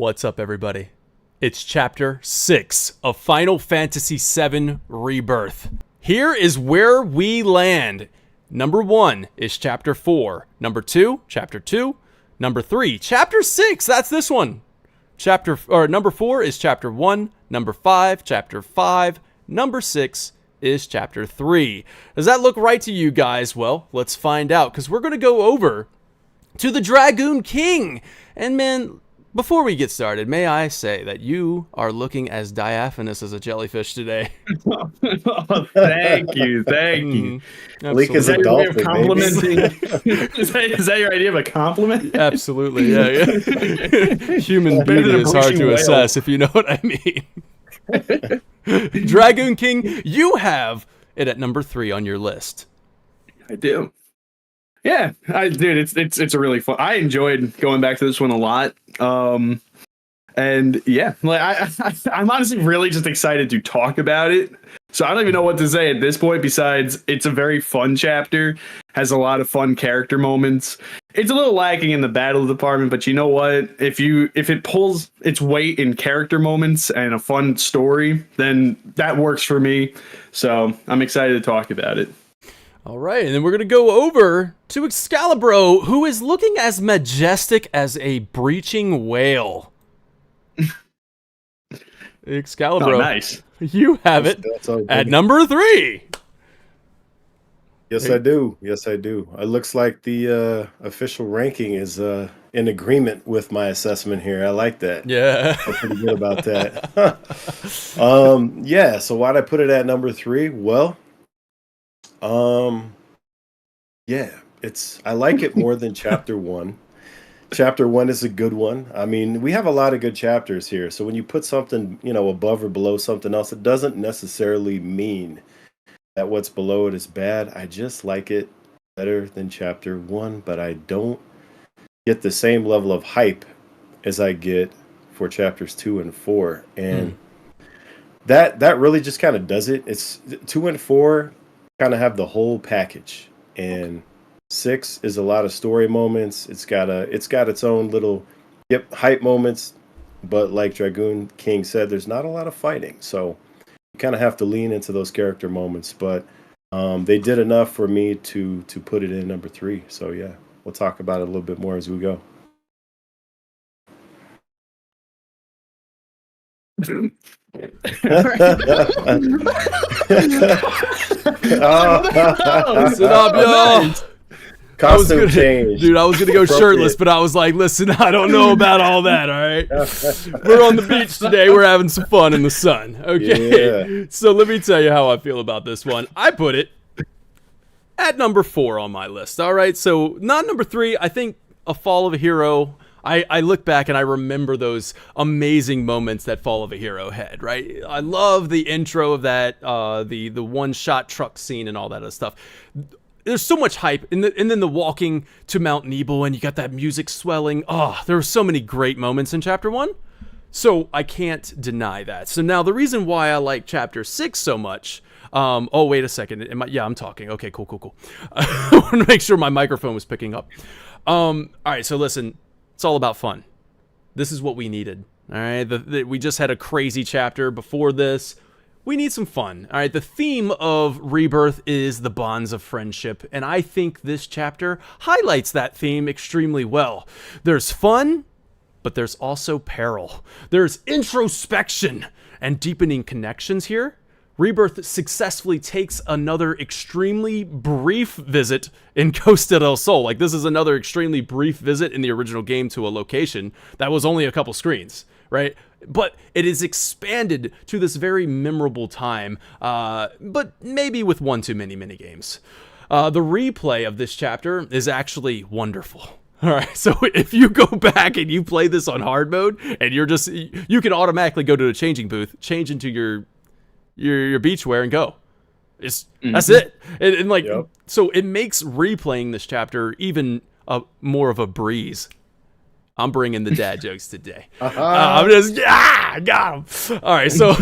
What's up, everybody? It's Chapter 6 of Final Fantasy VII Rebirth. Here is where we land. Number 1 is Chapter 4. Number 2, Chapter 2. Number 3, Chapter 6. That's this one. Number 4 is Chapter 1. Number 5, Chapter 5. Number 6 is Chapter 3. Does that look right to you guys? Well, let's find out, because we're going to go over to the Dragoon King. And man, before we get started, may I say that you are looking as diaphanous as a jellyfish today. Oh, thank you. Leak is a dolphin, complimenting. Is that your idea of a compliment? Absolutely, yeah. Human beauty is hard to assess, if you know what I mean. Dragoon King, you have it at number 3 on your list. I do. Yeah, dude, it's a really fun. I enjoyed going back to this one a lot. And yeah, like I'm honestly really just excited to talk about it. So I don't even know what to say at this point besides it's a very fun chapter, has a lot of fun character moments. It's a little lacking in the battle department, but you know what? If it pulls its weight in character moments and a fun story, then that works for me. So I'm excited to talk about it. All right, and then we're going to go over to Excalibur, who is looking as majestic as a breaching whale. Excalibur, nice. You have it at number 3. Yes, I do. It looks like the official ranking is in agreement with my assessment here. I like that. Yeah. I'm pretty good about that. Yeah, so why'd I put it at number 3? Well, yeah, I like it more than Chapter 1. Chapter 1 is a good one. I mean, we have a lot of good chapters here. So when you put something, above or below something else, it doesn't necessarily mean that what's below it is bad. I just like it better than Chapter 1, but I don't get the same level of hype as I get for Chapters 2 and 4. And that really just kind of does it. It's 2 and 4 kind of have the whole package, and 6 is a lot of story moments. It's got its own little hype moments, but like Dragoon King said, there's not a lot of fighting, so you kind of have to lean into those character moments. But they did enough for me to put it in number 3. So yeah, we'll talk about it a little bit more as we go. Listen up, y'all. Costume change. Dude, I was gonna go shirtless, but I was like, listen, I don't know about all that, all right? We're on the beach today. We're having some fun in the sun, okay? Yeah. So let me tell you how I feel about this one. I put it at number 4 on my list, all right? So not number 3. I think A Fall of a Hero, I look back and I remember those amazing moments that Fall of a Hero had, right? I love the intro of that, the one-shot truck scene and all that other stuff. There's so much hype, and then the walking to Mount Nebo, and you got that music swelling. Oh, there were so many great moments in Chapter 1, so I can't deny that. So now the reason why I like Chapter 6 so much, oh, wait a second. I'm talking. Okay, cool. I want to make sure my microphone was picking up. All right, so listen, it's all about fun. This is what we needed, all right? We just had a crazy chapter before this. We need some fun, all right? The theme of Rebirth is the bonds of friendship, and I think this chapter highlights that theme extremely well. There's fun, but there's also peril. There's introspection and deepening connections here. Rebirth successfully takes another extremely brief visit in Costa del Sol. Like, this is another extremely brief visit in the original game to a location that was only a couple screens, right? But it is expanded to this very memorable time, but maybe with one too many minigames. The replay of this chapter is actually wonderful. All right, so if you go back and you play this on hard mode, and you can automatically go to the changing booth, change into your beachwear and go. That's it. So it makes replaying this chapter even more of a breeze. I'm bringing the dad jokes today. I'm just, got him. All right, so,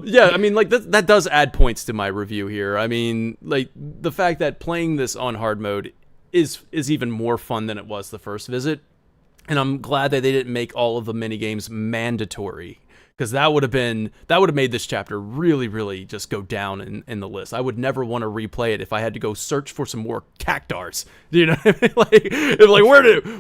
yeah, I mean, like, that does add points to my review here. I mean, like, the fact that playing this on hard mode is even more fun than it was the first visit. And I'm glad that they didn't make all of the mini games mandatory, because that would have made this chapter really, really just go down in the list. I would never want to replay it if I had to go search for some more cactars. Do you know what I mean? Like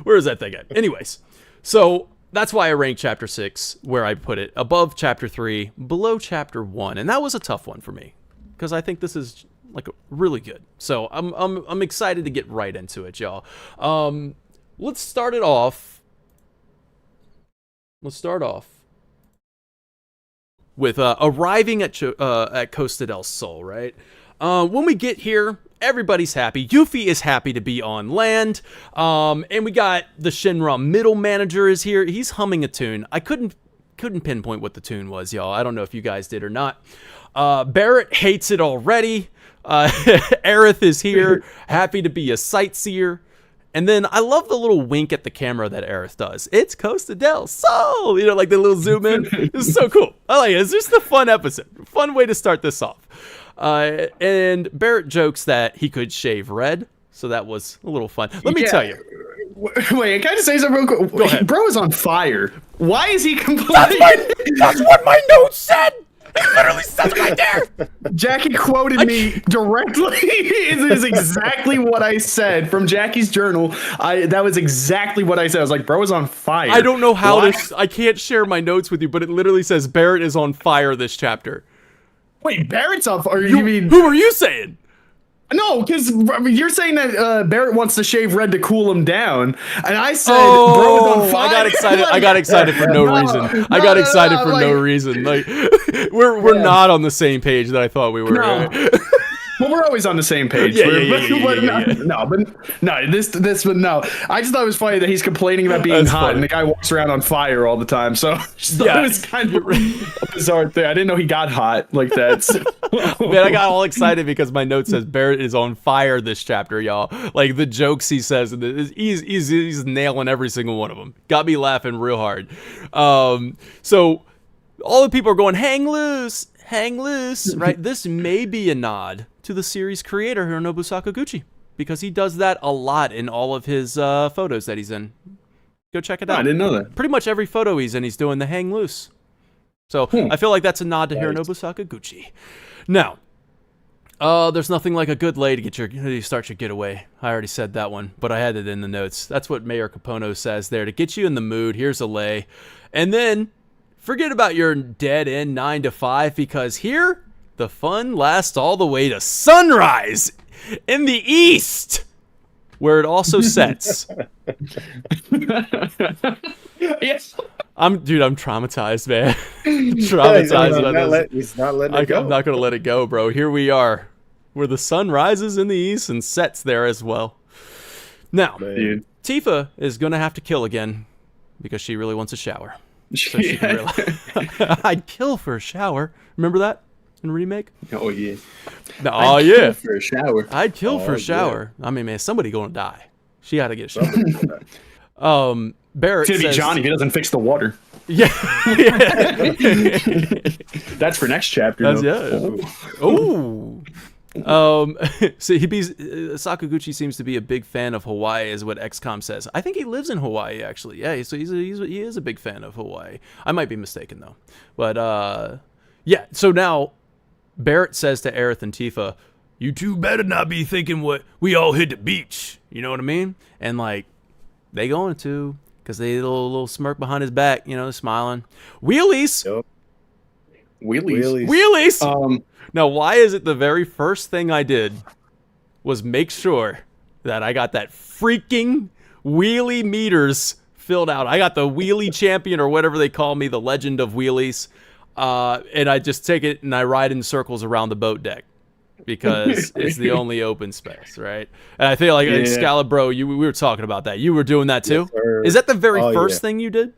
where is that thing at? Anyways, so that's why I ranked Chapter 6 where I put it, above Chapter 3, below Chapter 1, and that was a tough one for me because I think this is like really good. So I'm excited to get right into it, y'all. Let's start it off. Let's start off with arriving at Costa del Sol, right? When we get here, everybody's happy. Yuffie is happy to be on land. And we got the Shinra middle manager is here. He's humming a tune. I couldn't pinpoint what the tune was, y'all. I don't know if you guys did or not. Barret hates it already. Aerith is here, happy to be a sightseer. And then I love the little wink at the camera that Aerith does. It's Costa del Sol, like the little zoom in. It's so cool. I like it. It's just a fun episode. Fun way to start this off. And Barret jokes that he could shave red, so that was a little fun. Let me tell you. Wait, can I just say something real quick? Go ahead. Bro is on fire. Why is he complaining? That's what my notes said. It literally says it right there. Jackie quoted me directly. It is exactly what I said from Jackie's journal. That was exactly what I said. I was like, bro is on fire. I don't know how I can't share my notes with you, but it literally says Barret is on fire this chapter. Wait, Barret's on fire? You mean... Who are you saying? No, because you're saying that Barret wants to shave red to cool him down, and I said, "Bro is on fire." I got excited. I got excited for no reason. I got excited for no reason. Like we're not on the same page that I thought we were. No. Well, we're always on the same page. No, I just thought it was funny that he's complaining about being hot, and the guy walks around on fire all the time. So it was kind of a bizarre thing. I didn't know he got hot like that. So. Man, I got all excited because my note says Barret is on fire this chapter, y'all. Like the jokes he says, he's nailing every single one of them. Got me laughing real hard. So all the people are going, hang loose, right? This may be a nod to the series creator Hironobu Sakaguchi, because he does that a lot in all of his photos that he's in. Go check it out. I didn't know that. Pretty much every photo he's in, he's doing the hang loose. So I feel like that's a nod to Hironobu Sakaguchi. Now, there's nothing like a good lay to start your getaway. I already said that one, but I had it in the notes. That's what Mayor Capono says there. To get you in the mood, here's a lay. And then forget about your dead end 9 to 5, because here the fun lasts all the way to sunrise in the east, where it also sets. Yes. I'm traumatized, man. Traumatized by this. He's not letting it go. I'm not going to let it go, bro. Here we are, where the sun rises in the east and sets there as well. Now, Tifa is going to have to kill again because she really wants a shower. So she can I'd kill for a shower. Remember that in Remake? Oh, yeah. Oh, yeah. For a shower. I'd kill for a shower. Yeah. I mean, man, somebody going to die. She got to get a shower. Barret it's going to be Johnny if he doesn't fix the water. Yeah. That's for next chapter. Oh. So Sakaguchi seems to be a big fan of Hawaii, is what XCOM says. I think he lives in Hawaii, actually. Yeah, so he is a big fan of Hawaii. I might be mistaken though. But yeah. So now Barret says to Aerith and Tifa, "You two better not be thinking what we all hit the beach." You know what I mean? And like they going to, because they little smirk behind his back, smiling. Wheelies. Yep. Wheelies. Now, why is it the very first thing I did was make sure that I got that freaking wheelie meters filled out? I got the wheelie champion, or whatever they call me, the legend of wheelies, and I just take it and I ride in circles around the boat deck because it's the only open space, right? And I feel like Excalibur, we were talking about that. You were doing that too? Yes, is that the very first thing you did?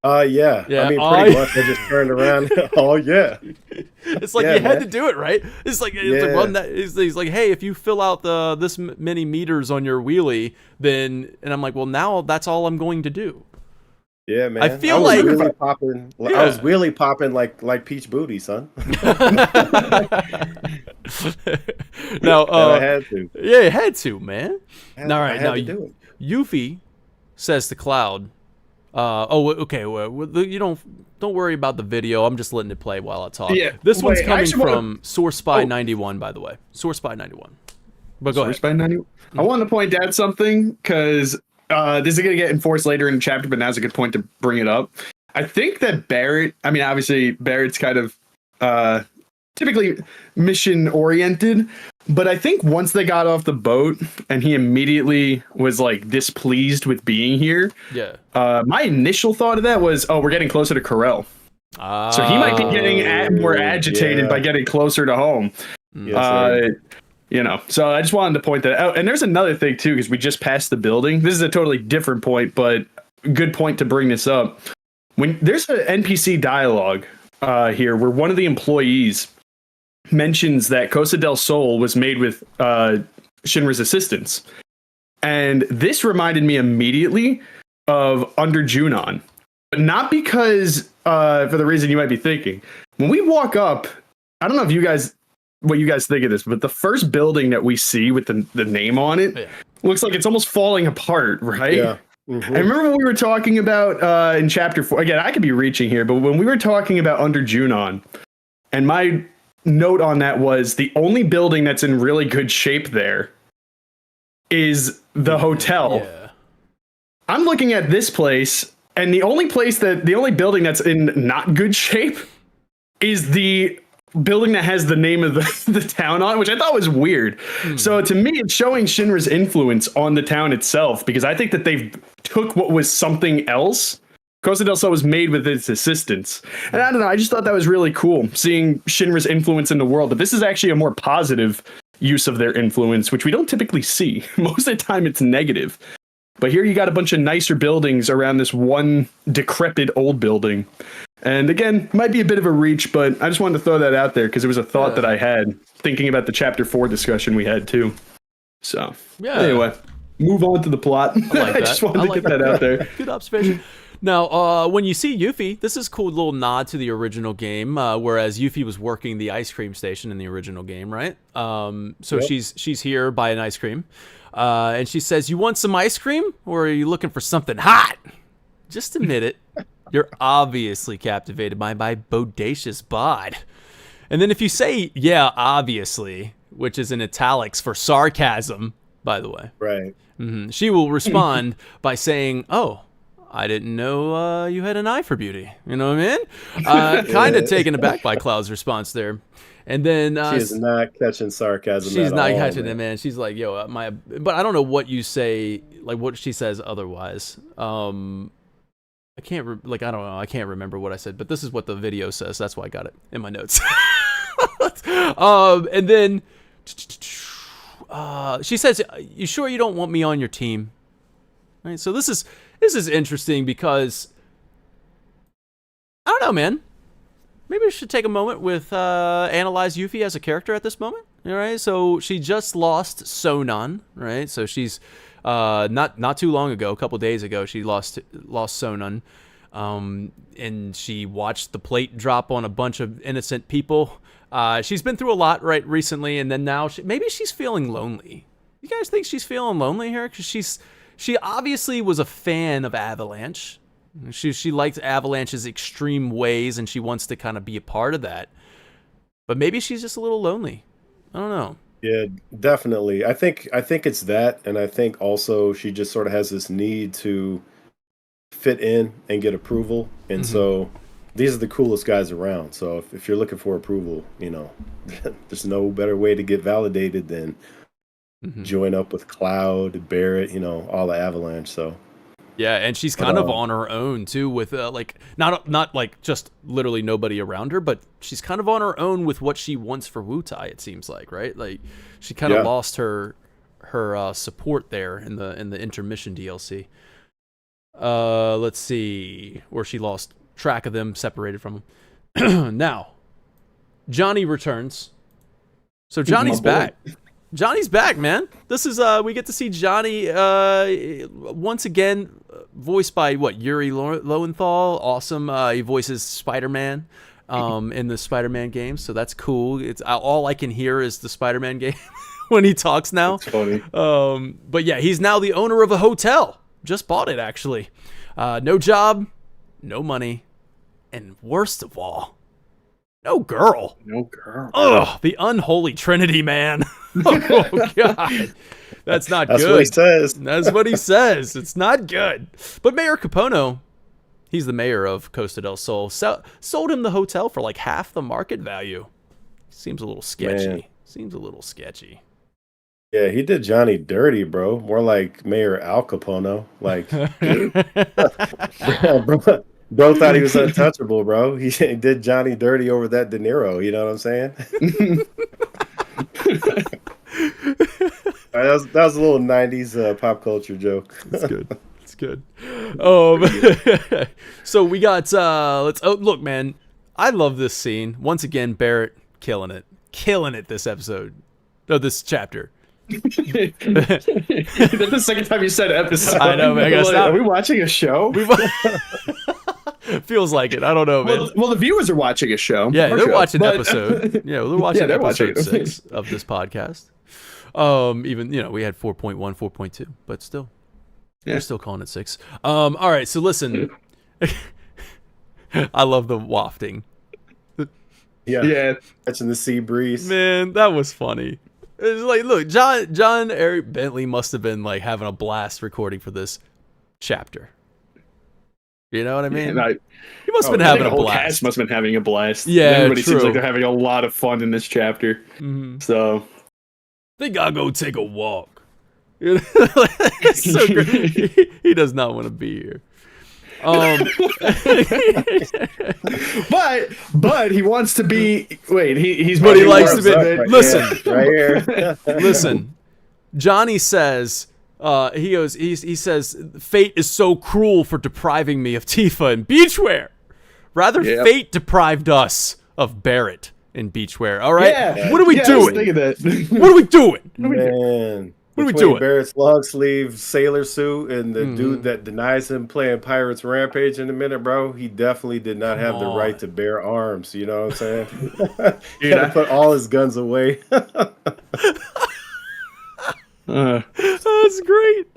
Yeah. I mean, pretty much I just turned around. It's like you had to do it, right? It's like, he's like, hey, if you fill out this many meters on your wheelie, then, and I'm like, well, now that's all I'm going to do. Yeah, man. I feel like really popping. Yeah. I was really popping like peach booty, son. No, I had to. Yeah, you had to, man. All right, now Yuffie says to Cloud, okay, well, you don't worry about the video. I'm just letting it play while I talk. Yeah, this one's coming from Source Spy 91, by the way. Source Spy 91. But go ahead. Spy 91. I want to point out something because this is going to get enforced later in the chapter, but now's a good point to bring it up. I think that Barret, I mean, obviously Barret's kind of typically mission oriented, but I think once they got off the boat and he immediately was like displeased with being here. Yeah. My initial thought of that was, we're getting closer to Corel. So he might be getting more agitated by getting closer to home. You know, so I just wanted to point that out. And there's another thing too, because we just passed the building. This is a totally different point, but good point to bring this up. When there's an NPC dialogue here where one of the employees mentions that Costa del Sol was made with Shinra's assistance. And this reminded me immediately of Under Junon. But not because, for the reason you might be thinking. When we walk up, I don't know if what you guys think of this, but the first building that we see with the name on it looks like it's almost falling apart, right? Yeah. Mm-hmm. I remember when we were talking about in chapter 4, again, I could be reaching here, but when we were talking about Under Junon, and my note on that was the only building that's in really good shape there is the hotel. Yeah. I'm looking at this place, and the only building that's in not good shape is the building that has the name of the town on it, which I thought was weird. So to me, it's showing Shinra's influence on the town itself, because I think that they've took what was something else. Costa del Sol was made with its assistance. And I don't know, I just thought that was really cool, seeing Shinra's influence in the world. But this is actually a more positive use of their influence, which we don't typically see. Most of the time it's negative. But here you got a bunch of nicer buildings around this one decrepit old building. And again, might be a bit of a reach, but I just wanted to throw that out there because it was a thought that I had thinking about the chapter 4 discussion we had too. So anyway, move on to the plot. I like that. I just wanted to get that out there. Good observation. Now, when you see Yuffie, this is a cool little nod to the original game, whereas Yuffie was working the ice cream station in the original game, right? So she's here buying ice cream, and she says, "You want some ice cream, or are you looking for something hot?" Just admit it. You're obviously captivated by my bodacious bod. And then if you say, "Yeah, obviously," which is in italics for sarcasm, by the way, right? She will respond by saying, "Oh, I didn't know you had an eye for beauty." You know what I mean? Kind of taken aback by Cloud's response there. And then she is not catching sarcasm. She's not catching it, man. She's like, "Yo, but I don't know what you say, like what she says otherwise. I can't I don't know. I can't remember what I said, but this is what the video says. That's why I got it in my notes. And then she says, "You sure you don't want me on your team?" Right. So this is interesting because I don't know, man. Maybe we should take a moment with analyze Yuffie as a character at this moment. All right. So she just lost Sonon, right? So she's not too long ago, a couple days ago, she lost Sonon, and she watched the plate drop on a bunch of innocent people. She's been through a lot recently, and then now maybe she's feeling lonely. You guys think she's feeling lonely here? Because she obviously was a fan of Avalanche. She liked Avalanche's extreme ways, and she wants to kind of be a part of that. But maybe she's just a little lonely. I don't know. Yeah, definitely. I think it's that, and I think also she just sort of has this need to fit in and get approval, and so these are the coolest guys around. So if you're looking for approval, you know, there's no better way to get validated than join up with Cloud, Barret, you know, all the Avalanche. So yeah, and she's kind of on her own too, with like not like just literally nobody around her, but she's kind of on her own with what she wants for Wutai. It seems like, right? Like she kind of lost her support there in the intermission DLC. Let's see, where she lost track of them, separated from them. Now, Johnny returns. So Johnny's back. Johnny's back, man. This is we get to see Johnny once again, voiced by Yuri Lowenthal. Awesome. He voices Spider-Man in the Spider-Man games, so that's cool. It's all I can hear is the Spider-Man game when he talks now. It's funny. But yeah, he's now the owner of a hotel, Just bought it, actually. No job, no money, and worst of all, no girl. No girl. Ugh, the Unholy Trinity, man. Oh, God. That's not good. That's what he says. That's what he says. It's not good. But Mayor Capono, he's the mayor of Costa del Sol, sold him the hotel for like half the market value. Seems a little sketchy. Man. Seems a little sketchy. Yeah, he did Johnny dirty, bro. More like Mayor Al Capono. Like, bro thought he was untouchable, bro. He did Johnny dirty over that De Niro. You know what I'm saying? That was a little 90s pop culture joke. That's good. It's good. So we got look, man. I love this scene. Once again, Barret killing it this episode. No, this chapter. That's the second time you said episode. I know, man. Are we watching a show? Feels like it. I don't know, man. Well, the viewers are watching a show. Yeah, they're watching episode. Yeah, they're watching episode 6 of this podcast. Even we had 4.1, 4.2, but still, we're still calling it 6. All right, so listen, I love the wafting. Yeah, catching the sea breeze. Man, that was funny. It's like, look, John Eric Bentley must have been like having a blast recording for this chapter. You know what I mean? He must have been having a whole blast. Cast must have been having a blast. Yeah, everybody true. seems like they're having a lot of fun in this chapter. Mm-hmm. So they gotta go take a walk. It's so great. He does not want to be here. But he wants to be. Wait, he's. But he likes to be. Listen, right here. Listen. Johnny says. He says, fate is so cruel for depriving me of Tifa and beachwear. Rather, fate deprived us of Barret and beachwear. All right, what are we doing? What are we doing? Man, what are we doing? Barrett's long sleeve sailor suit and the dude that denies him playing Pirates Rampage in a minute, bro. He definitely did not have the right to bear arms. You know what I'm saying? He had to put all his guns away. That's great.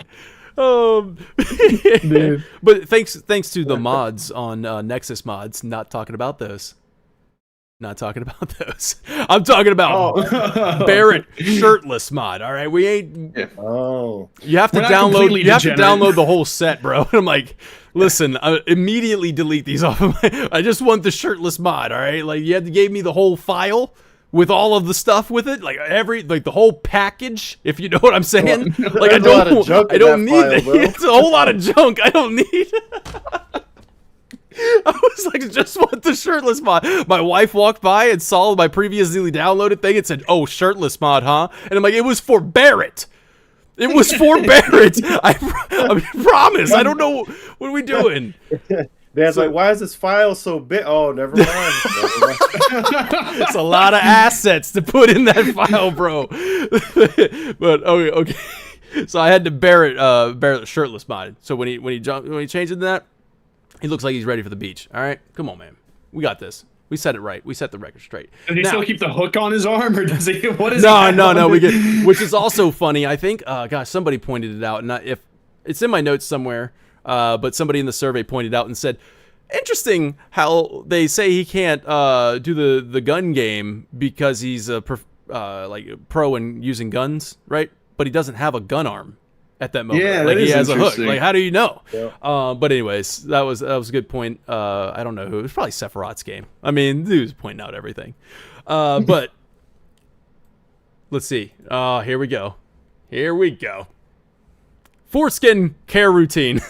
But thanks to the mods on Nexus Mods, not talking about those. I'm talking about Barret shirtless mod. All right, we ain't. Yeah. Oh, you have to download. You have to download the whole set, bro. And I'm like, listen, immediately delete these off of my. I just want the shirtless mod. All right, like you gave me the whole file with all of the stuff with it, like the whole package, if you know what I'm saying. Like I don't need it. It's a whole lot of junk. I don't need. I was like, just want the shirtless mod. My wife walked by and saw my previously downloaded thing and said, "Oh, shirtless mod, huh?" And I'm like, "It was for Barret. It was for Barret. I promise. I don't know. What are we doing?" Dad's like, "Why is this file so big?" Oh, never mind. It's a lot of assets to put in that file, bro. But okay. So I had to Barret shirtless mod. So when he changed into that, he looks like he's ready for the beach. All right, come on, man. We got this. We set it right. We set the record straight. Does he still keep the hook on his arm, or does he? What is? No. We get, which is also funny. I think. Gosh, somebody pointed it out, and if it's in my notes somewhere. But somebody in the survey pointed out and said, interesting how they say he can't do the gun game because he's a pro in using guns, right? But he doesn't have a gun arm at that moment. Yeah, like he has a hook. Like, how do you know? Yeah. But anyways, that was a good point. I don't know who. It was probably Sephiroth's game. I mean, he was pointing out everything. But let's see. Here we go. Foreskin care routine.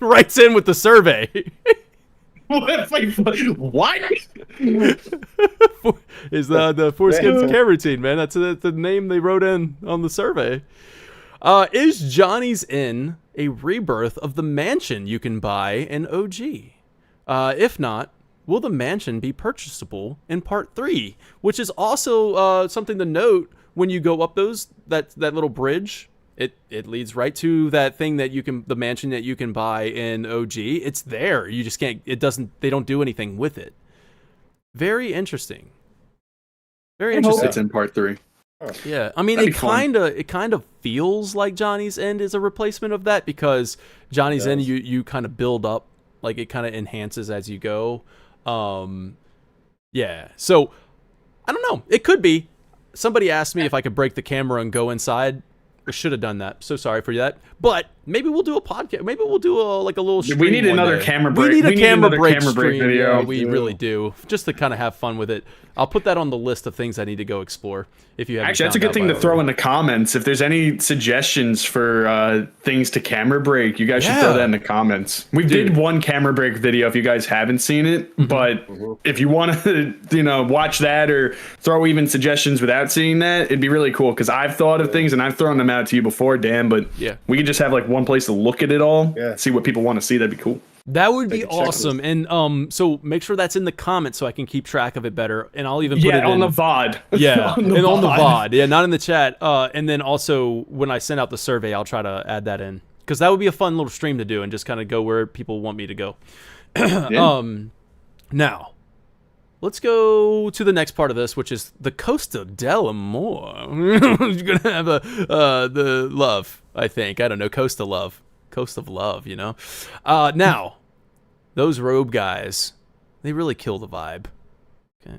Writes in with the survey. What? Is the foreskin care routine, man? That's the name they wrote in on the survey. Is Johnny's Inn a rebirth of the mansion you can buy in OG? If not, will the mansion be purchasable in Part 3? Which is also something to note when you go up that little bridge. It leads right to that thing that the mansion that you can buy in OG. It's there. You just can't. They don't do anything with it. Very interesting. I hope it's in Part 3. Yeah, I mean, it kind of feels like Johnny's End is a replacement of that, because Johnny's End you kind of build up, like it kind of enhances as you go. Yeah, so I don't know. It could be. Somebody asked me if I could break the camera and go inside. I should have done that. So sorry for that. But maybe we'll do a podcast. Maybe we'll do a little stream. We need another camera break. We need a camera break stream. Video. Yeah, we really do. Just to kind of have fun with it. I'll put that on the list of things I need to go explore. If you haven't. Actually, that's a good thing to throw in the comments. If there's any suggestions for things to camera break, you guys should throw that in the comments. We did one camera break video if you guys haven't seen it, but if you want to, watch that or throw even suggestions without seeing that, it'd be really cool, because I've thought of things and I've thrown them out to you before, Dan. But we could just have like one place to look at it all, see what people want to see. That'd be cool. That would be awesome. And so make sure that's in the comments so I can keep track of it better. And I'll even put it on the VOD. Yeah, on the VOD. Yeah, not in the chat. And then also when I send out the survey, I'll try to add that in, because that would be a fun little stream to do and just kind of go where people want me to go. Now, let's go to the next part of this, which is the Costa del Amor. You're gonna have the love, I think. I don't know, Costa love. Coast of love, now those robe guys, they really kill the vibe. Okay,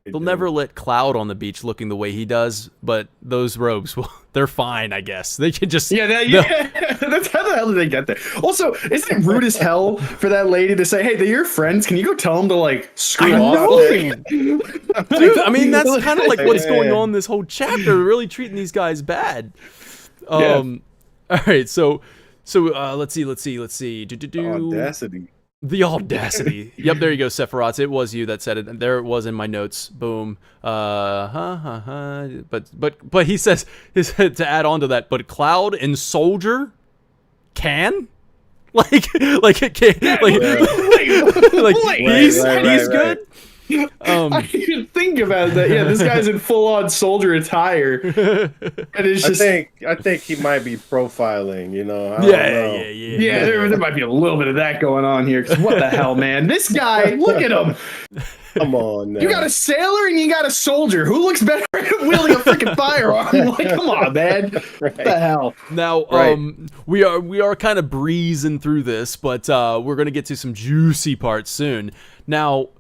they'll never let Cloud on the beach looking the way he does, but those robes, well, they're fine, I guess. They can just that's how the hell did they get there? Also, isn't it rude as hell for that lady to say, hey, they're your friends, can you go tell them to screw off? Dude, I mean, that's kind of like what's going on this whole chapter, really treating these guys bad. All right, so let's see. Audacity. The audacity. Yep, there you go, Sephiroth. It was you that said it, and there it was in my notes. Boom. But he says to add on to that. But Cloud and Soldier can. It can. He's good. I didn't think about that. Yeah, this guy's in full-on soldier attire, and it's just. I think he might be profiling. Yeah. There might be a little bit of that going on here. Because what the hell, man? This guy, look at him. Come on, now. You got a sailor and you got a soldier. Who looks better at wielding a freaking firearm? Come on, man. What the hell? Now, we are kind of breezing through this, but we're gonna get to some juicy parts soon. Now.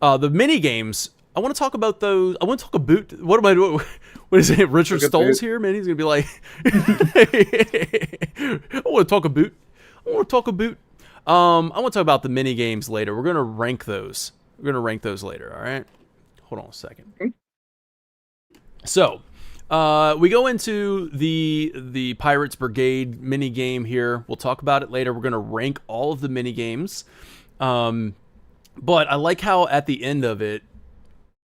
The mini games, I want to talk about those. I want to talk about what am I doing? What is it? Richard Stoll's here, man. He's gonna be like, I want to talk about. I want to talk about the mini games later. We're gonna rank those. Later. All right. Hold on a second. So, we go into the Pirates Brigade mini game here. We'll talk about it later. We're gonna rank all of the mini games. But I like how at the end of it,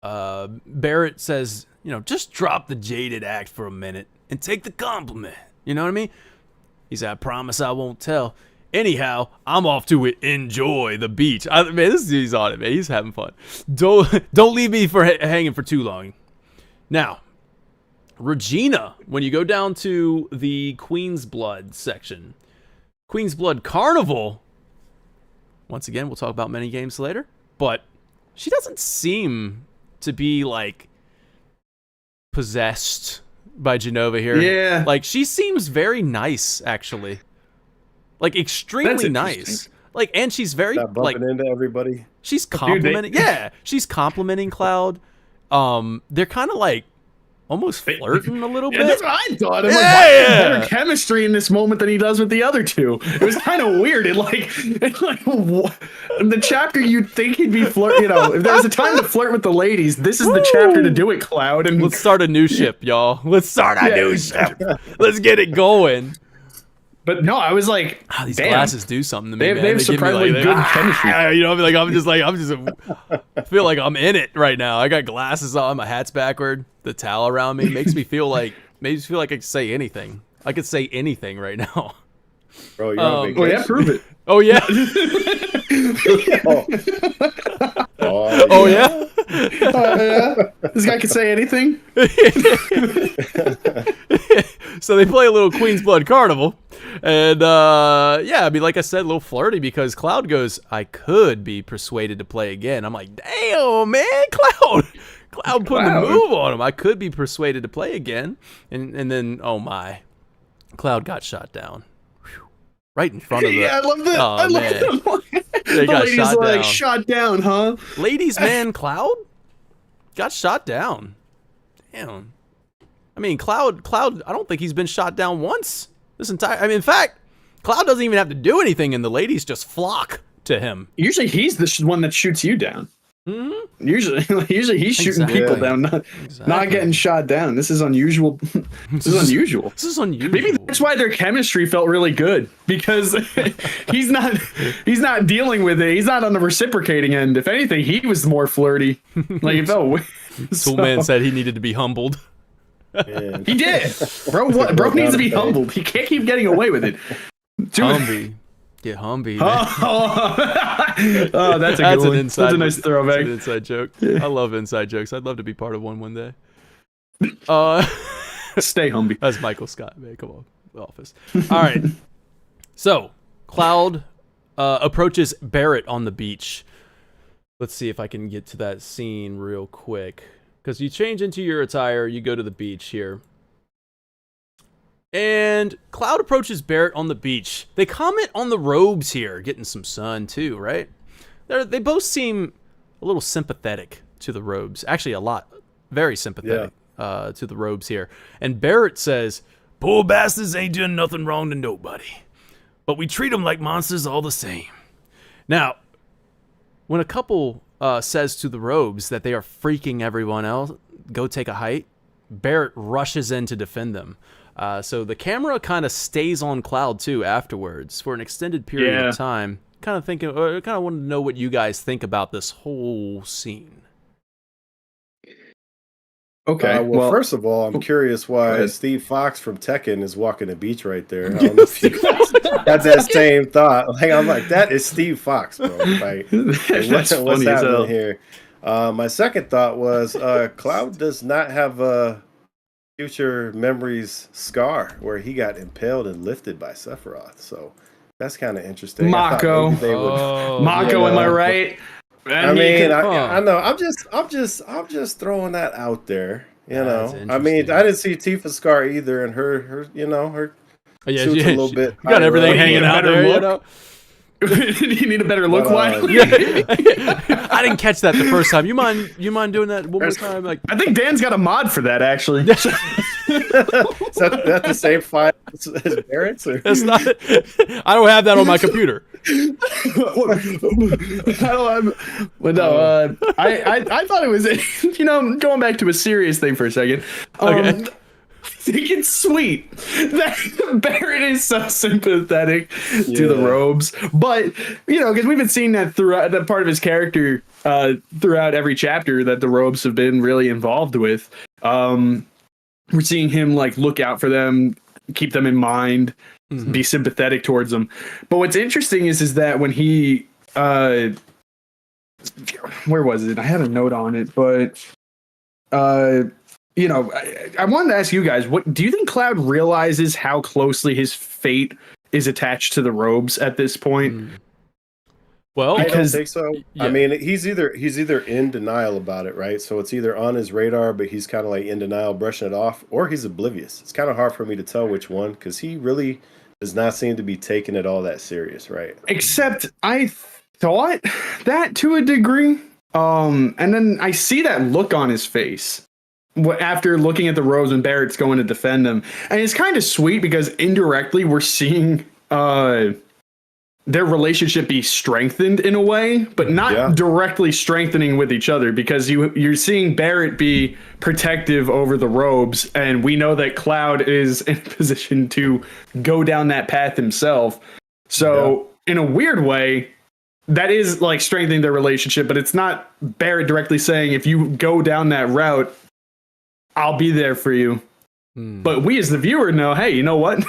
Barret says, just drop the jaded act for a minute and take the compliment. You know what I mean? He said, I promise I won't tell. Anyhow, I'm off to enjoy the beach. Man, this dude's on it, man. He's having fun. Don't leave me hanging for too long. Now, Regina, when you go down to the Queen's Blood section, Queen's Blood Carnival. Once again, we'll talk about many games later, but she doesn't seem to be possessed by Genova here. Yeah. She seems very nice, actually. Extremely nice. And she's very not bumping into everybody. She's complimenting. She's complimenting Cloud. They're kind of almost flirting a little bit. That's what I thought. Better chemistry in this moment than he does with the other two. It was kind of weird. In the chapter you'd think he'd be flirting. If there was a time to flirt with the ladies, this is the chapter to do it, Cloud. And let's start a new ship, y'all. Let's start a new ship. Let's get it going. But no, I was like, these damn, glasses do something to me, man. They have surprisingly good chemistry. I feel like I'm in it right now. I got glasses on, my hat's backward, the towel around me makes me feel like I could say anything. I could say anything right now. Bro, you're on vacation. Oh yeah, prove it. Oh yeah. Oh yeah. This guy can say anything. So they play a little Queen's Blood Carnival. And yeah, I mean, like I said, a little flirty because Cloud goes, I could be persuaded to play again. I'm like, damn, man, Cloud putting the move on him. I could be persuaded to play again. And then, oh my, Cloud got shot down. Whew. Right in front of the... Yeah, I love that. Oh, I love that. They got shot down. Shot down, huh? Ladies man Cloud got shot down. Damn. I mean, Cloud, I don't think he's been shot down once this entire... I mean, in fact, Cloud doesn't even have to do anything and the ladies just flock to him. Usually he's the one that shoots you down. Mm-hmm. Usually he's shooting people down, not getting shot down. This is unusual. This is unusual. This is unusual. Maybe that's why their chemistry felt really good because he's not dealing with it. He's not on the reciprocating end. If anything, he was more flirty. Like it felt weird. Toolman said he needed to be humbled. Yeah. He did. Bro needs to be humbled. He can't keep getting away with it. Humby. Get Humby. Oh, that's a good one. Inside, that's a nice throwback. That's an inside joke. Yeah. I love inside jokes. I'd love to be part of one day. Stay Humby. That's Michael Scott, man. Come on. The Office. All right. So, Cloud approaches Barret on the beach. Let's see if I can get to that scene real quick. Because you change into your attire, you go to the beach here. And Cloud approaches Barret on the beach. They comment on the robes here, getting some sun too, right? They both seem a little sympathetic to the robes. Actually, a lot. Very sympathetic to the robes here. And Barret says, poor bastards ain't doing nothing wrong to nobody. But we treat them like monsters all the same. Now, when a couple says to the robes that they are freaking everyone else, go take a hike, Barret rushes in to defend them. So the camera kind of stays on Cloud too afterwards for an extended period of time. Kind of wanted to know what you guys think about this whole scene. Okay. Well, first of all, I'm curious why Steve Fox from Tekken is walking the beach right there. I don't know if you guys had that same thought. Like, I'm like, that is Steve Fox, bro. Like, what's happening here? My second thought was Cloud does not have a future memories scar where he got impaled and lifted by Sephiroth. So that's kind of interesting. Mako, Mako, am I right? I mean, I know. I'm just throwing that out there. You know, I mean, I didn't see Tifa's scar either, and her, you know, her suit's a little bit. You got everything hanging out there. You know? You need a better look. I didn't catch that the first time. You mind doing that one more time? Like, I think Dan's got a mod for that actually. Is that the same file as Barrett's? That's not. I don't have that on my computer. I thought it was, you know, going back to a serious thing for a second. Okay. I think it's sweet that Barret is so sympathetic to the robes, but you know, because we've been seeing that throughout that part of his character throughout every chapter that the robes have been really involved with. We're seeing him like look out for them, keep them in mind, be sympathetic towards them. But what's interesting is that when he where was it? I had a note on it, but you know, I wanted to ask you guys, what do you think Cloud realizes how closely his fate is attached to the robes at this point? Well, I don't think so. Yeah. I mean, he's either in denial about it, right? So it's either on his radar, but he's kind of like in denial, brushing it off, or he's oblivious. It's kind of hard for me to tell which one, because he really does not seem to be taking it all that serious, right? Except I thought that to a degree. And then I see that look on his face after looking at the robes when Barret's going to defend them. And it's kind of sweet because indirectly we're seeing their relationship be strengthened in a way, but not directly strengthening with each other, because you're seeing Barret be protective over the robes, and we know that Cloud is in a position to go down that path himself. So in a weird way, that is like strengthening their relationship, but it's not Barret directly saying, if you go down that route, I'll be there for you. But we as the viewer know, hey, you know what?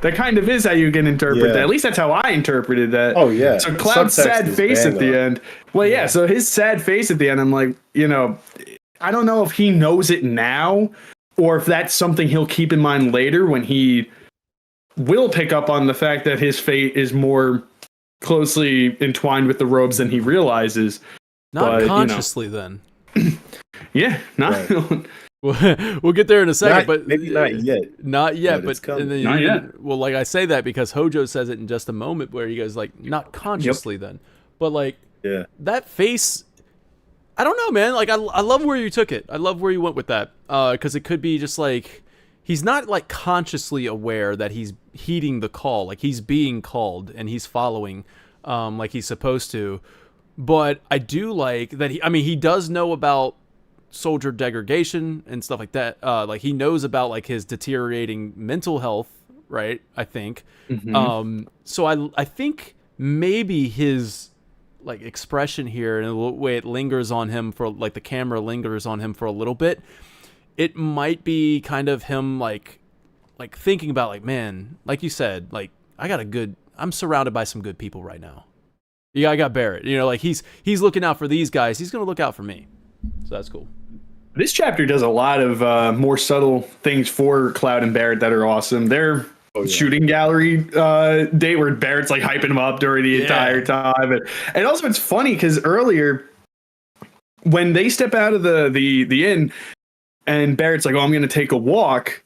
That kind of is how you can interpret that. At least that's how I interpreted that. Oh, yeah. So Cloud's sad face at the end. Well, yeah, so his sad face at the end, I'm like, you know, I don't know if he knows it now or if that's something he'll keep in mind later when he will pick up on the fact that his fate is more closely entwined with the robes than he realizes. Not consciously, then. Yeah, not. Right. We'll get there in a second, but maybe not yet. Not yet, but not yet. Well, like I say that because Hojo says it in just a moment, where he goes like, not consciously, then, but like, that face. I don't know, man. Like, I love where you took it. I love where you went with that, because it could be just like he's not like consciously aware that he's heeding the call, like he's being called and he's following, like he's supposed to. But I do like that he does know about soldier degradation and stuff like that. Like he knows about like his deteriorating mental health, right? I think. Mm-hmm. So I think maybe his like expression here and the way it lingers on him for like the camera lingers on him for a little bit, it might be kind of him like thinking about like, man, like you said, like I'm surrounded by some good people right now. Yeah, I got Barret. You know, like he's looking out for these guys. He's gonna look out for me. So that's cool. This chapter does a lot of more subtle things for Cloud and Barret that are awesome. Their shooting gallery date where Barrett's like hyping him up during the entire time, and also it's funny because earlier when they step out of the inn and Barrett's like, "Oh, I'm gonna take a walk."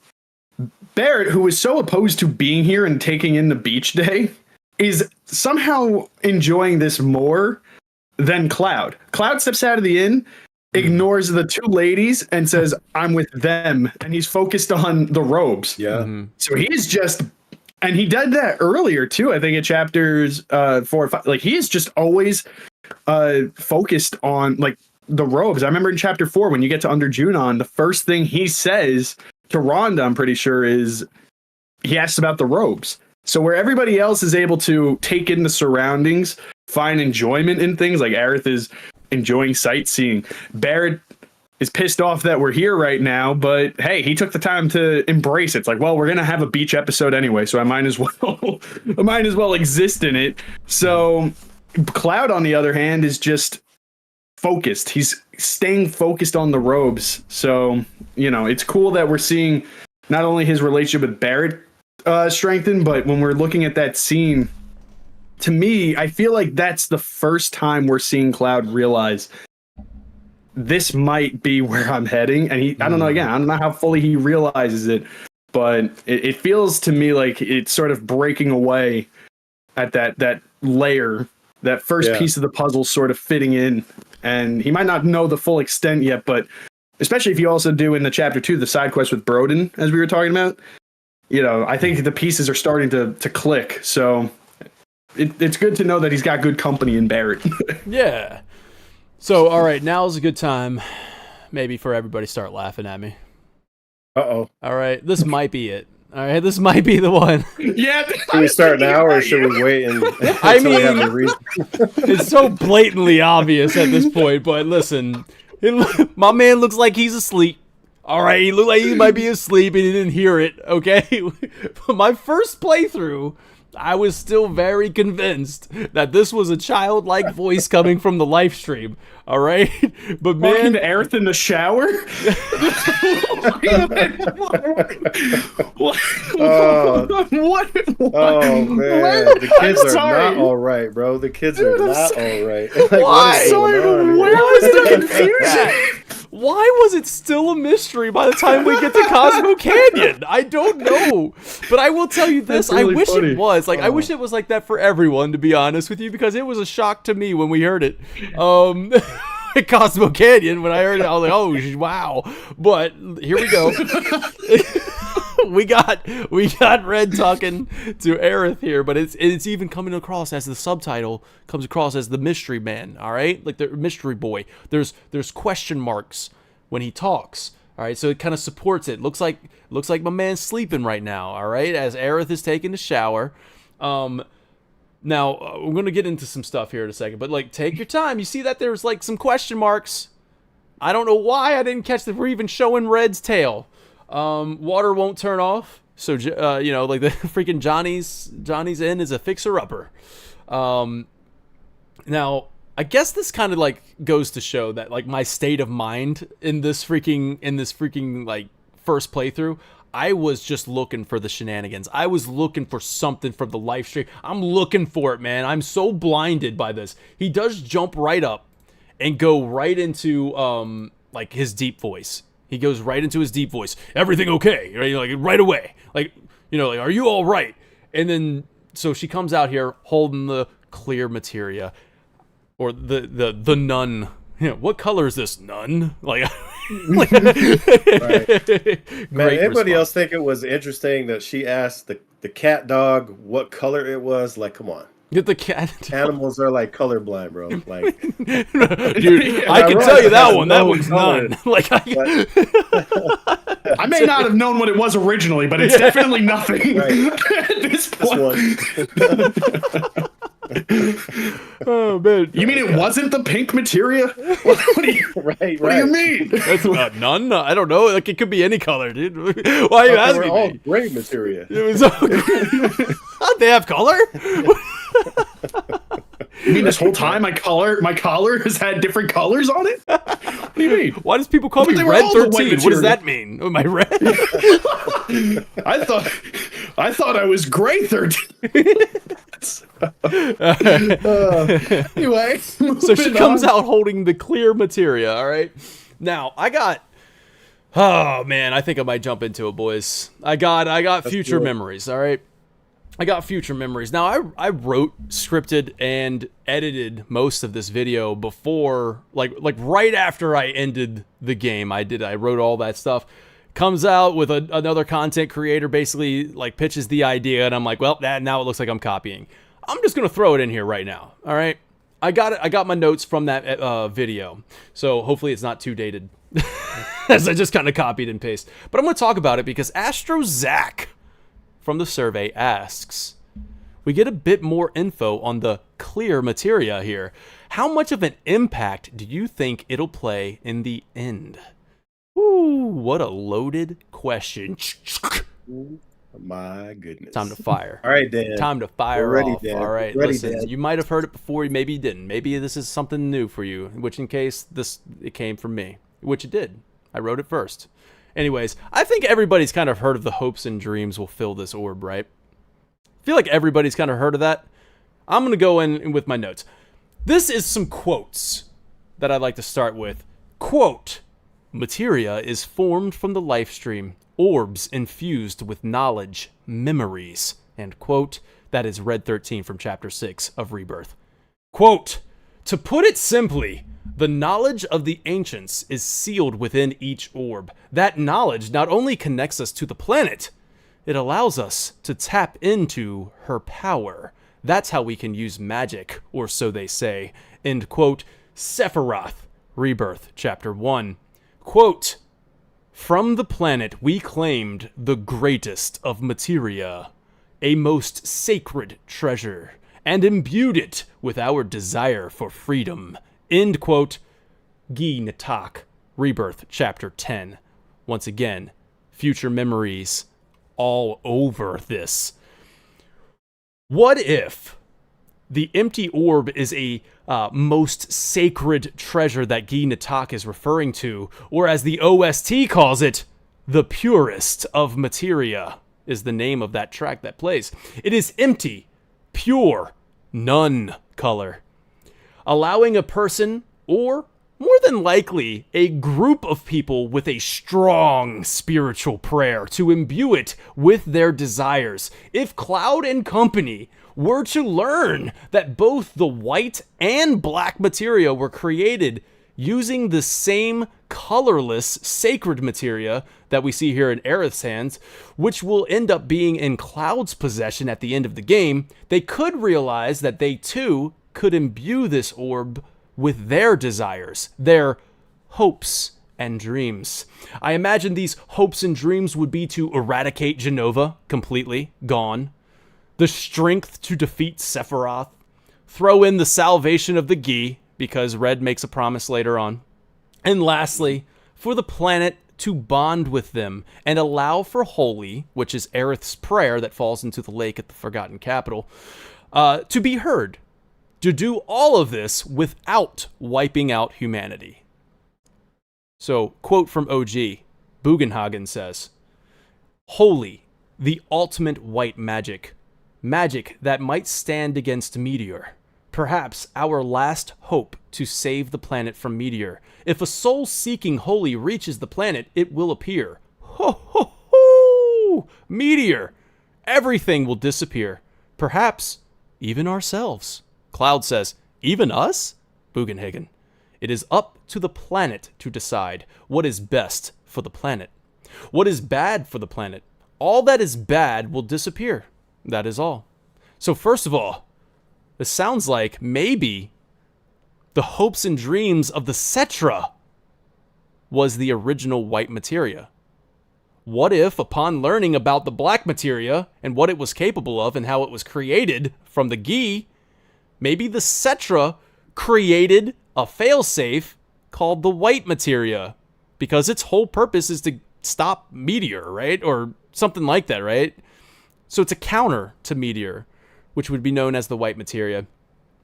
Barret, who is so opposed to being here and taking in the beach day, is somehow enjoying this more than Cloud. Cloud steps out of the inn, ignores the two ladies, and says, "I'm with them," and he's focused on the robes. Yeah. Mm-hmm. So he's just, and he did that earlier too. I think in chapters 4 or 5. Like he is just always focused on like the robes. I remember in chapter 4 when you get to Under Junon, the first thing he says to Rhonda, I'm pretty sure, is he asks about the robes. So where everybody else is able to take in the surroundings, find enjoyment in things, like Aerith is enjoying sightseeing, Barret is pissed off that we're here right now, but hey, he took the time to embrace it. It's like, well, we're gonna have a beach episode anyway, so I might as well exist in it. So Cloud, on the other hand, is just focused. He's staying focused on the robes. So, you know, it's cool that we're seeing not only his relationship with Barret strengthen, but when we're looking at that scene, to me, I feel like that's the first time we're seeing Cloud realize this might be where I'm heading. And I don't know, again, I don't know how fully he realizes it, but it feels to me like it's sort of breaking away at that layer, that first piece of the puzzle sort of fitting in. And he might not know the full extent yet, but especially if you also do in the chapter 2, the side quest with Broden, as we were talking about, you know, I think the pieces are starting to click. So it's good to know that he's got good company in Barret. Yeah. So, all right, now's a good time maybe for everybody to start laughing at me. Uh-oh. All right, this might be it. All right, this might be the one. Yeah. Should we start now or should we wait until we have a reason? It's so blatantly obvious at this point, but listen, my man looks like he's asleep. All right, he looked like he might be asleep and he didn't hear it, okay? My first playthrough, I was still very convinced that this was a childlike voice coming from the live stream, all right? But man, walking to Aerith in the shower? What? Oh, man. The kids are not all right, bro. The kids are not all right. Like, why? Where was the confusion? Why was it still a mystery by the time we get to Cosmo Canyon? I don't know. But I will tell you this. Really I wish funny. it was. Like, I wish it was like that for everyone, to be honest with you, because it was a shock to me when we heard it. At Cosmo Canyon, when I heard it, I was like, oh, wow. But here we go. we got Red talking to Aerith here, but it's even coming across as the subtitle comes across as the mystery man, all right? Like the mystery boy. There's question marks when he talks. All right, so it kind of supports it. Looks like my man's sleeping right now, all right? As Aerith is taking a shower. Now, we're going to get into some stuff here in a second, but like take your time. You see that there's like some question marks. I don't know why I didn't catch that we're even showing Red's tail. Water won't turn off, so you know, like the freaking Johnny's Inn is a fixer-upper. Now, I guess this kind of like goes to show that like my state of mind in this freaking like first playthrough, I was just looking for the shenanigans. I was looking for something from the live stream. I'm looking for it, man. I'm so blinded by this. He does jump right up and go right into like his deep voice. He goes right into his deep voice. Everything okay? Right? Like right away. Like, you know, like, are you all right? And then so she comes out here holding the clear materia, or the nun. You know, what color is this nun? Like, right. Man, anybody else think it was interesting that she asked the cat dog what color it was? Like, come on. Get the cat. Animals are like colorblind, bro. Like, dude, I can tell you that one. That one's none. Like, I may not have known what it was originally, but it's definitely nothing at this point. Oh man! You mean it wasn't the pink materia? What do you, what do you mean? That's none. I don't know. Like, it could be any color, dude. Why are you asking me? All gray materia. It was all they have color. You mean this whole time my collar has had different colors on it? What do you mean? Why does people call me Red 13? What does that mean? Am I red? I thought I was gray 13. Anyway, so she comes out holding the clear materia. All right. Now oh man, I think I might jump into it, boys. I got future memories. All right. I got future memories. Now, I wrote, scripted, and edited most of this video before, like right after I ended the game. I wrote all that stuff. Comes out with another content creator, basically like pitches the idea, and I'm like, well, now it looks like I'm copying. I'm just gonna throw it in here right now. All right, I got my notes from that video, so hopefully it's not too dated, as I just kind of copied and pasted. But I'm gonna talk about it because Astro Zach from the survey asks, we get a bit more info on the clear materia here. How much of an impact do you think it'll play in the end? Ooh, what a loaded question. My goodness. Time to fire. All right, Dan. Time to fire We're ready, off. Dan. All right, Ready, listen, Dan. you might have heard it before, maybe you didn't. Maybe this is something new for you, which in case it came from me, which it did. I wrote it first. Anyways, I think everybody's kind of heard of the hopes and dreams will fill this orb, right? I feel like everybody's kind of heard of that. I'm going to go in with my notes. This is some quotes that I'd like to start with. Quote, materia is formed from the life stream, orbs infused with knowledge, memories. End quote. That is Red 13 from Chapter 6 of Rebirth. Quote, to put it simply, the knowledge of the ancients is sealed within each orb. That knowledge not only connects us to the planet, it allows us to tap into her power. That's how we can use magic, or so they say. End quote. Sephiroth, Rebirth, Chapter 1. Quote, from the planet we claimed the greatest of materia, a most sacred treasure, and imbued it with our desire for freedom. End quote. XIII Natak, Rebirth, Chapter 10. Once again, future memories all over this. What if the empty orb is a most sacred treasure that XIII Natak is referring to, or as the OST calls it, the purest of materia is the name of that track that plays. It is empty, pure, none color, allowing a person, or more than likely a group of people with a strong spiritual prayer, to imbue it with their desires. If Cloud and company were to learn that both the white and black materia were created using the same colorless sacred materia that we see here in Aerith's hands, which will end up being in Cloud's possession at the end of the game, they could realize that they too could imbue this orb with their desires, their hopes and dreams. I imagine these hopes and dreams would be to eradicate Jenova completely, gone, the strength to defeat Sephiroth, throw in the salvation of the Gi, because Red makes a promise later on, and lastly, for the planet to bond with them and allow for Holy, which is Aerith's prayer that falls into the lake at the Forgotten Capital, to be heard. To do all of this without wiping out humanity. So, quote from OG, Bugenhagen says, "Holy, the ultimate white magic. Magic that might stand against Meteor. Perhaps our last hope to save the planet from Meteor. If a soul-seeking Holy reaches the planet, it will appear. Ho ho ho! Meteor! Everything will disappear. Perhaps even ourselves." Cloud says, "Even us?" Bugenhagen, "It is up to the planet to decide what is best for the planet. What is bad for the planet? All that is bad will disappear. That is all." So first of all, this sounds like maybe the hopes and dreams of the Cetra was the original white materia. What if, upon learning about the black materia and what it was capable of and how it was created from the Gi, maybe the Cetra created a failsafe called the white materia, because its whole purpose is to stop Meteor, right? Or something like that, right? So it's a counter to Meteor, which would be known as the white materia.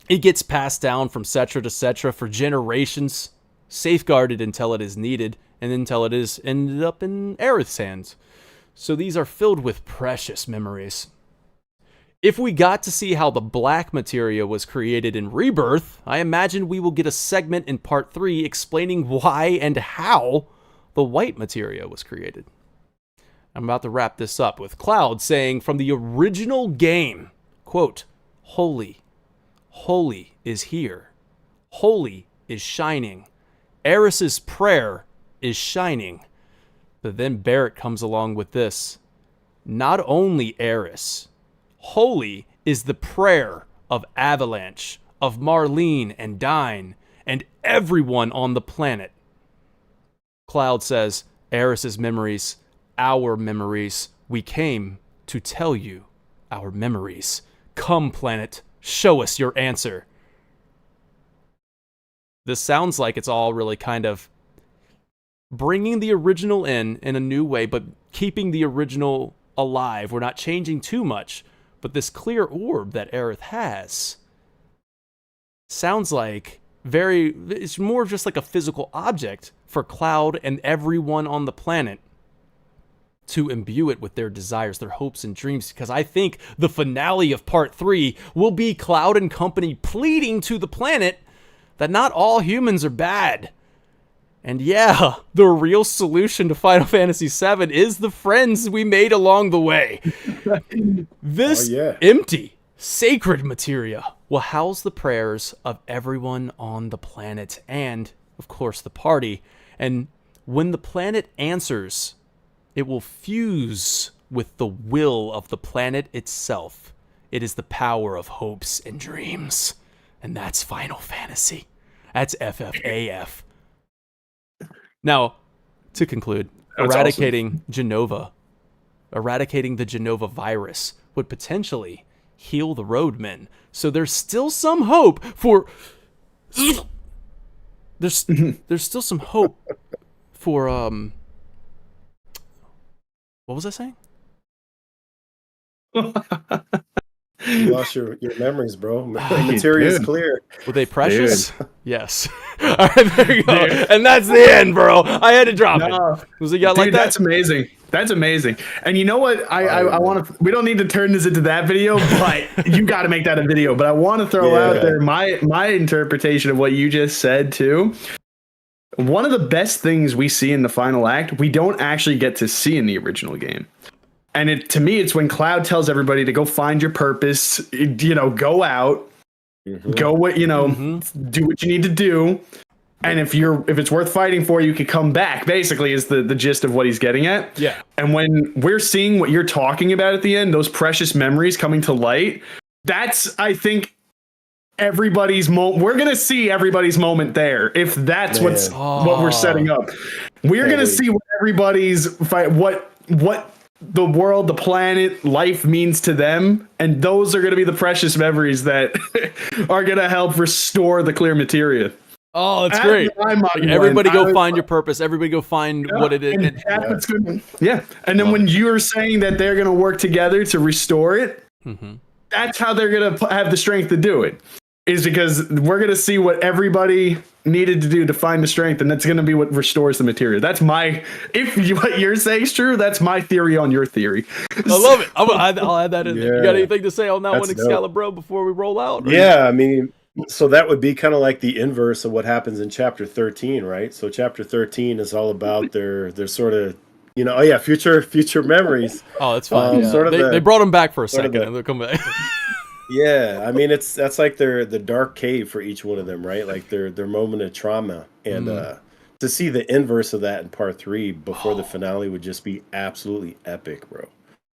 It gets passed down from Cetra to Cetra for generations, safeguarded until it is needed, and until it is ended up in Aerith's hands. So these are filled with precious memories. If we got to see how the black materia was created in Rebirth, I imagine we will get a segment in part 3 explaining why and how the white materia was created. I'm about to wrap this up with Cloud saying from the original game, quote, "Holy, holy is here. Holy is shining. Aerith's prayer is shining." But then Barret comes along with this. "Not only Aerith. Holy is the prayer of Avalanche, of Marlene and Dine, and everyone on the planet." Cloud says, "Aerith's memories, our memories. We came to tell you our memories. Come, planet, show us your answer." This sounds like it's all really kind of bringing the original in a new way, but keeping the original alive. We're not changing too much. But this clear orb that Aerith has sounds like it's more just like a physical object for Cloud and everyone on the planet to imbue it with their desires, their hopes and dreams. Because I think the finale of part 3 will be Cloud and company pleading to the planet that not all humans are bad. And yeah, the real solution to Final Fantasy VII is the friends we made along the way. This empty, sacred materia will house the prayers of everyone on the planet and, of course, the party. And when the planet answers, it will fuse with the will of the planet itself. It is the power of hopes and dreams. And that's Final Fantasy. That's FFAF. Now, to conclude, eradicating Genova, eradicating the Genova virus would potentially heal the roadmen. So there's still some hope for... There's still some hope for... What was I saying? You lost your memories, bro. Materia is clear. Were they precious? Dude. Yes. All right, there you go. Dude. And that's the end, bro. I had to drop it. Was it like that? That's amazing. That's amazing. And you know what? I want to. We don't need to turn this into that video, but you got to make that a video. But I want to throw out there my interpretation of what you just said too. One of the best things we see in the final act, we don't actually get to see in the original game. And to me, it's when Cloud tells everybody to go find your purpose, go out, go do what you need to do. And if it's worth fighting for, you can come back, basically, is the gist of what he's getting at. Yeah. And when we're seeing what you're talking about at the end, those precious memories coming to light, that's, I think, everybody's moment. We're going to see everybody's moment there. If that's what we're setting up, we're going to see what everybody's what the world, the planet, life means to them. And those are going to be the precious memories that are going to help restore the clear materia. Oh, that's great. Everybody go find your purpose. Everybody go find what it is. And then when you're saying that they're going to work together to restore it, that's how they're going to have the strength to do it. is because we're going to see what everybody needed to do to find the strength, and that's going to be what restores the materia. That's what you're saying is true, that's my theory on your theory. I love it. I'll add that in there. You got anything to say on that one, dope. Excalibur, before we roll out? Yeah, I mean, so that would be kind of like the inverse of what happens in chapter 13, right? So chapter 13 is all about their sort of, future memories. Oh, that's fine. Sort of they brought them back for a second, and they'll come back. Yeah, I mean, that's like the dark cave for each one of them, right? Like their moment of trauma, and to see the inverse of that in part 3 before the finale would just be absolutely epic, bro.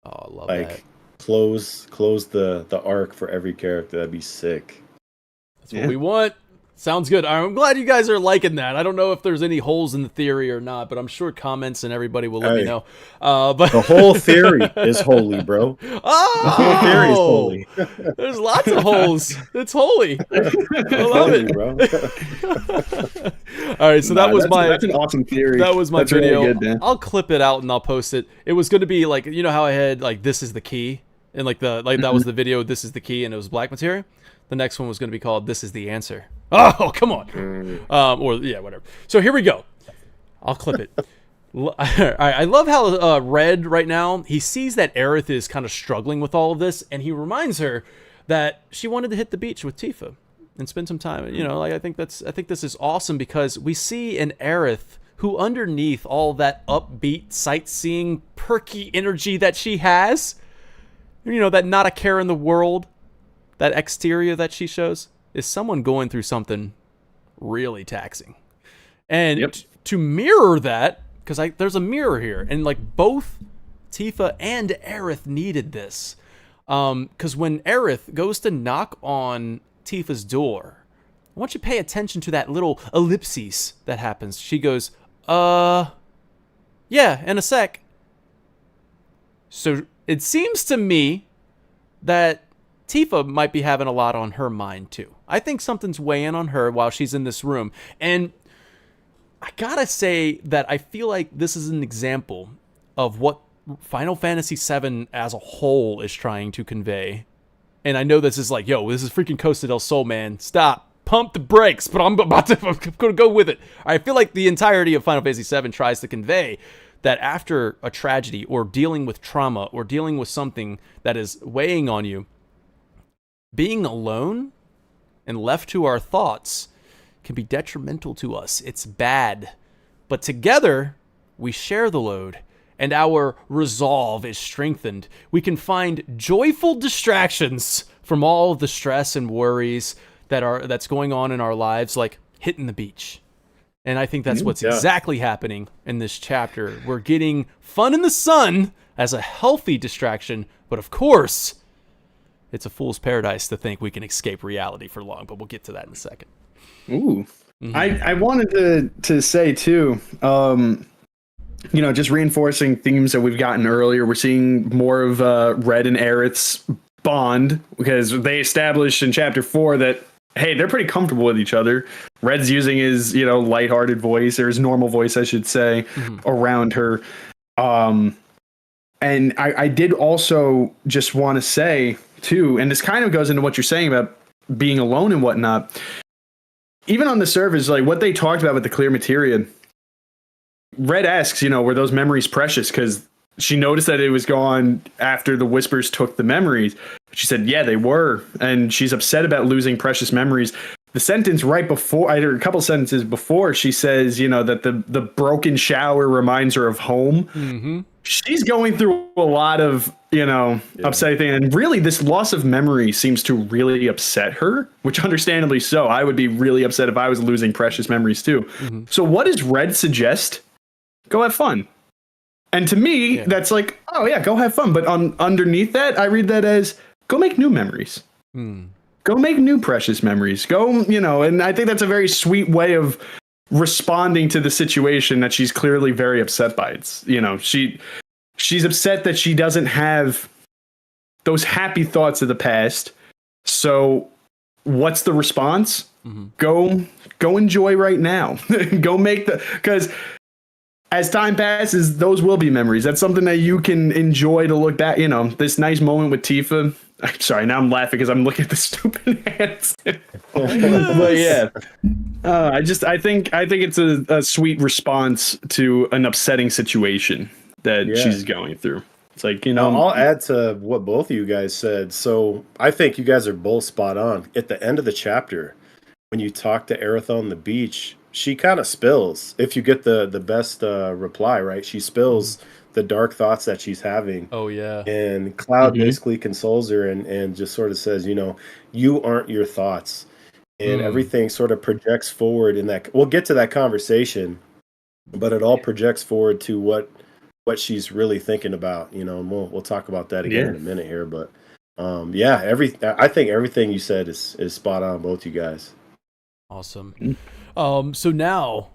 Oh, I love that. Like close the arc for every character. That'd be sick. That's what we want. Sounds good. I'm glad you guys are liking that. I don't know if there's any holes in the theory or not, but I'm sure comments and everybody will let me know. But the whole theory is holy, bro. Oh, the whole theory is holy. There's lots of holes. It's holy. I love it, bro. All right, so that's an awesome theory. That was my video. Really good, I'll clip it out and I'll post it. It was going to be like, you know how I had like this is the key, and like that was the video. This is the key, and it was black materia. The next one was going to be called "This is the Answer." Oh, come on. Or yeah, whatever. So here we go. I'll clip it. I love how Red right now, he sees that Aerith is kind of struggling with all of this, and he reminds her that she wanted to hit the beach with Tifa and spend some time. You know, like I think this is awesome because we see an Aerith who, underneath all that upbeat, sightseeing, perky energy that she has, you know, that not a care in the world, that exterior that she shows, is someone going through something really taxing. And to mirror that, because there's a mirror here, and like both Tifa and Aerith needed this. Because when Aerith goes to knock on Tifa's door, I want you to pay attention to that little ellipses that happens. She goes, yeah, in a sec. So it seems to me that Tifa might be having a lot on her mind too. I think something's weighing on her while she's in this room. And I gotta say that I feel like this is an example of what Final Fantasy VII as a whole is trying to convey. And I know this is like, yo, this is freaking Costa del Sol, man. Stop. Pump the brakes, but I'm going to go with it. I feel like the entirety of Final Fantasy VII tries to convey that after a tragedy or dealing with trauma or dealing with something that is weighing on you, being alone and left to our thoughts can be detrimental to us. It's bad. But together, we share the load, and our resolve is strengthened. We can find joyful distractions from all of the stress and worries that's going on in our lives, like hitting the beach. And I think that's what's exactly happening in this chapter. We're getting fun in the sun as a healthy distraction, but of course, it's a fool's paradise to think we can escape reality for long, but we'll get to that in a second. Ooh. Mm-hmm. I wanted to say too, just reinforcing themes that we've gotten earlier. We're seeing more of Red and Aerith's bond because they established in chapter 4 that, hey, they're pretty comfortable with each other. Red's using his, lighthearted voice, or his normal voice, I should say, around her. And I did also just want to say too, and this kind of goes into what you're saying about being alone and whatnot. Even on the surface, like what they talked about with the Clear Materia, Red asks, were those memories precious? Because she noticed that it was gone after the Whispers took the memories. She said, yeah, they were. And she's upset about losing precious memories. The sentence right before, either a couple sentences before, she says, that the broken shower reminds her of home. Mm-hmm. She's going through a lot of, upsetting things. And really, this loss of memory seems to really upset her, which understandably so. I would be really upset if I was losing precious memories too. Mm-hmm. So what does Red suggest? Go have fun. And to me, that's like, oh yeah, go have fun. But underneath that, I read that as go make new memories. Go make new precious memories. Go, and I think that's a very sweet way of responding to the situation that she's clearly very upset by. It's, she's upset that she doesn't have those happy thoughts of the past. So what's the response? Mm-hmm. Go enjoy right now. Go make because as time passes, those will be memories. That's something that you can enjoy to look back. You know, this nice moment with Tifa. I'm sorry, now I'm laughing because I'm looking at the stupid hands. But yeah, I think it's a sweet response to an upsetting situation that she's going through. It's like, you know, I'll add to what both of you guys said. So I think you guys are both spot on. At the end of the chapter, when you talk to Aerith on the beach, she kind of spills. If you get the best reply, right? She spills the dark thoughts that she's having. Oh yeah. And Cloud basically consoles her and just sort of says, you know, you aren't your thoughts, and everything sort of projects forward in that. We'll get to that conversation, but it all projects forward to what she's really thinking about, you know, and we'll talk about that again in a minute here. But I think everything you said is spot on, both you guys. Awesome. So now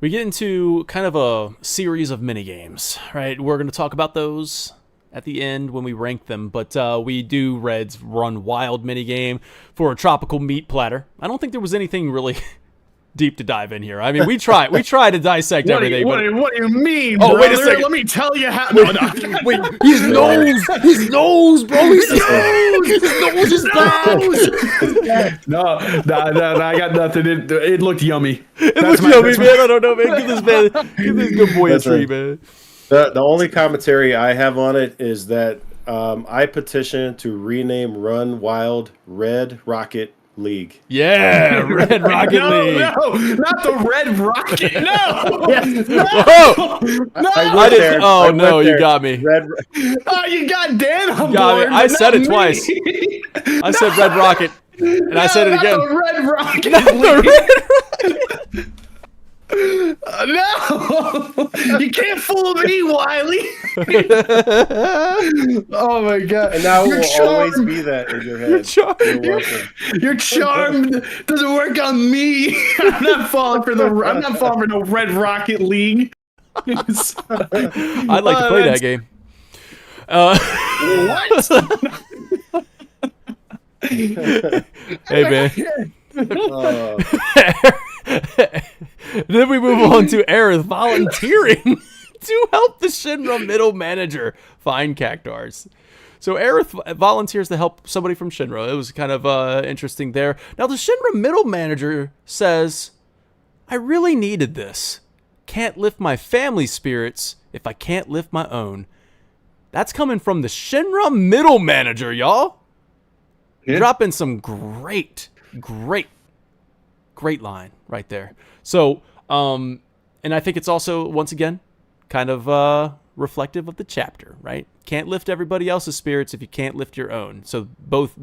we get into kind of a series of mini games, right? We're going to talk about those at the end when we rank them, but we do Red's Run Wild mini game for a tropical meat platter. I don't think there was anything really deep to dive in here. I mean, we try to dissect everything. What do you mean? Oh, brother? wait a second. Let me tell you how. No. Wait, his nose, bro. His nose is bad. No, I got nothing. It looked yummy. It looked yummy, man. I don't know, man. Give this good boy a treat, man. The only commentary I have on it is that I petitioned to rename Run Wild Red Rocket League. Yeah, Red Rocket League. No, not the Red Rocket. No. I didn't. Oh no, you got me. Oh, you got Dan on got board. Me. I said it twice. I said Red Rocket, and I said it again. The Red Rocket. Not the Red Rocket. No, you can't fool me, Wheelie. Oh my god! And now it will always be that in your head. Your charm doesn't work on me. I'm not falling for no Red Rocket League. I'd like to play that game. What? Hey man. Then we move on to Aerith volunteering to help the Shinra middle manager find cactars. So Aerith volunteers to help somebody from Shinra. It was kind of interesting there. Now the Shinra middle manager says, I really needed this. Can't lift my family's spirits if I can't lift my own. That's coming from the Shinra middle manager, y'all. Yeah. Dropping some great line right there. So, and I think it's also, once again, kind of reflective of the chapter, right? Can't lift everybody else's spirits if you can't lift your own. So both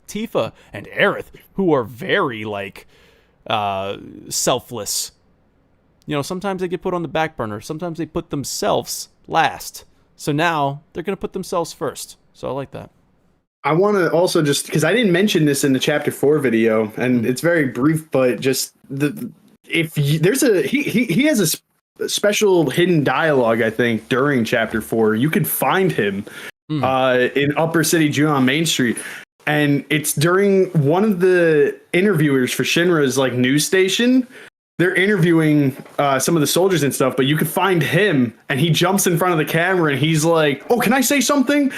Tifa and Aerith, who are very selfless, you know, sometimes they get put on the back burner. Sometimes they put themselves last. So now they're going to put themselves first. So I like that. I want to also just, because I didn't mention this in the chapter 4 video, and it's very brief, but just he has a special hidden dialogue, I think, during chapter 4. You could find him in Upper City Junon Main Street, and it's during one of the interviewers for Shinra's news station. They're interviewing some of the soldiers and stuff, but you could find him, and he jumps in front of the camera, and he's like, "Oh, can I say something?"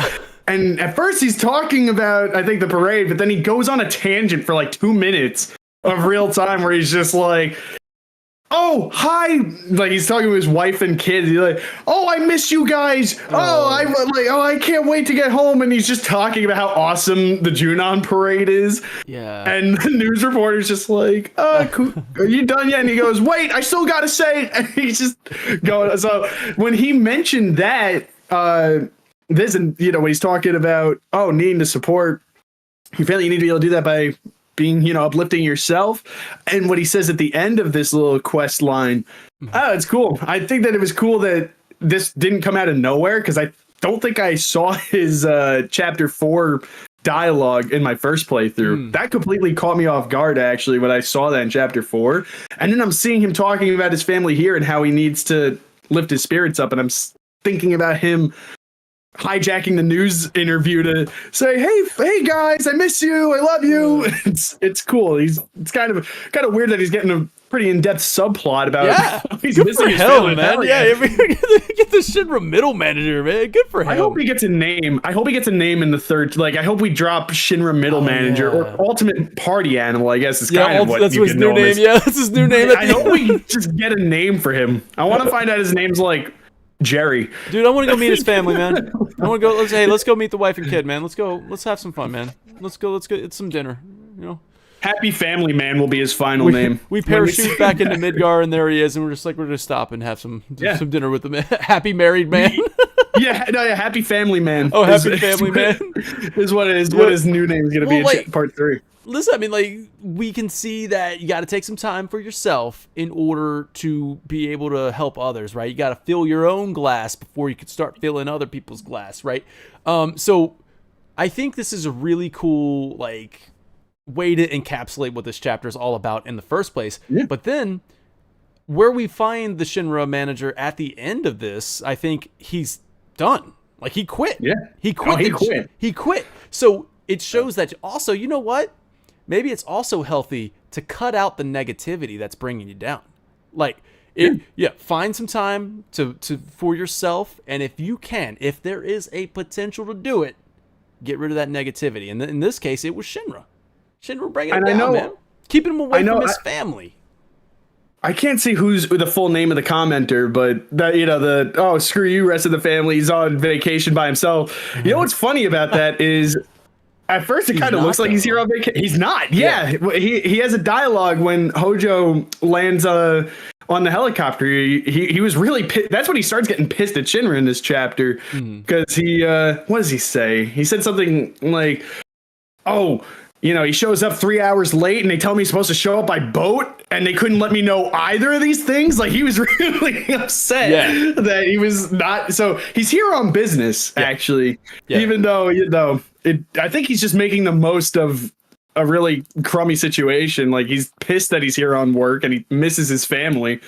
And at first he's talking about, I think, the parade, but then he goes on a tangent for 2 minutes of real time where he's just like, "Oh, hi." He's talking to his wife and kids. He's like, "Oh, I miss you guys. I can't wait to get home." And he's just talking about how awesome the Junon parade is. Yeah. And the news reporter's just like, cool. Are you done yet? And he goes, "Wait, I still got to say it." And he's just going. So when he mentioned that, this, and when he's talking about needing to support your family, you need to be able to do that by being uplifting yourself. And what he says at the end of this little quest line, it's cool. I think that it was cool that this didn't come out of nowhere, because I don't think I saw his chapter 4 dialogue in my first playthrough. That completely caught me off guard, actually, when I saw that in chapter 4. And then I'm seeing him talking about his family here and how he needs to lift his spirits up, and I'm thinking about him hijacking the news interview to say, hey guys, I miss you, I love you. It's cool. It's kind of weird that he's getting pretty in-depth subplot about how he's good missing for his him, family. man. Yeah, get the Shinra middle manager, man. Good for him. I hope he gets a name. I hope he gets a name in the third. Like, I hope we drop Shinra middle manager or ultimate party animal. I guess is kind of what that's his new name. Yeah, that's his new name. I hope we just get a name for him. I want to find out his name's like Jerry. Dude, I want to go meet his family, man. I want to go. Let's go meet the wife and kid, man. Let's go. Let's have some fun, man. Let's go. It's some dinner. You know. Happy Family Man will be his final name. We parachute back into Midgar, and there he is, and we're gonna stop and have some dinner with him. Happy Married Man. Happy Family Man. Oh, Happy Family Man is what his new name is gonna be in part 3. Listen, I mean, like, we can see that you got to take some time for yourself in order to be able to help others, right? You got to fill your own glass before you can start filling other people's glass, right? So I think this is a really cool, like, way to encapsulate what this chapter is all about in the first place. Yeah. But then where we find the Shinra manager at the end of this, I think he's done. Like, he quit. Yeah. He quit. He quit. So it shows that also, you know what? Maybe it's also healthy to cut out the negativity that's bringing you down. Like, find some time to for yourself. And if you can, if there is a potential to do it, get rid of that negativity. And in this case, it was Shinra. Shinra bringing it down, man. Keeping him away from his family. I can't see who's the full name of the commenter, but that screw you, rest of the family. He's on vacation by himself. You know what's funny about that is, at first it kind of looks like he's here on vacation. He's not. Yeah. He has a dialogue when Hojo lands on the helicopter. He was really pissed. That's when he starts getting pissed at Shinra in this chapter, because he what does he say? He said something like, he shows up 3 hours late and they tell me he's supposed to show up by boat and they couldn't let me know either of these things. Like, he was really upset that he was not. So he's here on business, actually, even though, I think he's just making the most of a really crummy situation. Like, he's pissed that he's here on work and he misses his family.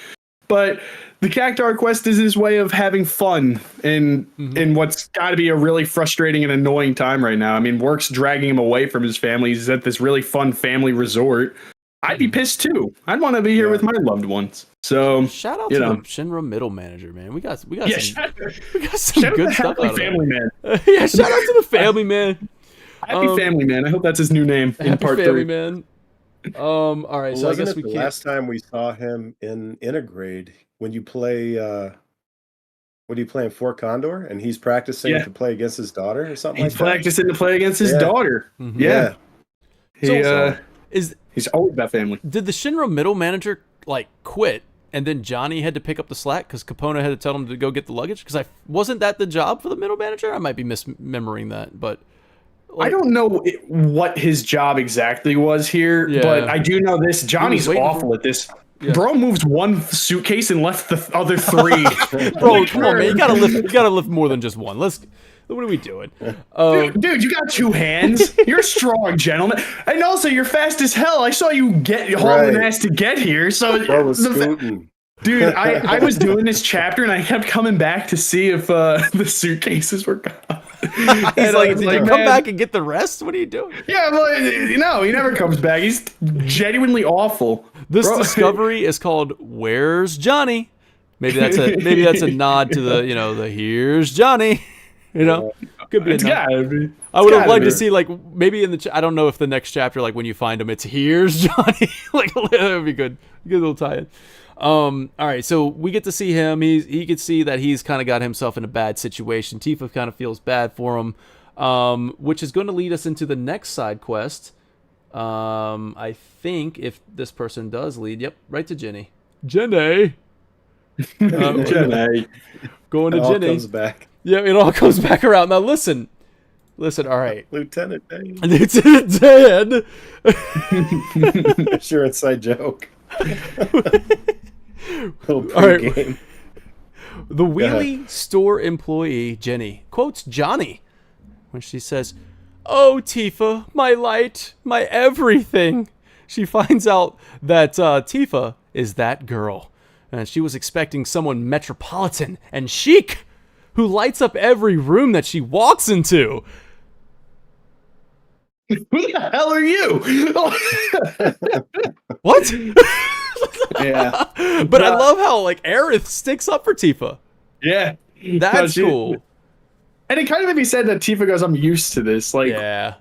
But the Cactuar quest is his way of having fun in what's got to be a really frustrating and annoying time right now. I mean, work's dragging him away from his family. He's at this really fun family resort. I'd be pissed too. I'd want to be here with my loved ones. So shout out to the Shinra middle manager, man. We got some good stuff out of family man. Yeah, shout out to the family man. Happy Family Man. I hope that's his new name in part 3. Man. All right, so I guess we can't. Last time we saw him in Integrade, when you play, what are you playing, Fort Condor, and he's practicing to play against his daughter or something. He's practicing to play against his daughter. Mm-hmm. Yeah. He's always that family. Did the Shinra middle manager quit, and then Johnny had to pick up the slack because Capona had to tell him to go get the luggage? Because wasn't that the job for the middle manager? I might be misremembering that, but. I don't know what his job exactly was here, but I do know this. Johnny's awful at this. Yeah. Bro moves one suitcase and left the other 3. Bro, come on, man! You gotta lift more than just one. What are we doing? Dude, you got 2 hands. You're a strong gentleman, and also you're fast as hell. I saw you hauling ass to get here. So bro was scooting. Dude, I was doing this chapter and I kept coming back to see if the suitcases were gone. He's like, did you come back and get the rest? What are you doing? Yeah, well, he never comes back. He's genuinely awful. This discovery is called "Where's Johnny?" Maybe that's a nod to the "Here's Johnny." Could be a nod. I would have liked to see maybe in the I don't know if the next chapter when you find him it's "Here's Johnny." That would be good. Good little tie-in. All right, so we get to see him. He could see that he's kind of got himself in a bad situation. Tifa kind of feels bad for him, which is going to lead us into the next side quest. I think if this person does lead, right to Jenny. Jenny. Jenny. Going to Jenny. It all comes back. Yeah, it all comes back around. Now listen, all right. Lieutenant Dan. Lieutenant Dan. That's your inside joke. All right. The Wheelie store employee, Jenny, quotes Johnny when she says, "Oh, Tifa, my light, my everything." She finds out that Tifa is that girl. And she was expecting someone metropolitan and chic who lights up every room that she walks into. Who the hell are you? What? Yeah. But I love how like Aerith sticks up for Tifa. Yeah. That's cool. And it kind of made me sad that Tifa goes, I'm used to this. Like, yeah.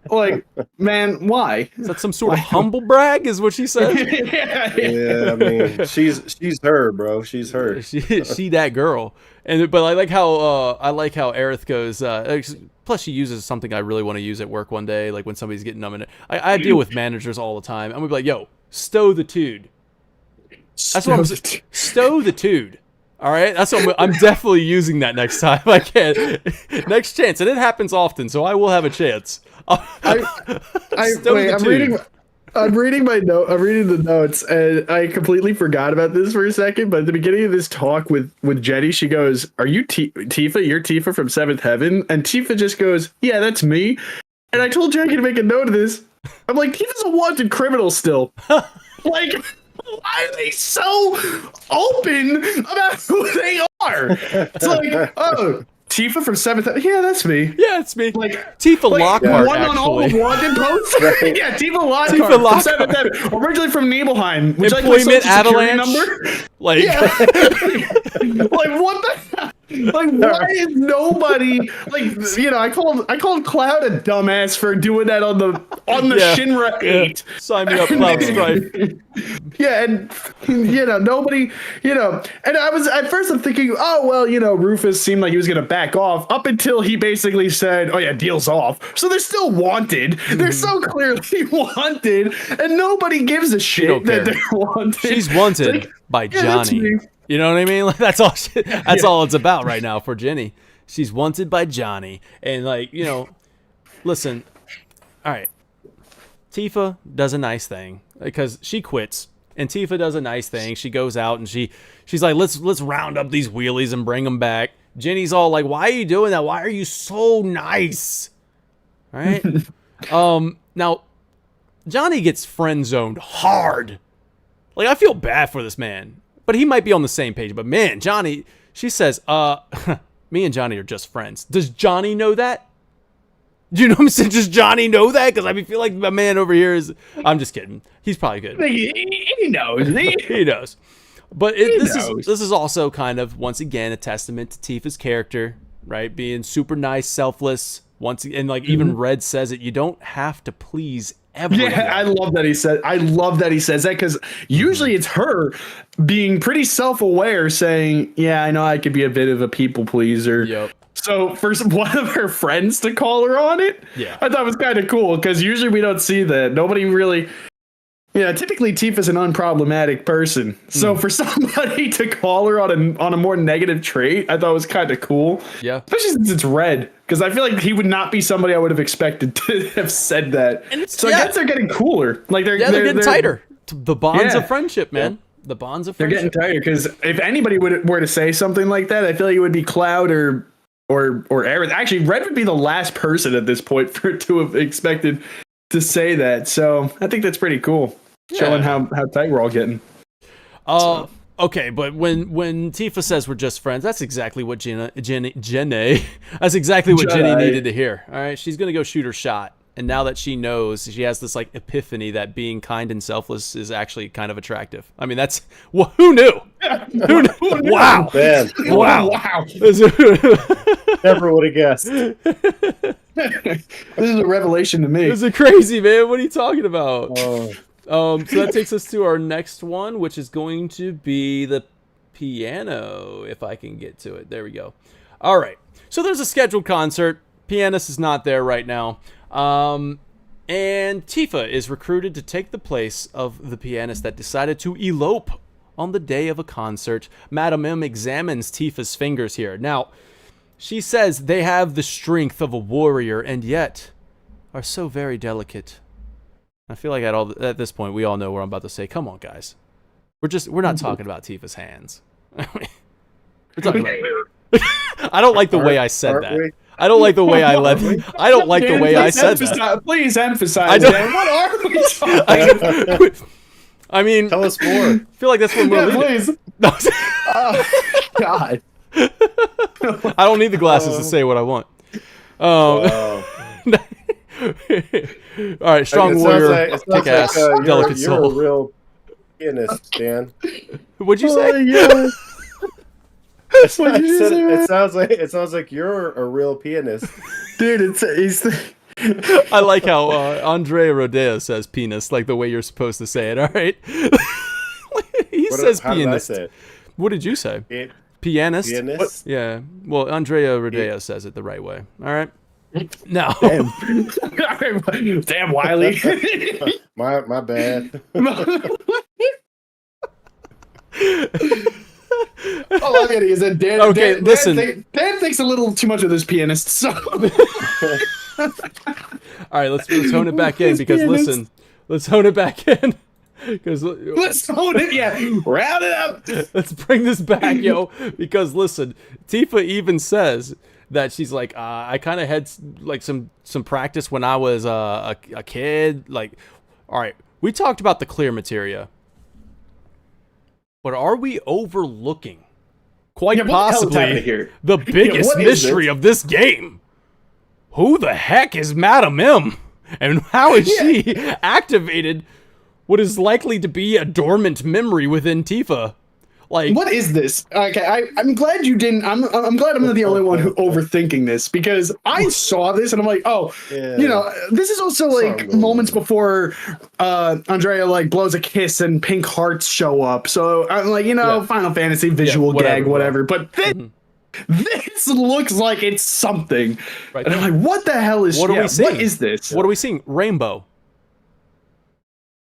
Like, man, why? Is that some sort of humble brag? Is what she said? Yeah, I mean, she's her, bro. She's her. she that girl. But I like how Aerith goes. Plus, she uses something I really want to use at work one day. Like when somebody's getting them in it. I deal with managers all the time. I'm gonna be like, yo, stow the tude. That's what I'm saying. Stow the tude. All right, that's what I'm definitely using that next time I can. Next chance, and it happens often, so I will have a chance. I'm reading the notes, and I completely forgot about this for a second. But at the beginning of this talk with Jenny, she goes, "Are you Tifa? You're Tifa from Seventh Heaven?" And Tifa just goes, "Yeah, that's me." And I told Jackie to make a note of this. I'm like, Tifa's a wanted criminal still. Like, why are they so open about who they are? It's like, oh, Tifa from Seventh Heaven. Yeah, that's me. Yeah, it's me. Like Tifa Lockhart, one actually. on all the wanted posts. Right. Yeah, Tifa Lockhart from Seventh Heaven. Originally from Nibelheim. Would you like my Employment social security avalanche. number? Like, Yeah. Like, what the hell? Like, why is nobody like, you know, I called Cloud a dumbass for doing that on the Yeah. Shinra 8. sign me up, Cloud Strife. Yeah, and you know, nobody, you know, and I was at first I'm thinking, oh well, you know, Rufus seemed like he was gonna back off up until he basically said, oh yeah, deal's off. So they're still wanted. They're so clearly wanted, and nobody gives a shit that they're wanted. She's wanted Like, by yeah, that's Johnny. me. You know what I mean? Like that's all. That's all it's about right now for Jenny. She's wanted by Johnny, and like, you know, listen. All right, Tifa does a nice thing because she quits, and Tifa does a nice thing. She goes out and she's like, let's round up these wheelies and bring them back. Jenny's all like, why are you doing that? Why are you so nice? All right. Now Johnny gets friend zoned hard. Like, I feel bad for this man. But he might be on the same page. But man, Johnny, she says, me and Johnny are just friends. Does Johnny know that? Do you know what I'm saying? Does Johnny know that? Because I feel like my man over here is... I'm just kidding. He's probably good. He knows. He knows. But this is also kind of, once again, a testament to Tifa's character, right? Being super nice, selfless. And like even Red says it, you don't have to please everyone. Yeah, I love that he says that, because usually it's her being pretty self-aware, saying, "Yeah, I know I could be a bit of a people pleaser." Yep. So for one of her friends to call her on it, Yeah, I thought it was kind of cool, because usually we don't see that. Nobody really. Yeah, typically Tifa's an unproblematic person. So for somebody to call her on a more negative trait, I thought was kind of cool. Yeah. Especially since it's Red. Because I feel like he would not be somebody I would have expected to have said that. So I guess they're getting cooler. Like they're getting tighter. The bonds of friendship, man. Yeah. The bonds of friendship. They're getting tighter, because if anybody were to say something like that, I feel like it would be Cloud or Aerith. Actually, Red would be the last person at this point to have expected to say that. So I think that's pretty cool. Showing how tight we're all getting. Okay, but when Tifa says we're just friends, that's exactly what Jenny that's exactly what Jenny needed to hear. All right, she's gonna go shoot her shot, and now that she knows, she has this like epiphany that being kind and selfless is actually kind of attractive. I mean, that's who knew? Who knew? Wow, Man. Wow. Never would have guessed. This is a revelation to me. This is crazy, man. What are you talking about? Oh. So that takes us to our next one, which is going to be the piano, if I can get to it. There we go. All right. So there's a scheduled concert. Pianist is not there right now. And Tifa is recruited to take the place of the pianist that decided to elope on the day of a concert. Madam M examines Tifa's fingers here. Now, she says they have the strength of a warrior and yet are so very delicate. I feel like at this point we all know what I'm about to say. Come on, guys. We're not talking about Tifa's hands. We're talking about. I don't like the way I said that. I don't like the way I don't like the way I said that. Please emphasize, Dan. What are we talking about? I mean, Tell us more. I feel like that's what we're please. No. God. I don't need the glasses to say what I want. Wow. All right, strong warrior, kick ass, delicate soul. pianist, Dan. What'd you say? Yeah. It sounds like you're a real pianist. Dude, he's I like how Andrea Rodea says penis, like the way you're supposed to say it. All right. Says how pianist. did I say it? What did you say? Pianist. Pianist. Yeah. Well, Andrea Rodea says it the right way. All right. No. Damn, Wheelie. My bad. All I'm getting is that Dan. Okay, listen. Dan thinks a little too much of this pianist. So. All right, let's hone it back in because pianist. listen, let's hone it back in because Let's hold it. Yeah, round it up. let's bring this back, yo. Because listen, Tifa even says that she's like, I kind of had like some practice when I was a kid. Like, all right, we talked about the Clear Materia, but are we overlooking quite possibly the biggest mystery of this game? Who the heck is Madam M? And how is she activated what is likely to be a dormant memory within Tifa? Like, what is this? Okay, I'm glad you didn't. I'm glad I'm not the only one who overthinking this because I saw this and I'm like, oh, you know, this is also like moments before Andrea like blows a kiss and pink hearts show up. So I'm like, you know, Final Fantasy visual gag, whatever. But this looks like it's something. Right. And I'm like, what the hell is? What are we seeing? What is this? What are we seeing? Rainbow.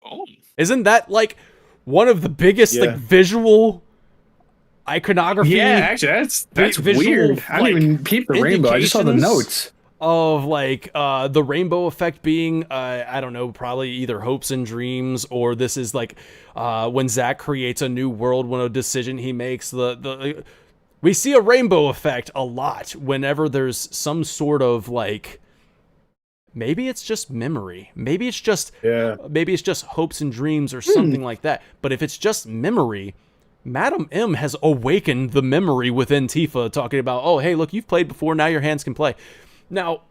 Oh, isn't that like one of the biggest like visual iconography? Yeah, actually, that's weird. I didn't even peep the rainbow. I just saw the notes of like the rainbow effect being I don't know, probably either hopes and dreams, or this is like when Zack creates a new world, when a decision he makes. We see a rainbow effect a lot whenever there's some sort of like. Maybe it's just memory. Maybe it's just hopes and dreams or something like that. But if it's just memory, Madam M has awakened the memory within Tifa, talking about, oh, hey, look, you've played before, now your hands can play. Now,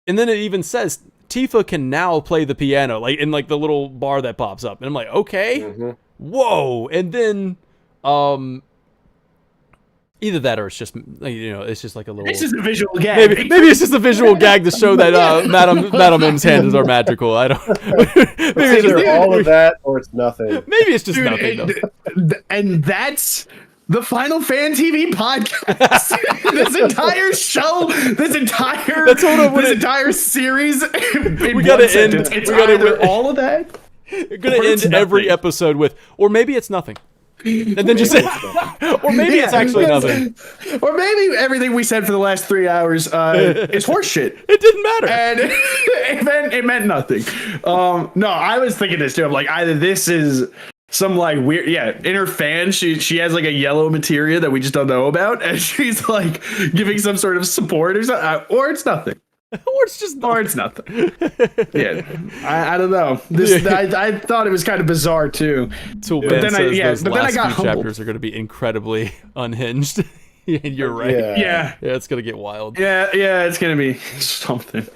and then it even says Tifa can now play the piano, like in like the little bar that pops up. And I'm like, okay, whoa. And then either that or it's just, you know, it's just like a little... It's just a visual gag. Maybe it's just a visual gag to show that Madam M's hands are magical. I don't... Maybe it's either all of that or it's nothing. Maybe it's just nothing, though. And that's the Final Fan TV podcast. This entire show, this entire series. We gotta end. It's either all of that. We're gonna end every episode with, or maybe it's nothing. And then just say, or maybe it's actually nothing. Or maybe everything we said for the last 3 hours is horseshit. It didn't matter. And it meant nothing. No, I was thinking this too. I'm like, either this is some like weird, in her fan, she has like a yellow materia that we just don't know about, and she's like giving some sort of support or something, or it's nothing. Or it's just nothing. Or it's nothing. I don't know. I thought it was kind of bizarre too. But then I got humbled. Chapters are going to be incredibly unhinged. And you're right. Yeah, it's going to get wild. Yeah, it's going to be something.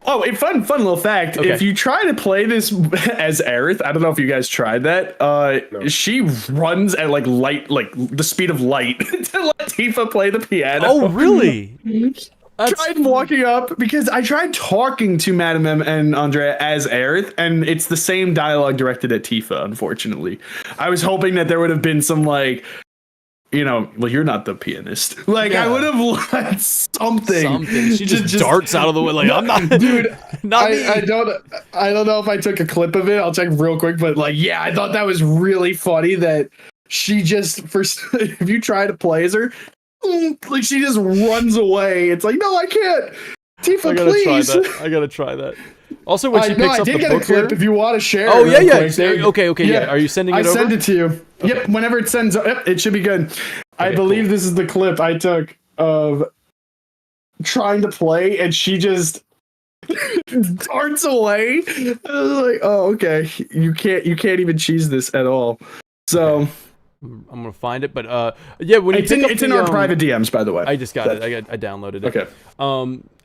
A fun little fact. Okay. If you try to play this as Aerith, I don't know if you guys tried that. No. She runs at like the speed of light to let Tifa play the piano. Oh, really? I tried walking up because I tried talking to Madam M and Andrea as Aerith, and it's the same dialogue directed at Tifa, unfortunately. I was hoping that there would have been some like, you know, well, you're not the pianist. Like, I would have let something. She just darts out of the way. Like, I'm not, dude. Not me. I don't know if I took a clip of it. I'll check real quick. But like, yeah, I thought that was really funny that she just if you try to play as her, like she just runs away. It's like, no, I can't. Tifa, please. I gotta try that. Also, when she picks up the book clip, if you want to share. Oh yeah. Okay. Are you sending it over? I send it to you. Okay. Yep. Whenever it sends, it should be good. Okay, I believe this is the clip I took of trying to play, and she just darts away. I was like, oh, okay. You can't even cheese this at all. So. Okay. I'm gonna find it, but when it's in our private DMs, by the way. I just got it. I downloaded it. Okay.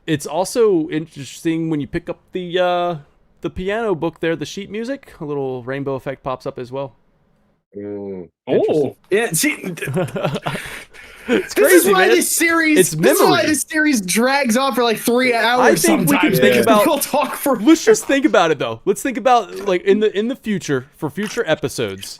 It's also interesting when you pick up the the piano book there, the sheet music, a little rainbow effect pops up as well. Oh, yeah. See, it's crazy, this is why man. this series. It's This is why this series drags on for like 3 hours. I think we can sometimes, think because about. We'll talk for. Let's just think about it though. Let's think about like in the future for future episodes.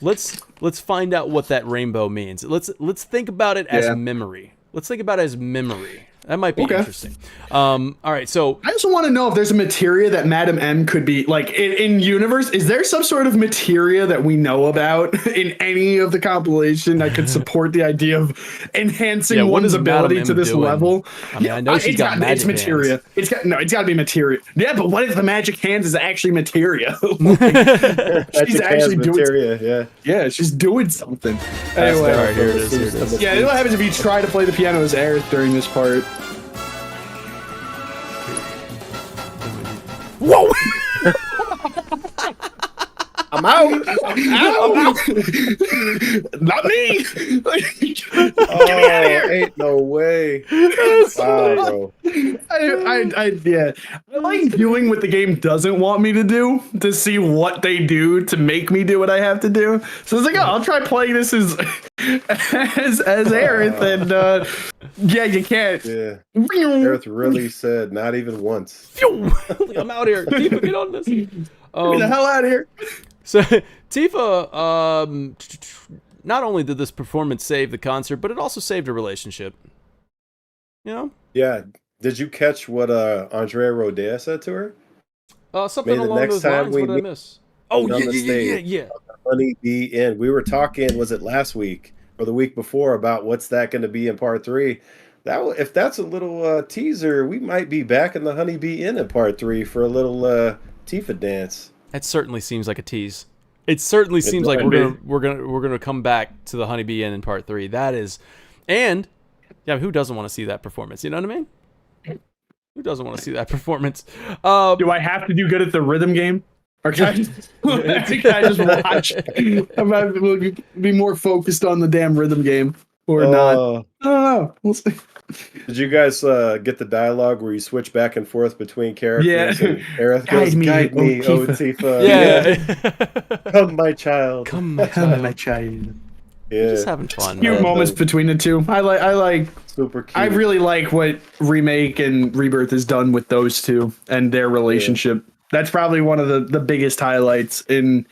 Let's find out what that rainbow means. Let's think about it as memory. Let's think about it as memory. That might be interesting. All right, so I also want to know if there's a materia that Madam M could be like in universe. Is there some sort of materia that we know about in any of the compilation that could support the idea of enhancing one's ability to this level? I mean, I know she's got magic it's materia. hands. It's got to be materia. Yeah, but what if the magic hands is actually materia? She's actually doing materia. Yeah, she's doing something. Anyway, all right, here it is. Yeah, what happens if you try to play the piano as Aerith during this part? Whoa! I'm out. Not me. Ain't no way. Wow, bro. I like doing what the game doesn't want me to do to see what they do to make me do what I have to do. So it's like, I'll try playing this as Aerith, and you can't. Yeah. Aerith really said not even once. I'm out here. Tifa, get on this. Get the hell out of here. So Tifa, not only did this performance save the concert, but it also saved a relationship. You know? Yeah. Did you catch what Andrea Rodea said to her? Something along those lines. What did I miss? Oh, yeah. Honeybee Inn. We were talking, was it last week or the week before, about what's that going to be in part 3? If that's a little teaser, we might be back in the Honeybee Inn in part 3 for a little Tifa dance. That certainly seems like a tease. It certainly seems like we're gonna come back to the Honeybee Inn in part 3. That is, and yeah, who doesn't want to see that performance? You know what I mean? Who doesn't want to see that performance? Do I have to do good at the rhythm game? Or can I just watch? I might be more focused on the damn rhythm game or not. I don't know. We'll see. Did you guys get the dialogue where you switch back and forth between characters? Yeah. And Aerith goes, guide me, oh Tifa. Yeah. Come, my child. Come, my child. Yeah. Just having fun. Cute moments between the two. I like. Super cute. I really like what Remake and Rebirth has done with those two and their relationship. Yeah. That's probably one of the biggest highlights in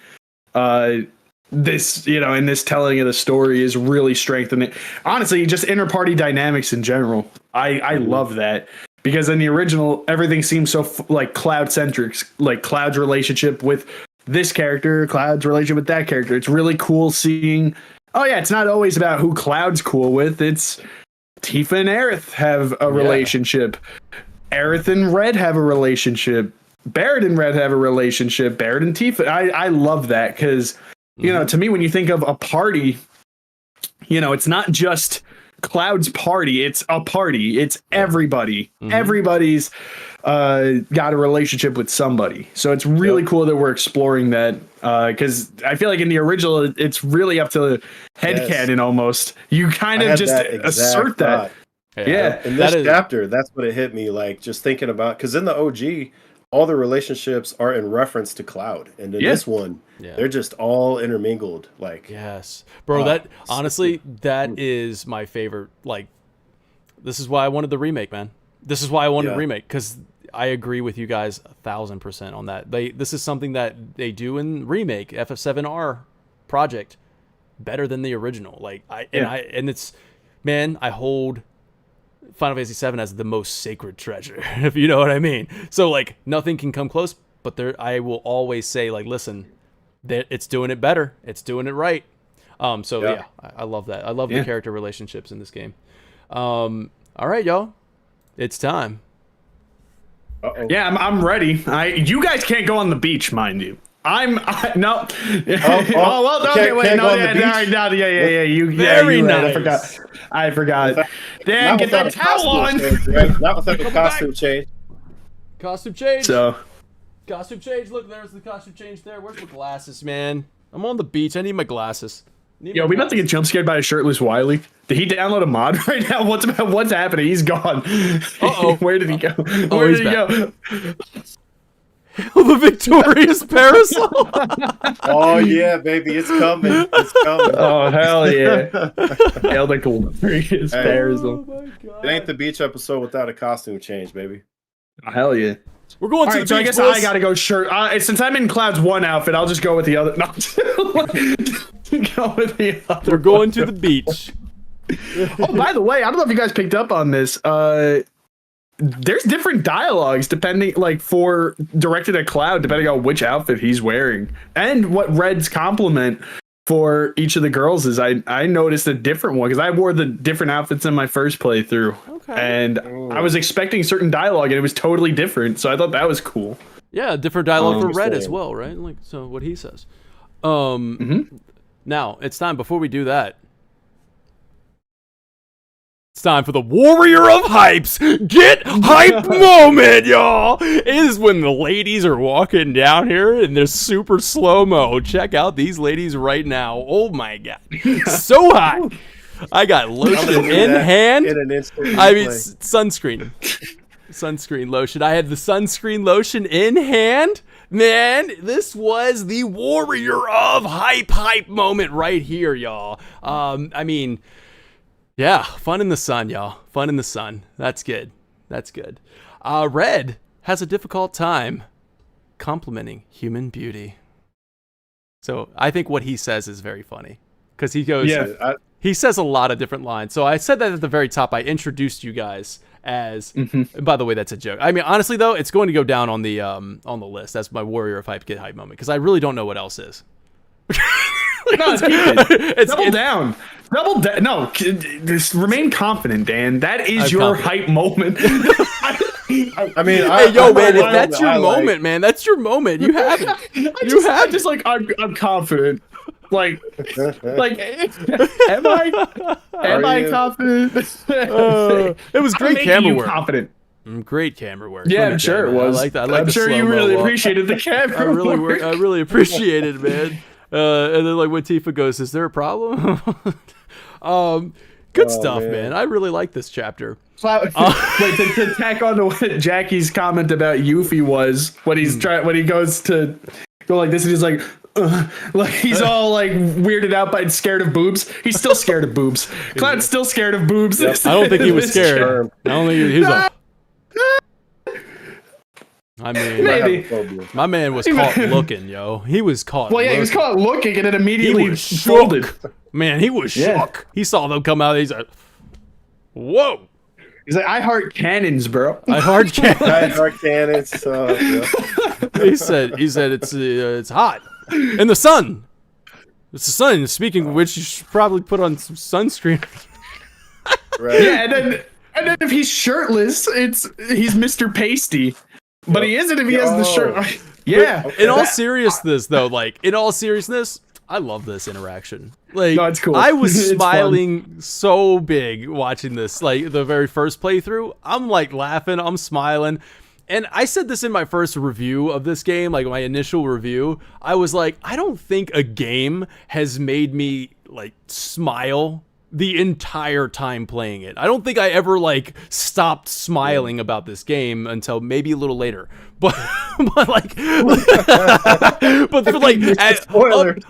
this, in this telling of the story, is really strengthening it. Honestly, just inter-party dynamics in general. I love that, because in the original, everything seems so like Cloud-centric, like Cloud's relationship with this character, Cloud's relationship with that character. It's really cool seeing, it's not always about who Cloud's cool with. It's Tifa and Aerith have a relationship. Aerith and Red have a relationship. Barret and Red have a relationship. Barret and Tifa. I love that, because to me, when you think of a party, it's not just Cloud's party. It's a party. It's everybody. Everybody's got a relationship with somebody. So it's really cool that we're exploring that, because I feel like in the original, it's really up to headcanon almost. You kind of just assert that. Yeah. In this chapter, that's what it hit me, like, just thinking about, because in the OG, all the relationships are in reference to Cloud, and in this one, they're just all intermingled. Like, yes, bro. That honestly, that is my favorite. Like, this is why I wanted the remake, man. This is why I wanted the remake, because I agree with you guys 1,000% on that. This is something that they do in remake FF7 project better than the original. Like, and it's, man, I hold Final Fantasy VII as the most sacred treasure, if you know what I mean. So, like, nothing can come close, but I will always say, like, listen, it's doing it better. It's doing it right. I love that. I love the character relationships in this game. All right, y'all. It's time. Uh-oh. Yeah, I'm ready. You guys can't go on the beach, mind you. No. Very nice. I forgot. Dan, get that towel on. Not without the costume change. Costume change. So, costume change. Look, there's the costume change there. Where's my glasses, man? I'm on the beach. I need my glasses. Yo, we about to get jump scared by a shirtless Wheelie. Did he download a mod right now? What's happening? He's gone. Uh-oh. Where did he go? Where did he go? The victorious parasol. Oh yeah, baby, it's coming. It's coming. Oh hell yeah! Hail the glorious parasol. Oh my God. It ain't the beach episode without a costume change, baby. Oh, hell yeah! We're going All to right, the so I beach, guess boys. I gotta go shirt. Since I'm in Cloud's one outfit, I'll just go with the other. No, go with the other. We're going to the beach. Oh, by the way, I don't know if you guys picked up on this. There's different dialogues depending, like, for directed at Cloud, depending on which outfit he's wearing, and what Red's compliment for each of the girls is. I noticed a different one because I wore the different outfits in my first playthrough, and I was expecting certain dialogue, and it was totally different. So I thought that was cool. Yeah, different dialogue for Red as well, right? Like, so what he says. Now it's time. Before we do that, it's time for the Warrior of Hypes. Get hype moment, y'all. It is when the ladies are walking down here and they're super slow-mo. Check out these ladies right now. Oh my God. So hot. I got lotion in hand. In an instant I mean, sunscreen. Sunscreen lotion. I had the sunscreen lotion in hand. Man, this was the Warrior of hype moment right here, y'all. I mean... yeah, fun in the sun, y'all. Fun in the sun. That's good. That's good. Red has a difficult time complimenting human beauty. So I think what he says is very funny. Because he goes, he says a lot of different lines. So I said that at the very top. I introduced you guys as, and by the way, that's a joke. I mean, honestly, though, it's going to go down on the list. That's my Warrior of Hype Get Hype moment. Because I really don't know what else is. No, double down. Double down. No, just remain confident, Dan. That is your hype moment. I mean, hey, yo, man, if that's your moment, man, that's your moment. You have it. I'm just like, I'm confident. Like, am I confident? It was great camera work. Confident. Great camera work. Yeah, I'm sure it was. I like that. I'm sure you really appreciated the camera. I really appreciated it, man. And then, like, when Tifa goes, "Is there a problem?" Good stuff, man. I really like this chapter. Wait, to tack on to what Jackie's comment about Yuffie was when he goes to go like this, and he's like he's all like weirded out by scared of boobs. He's still scared of boobs. Cloud's still scared of boobs. Yep. I don't think he was scared. I don't think he was like. I mean, maybe. My man was caught looking, yo. He was caught. Well, yeah, looking. he was caught looking, and then immediately he was folded. Shook. Man, he was shook. He saw them come out. He's like, "Whoa!" He's like, "I heart cannons, bro. I heart cannons. I heart cannons." He said it's hot in the sun. It's the sun. Speaking of which, you should probably put on some sunscreen. Right. Yeah, and then if he's shirtless, he's Mr. Pasty. But he isn't if he has the shirt. Yeah. In all seriousness, though, I love this interaction. Like, no, it's cool. I was smiling so big watching this. Like, the very first playthrough, I'm like laughing, I'm smiling. And I said this in my first review of this game, like my initial review. I was like, I don't think a game has made me like smile the entire time playing it. I don't think I ever like stopped smiling about this game until maybe a little later. But like but for like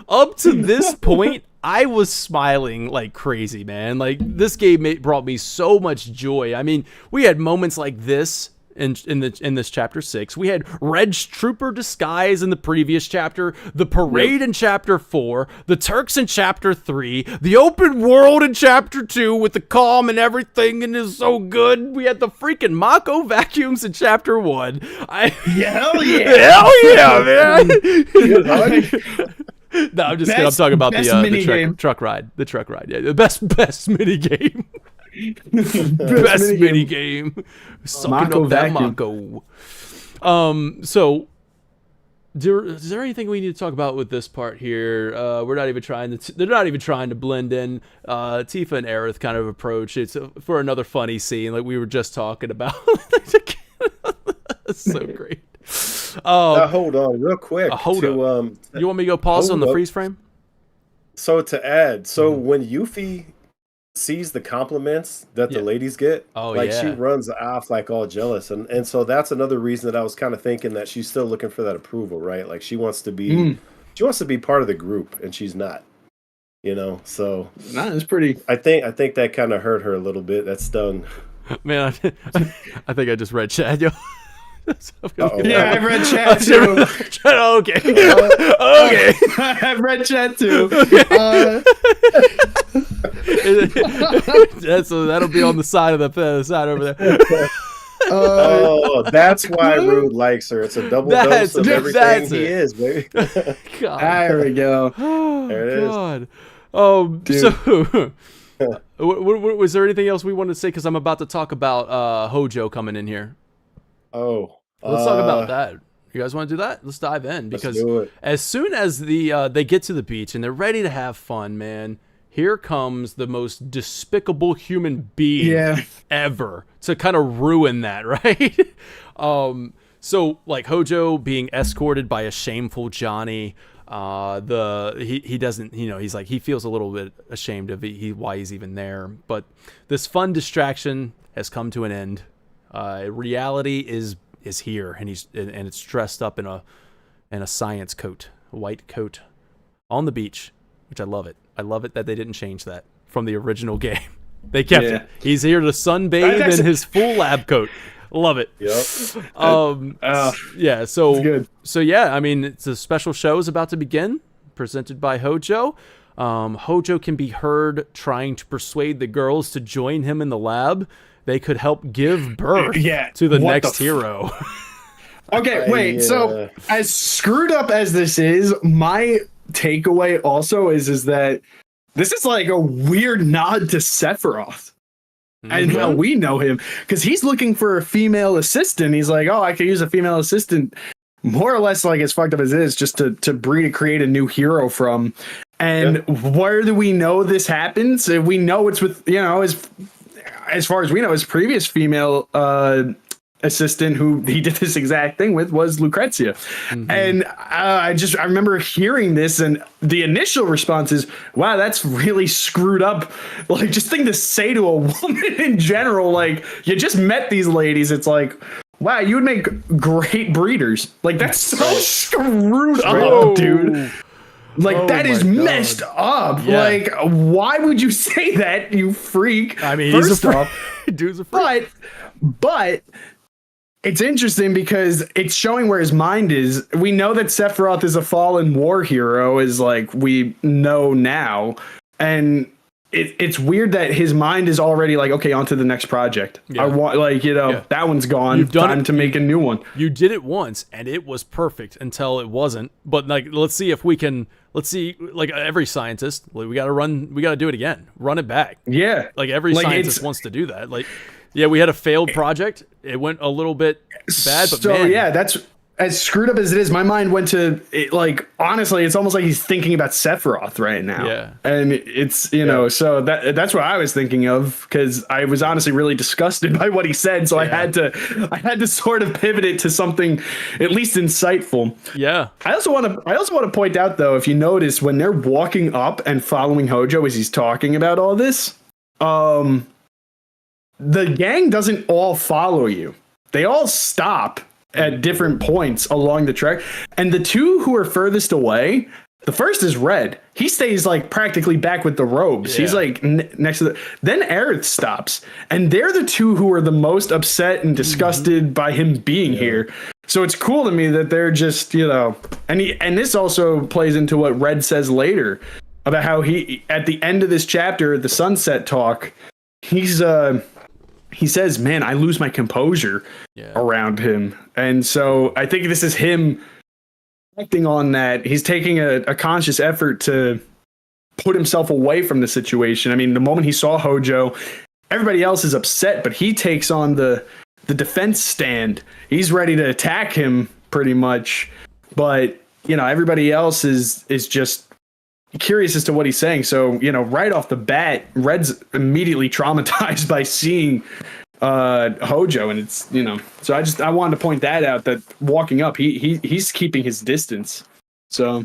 up to this point, I was smiling like crazy, man. Like, this game brought me so much joy. I mean, we had moments like this in this chapter 6. We had Red's trooper disguise in the previous chapter, the parade in chapter 4, the Turks in chapter 3, the open world in chapter 2 with the calm and everything, and is so good. We had the freaking Mako vacuums in chapter 1. Hell yeah, man. No, I'm just kidding. I'm talking about the truck ride. The truck ride. Yeah, the best mini game. Best mini game. Sucking up that Mako. So is there anything we need to talk about with this part here? We're not even trying to. They're not even trying to blend in. Tifa and Aerith kind of approach. It's for another funny scene, like we were just talking about. That's so great. Hold on, real quick. You want me to go pause on the freeze frame? So to add, when Yuffie sees the compliments that the Yeah. ladies get, Oh, like she yeah. runs off like all jealous, and so that's another reason that I was kind of thinking that she's still looking for that approval, right? Like she wants to be part of the group, and she's not, you know. So Nah, it's pretty. I think that kind of hurt her a little bit. That stung. Man, I think I just read chat, yo. Yeah, I've read chat too. Okay. Okay. I've read chat too. So that'll be on the side of the side over there. Oh, that's why Rude likes her. It's a double dose of everything he is, baby. God. There we go. Oh, there it God. is. So was there anything else we wanted to say? Because I'm about to talk about Hojo coming in here. Oh, let's talk about that. You guys want to do that? Let's dive in, because as soon as they get to the beach and they're ready to have fun, man, here comes the most despicable human being ever to kind of ruin that, right? So like Hojo being escorted by a shameful Johnny. He doesn't, you know, he's like, he feels a little bit ashamed of why he's even there. But this fun distraction has come to an end. Reality is here, and it's dressed up in a science coat, a white coat, on the beach, which I love it. I love it that they didn't change that from the original game. They kept it. He's here to sunbathe in his full lab coat. Love it. Yep. Yeah. So yeah. I mean, it's a special show is about to begin, presented by Hojo. Hojo can be heard trying to persuade the girls to join him in the lab. They could help give birth to the next hero. Okay, wait. So as screwed up as this is, my takeaway also is that this is like a weird nod to Sephiroth and how we know him, because he's looking for a female assistant. He's like, oh, I could use a female assistant, more or less, like as fucked up as it is, just to create a new hero from. And where do we know this happens? We know it's with, you know, as far as we know, his previous female assistant who he did this exact thing with was Lucrezia. And I remember hearing this, and the initial response is, wow, that's really screwed up. Like, just thing to say to a woman in general. Like, you just met these ladies. It's like, wow, you would make great breeders. Like, that's so screwed up, dude. Like, that is messed up. Yeah. Like, why would you say that, you freak? I mean, dude's a freak. But it's interesting because it's showing where his mind is. We know that Sephiroth is a fallen war hero, is like we know now. And it's weird that his mind is already like, okay, on to the next project. I want, like, you know, that one's gone. You've done time to make a new one. You did it once and it was perfect until it wasn't. But like, let's see, like every scientist, like, we got to do it again. Run it back. Yeah. Like every scientist wants to do that. Like, yeah, we had a failed project. It went a little bit bad, but man. Yeah, that's as screwed up as it is. My mind went to it, like, honestly, it's almost like he's thinking about Sephiroth right now. Yeah. And it's, you know, so that's what I was thinking of, because I was honestly really disgusted by what he said. So I had to sort of pivot it to something at least insightful. Yeah. I also want to point out, though, if you notice, when they're walking up and following Hojo as he's talking about all this, the gang doesn't all follow you. They all stop at different points along the track. And the two who are furthest away, the first is Red. He stays like practically back with the robes. Yeah. He's like next to then Aerith stops. And they're the two who are the most upset and disgusted by him being here. So it's cool to me that they're just, you know, and this also plays into what Red says later about how he, at the end of this chapter, the sunset talk, he says, man, I lose my composure around him. And so I think this is him acting on that. He's taking a conscious effort to put himself away from the situation. I mean, the moment he saw Hojo, everybody else is upset, but he takes on the defense stand. He's ready to attack him pretty much. But, you know, everybody else is just curious as to what he's saying. So, you know, right off the bat, Red's immediately traumatized by seeing Hojo, and it's, you know, so I wanted to point that out, that walking up, he's keeping his distance. So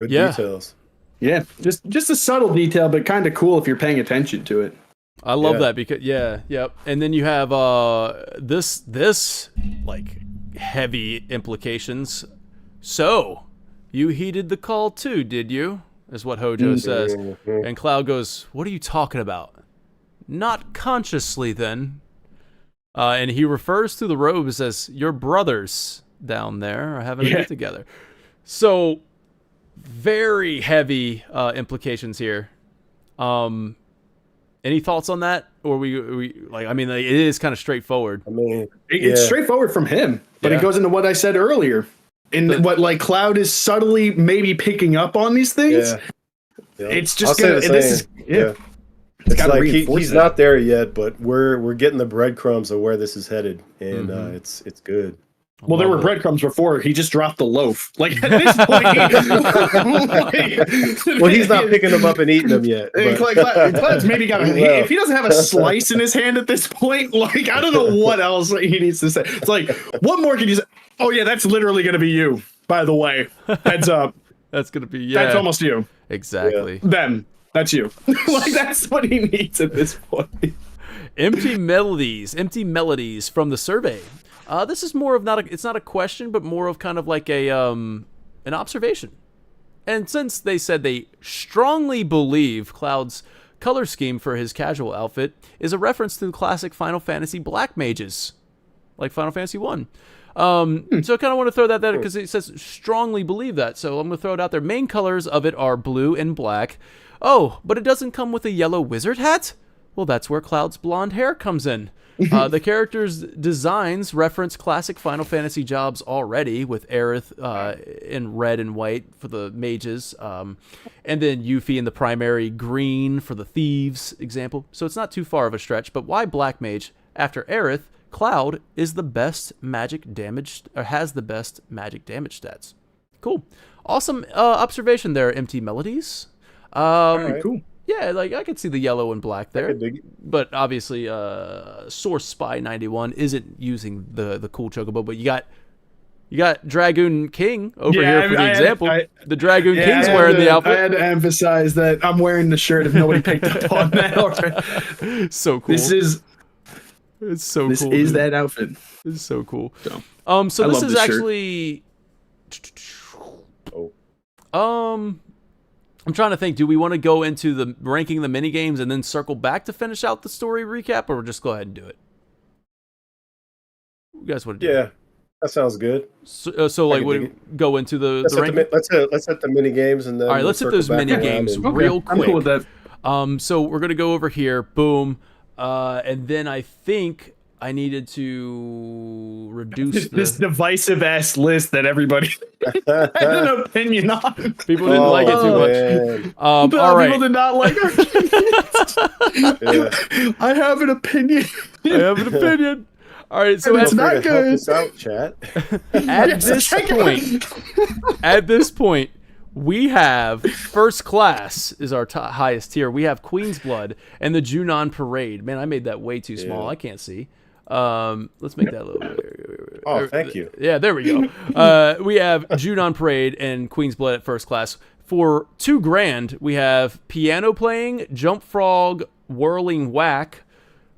good details. Yeah, just a subtle detail, but kind of cool if you're paying attention to it. I love that because yep. And then you have this like heavy implications. So, you heeded the call too, did you? Is what Hojo says. And Cloud goes, "What are you talking about?" "Not consciously, then." And he refers to the robes as your brothers down there are having a get together. So, very heavy implications here. Any thoughts on that? Or we like? I mean, like, it is kind of straightforward. I mean, it's straightforward from him, but it goes into what I said earlier, what like Cloud is subtly maybe picking up on these things. Yeah. It's just gonna. This is It's like he's not there yet, but we're getting the breadcrumbs of where this is headed, and it's good. Well, there were breadcrumbs before. He just dropped the loaf. Like at this point, well, he's not picking them up and eating them yet. Cloud's maybe got if he doesn't have a slice in his hand at this point, like I don't know what else he needs to say. It's like, what more can you say? Oh yeah, that's literally going to be you. By the way, heads up. That's going to be That's almost you. Exactly. Them. That's you. Like that's what he needs at this point. Empty melodies from the survey. This is more of it's not a question, but more of kind of like an observation. And since they said they strongly believe Cloud's color scheme for his casual outfit is a reference to the classic Final Fantasy black mages, like Final Fantasy 1. So I kind of want to throw that there because it says strongly believe that. So I'm going to throw it out there. Main colors of it are blue and black. Oh, but it doesn't come with a yellow wizard hat? Well, that's where Cloud's blonde hair comes in. The characters' designs reference classic Final Fantasy jobs already, with Aerith in red and white for the mages, and then Yuffie in the primary green for the thieves example. So it's not too far of a stretch, but why black mage? After Aerith, Cloud is the best magic damage, or has the best magic damage stats. Cool. Awesome observation there, Empty Melodies. All right, cool. Yeah, like I could see the yellow and black there, but obviously, Source Spy 91 isn't using the cool Chocobo. But you got Dragoon King over here for the example. The Dragoon King's wearing the outfit. I had to emphasize that I'm wearing the shirt. If nobody picked up on that already. So cool. It's so cool. This is that outfit. It's so cool. So this is actually. I'm trying to think, do we want to go into the ranking the minigames and then circle back to finish out the story recap, or just go ahead and do it? You guys want to do it? That sounds good. So like, go into the ranking? Let's hit the minigames and then all right, let's hit those minigames real quick. I'm cool with that. So we're going to go over here, boom, and then I think I needed to reduce this divisive ass list that everybody had an opinion on. People didn't like it too much. All right. People did not like our I have an opinion. All right, so it's not good. Help us out, chat. At this point, we have First Class is our highest tier. We have Queen's Blood and the Junon Parade. Man, I made that way too small. I can't see. Let's make that a little bit. Oh, thank you. Yeah, there we go. We have Junon Parade and Queen's Blood at First Class. For $2,000, we have Piano Playing, Jump Frog, Whirling Whack,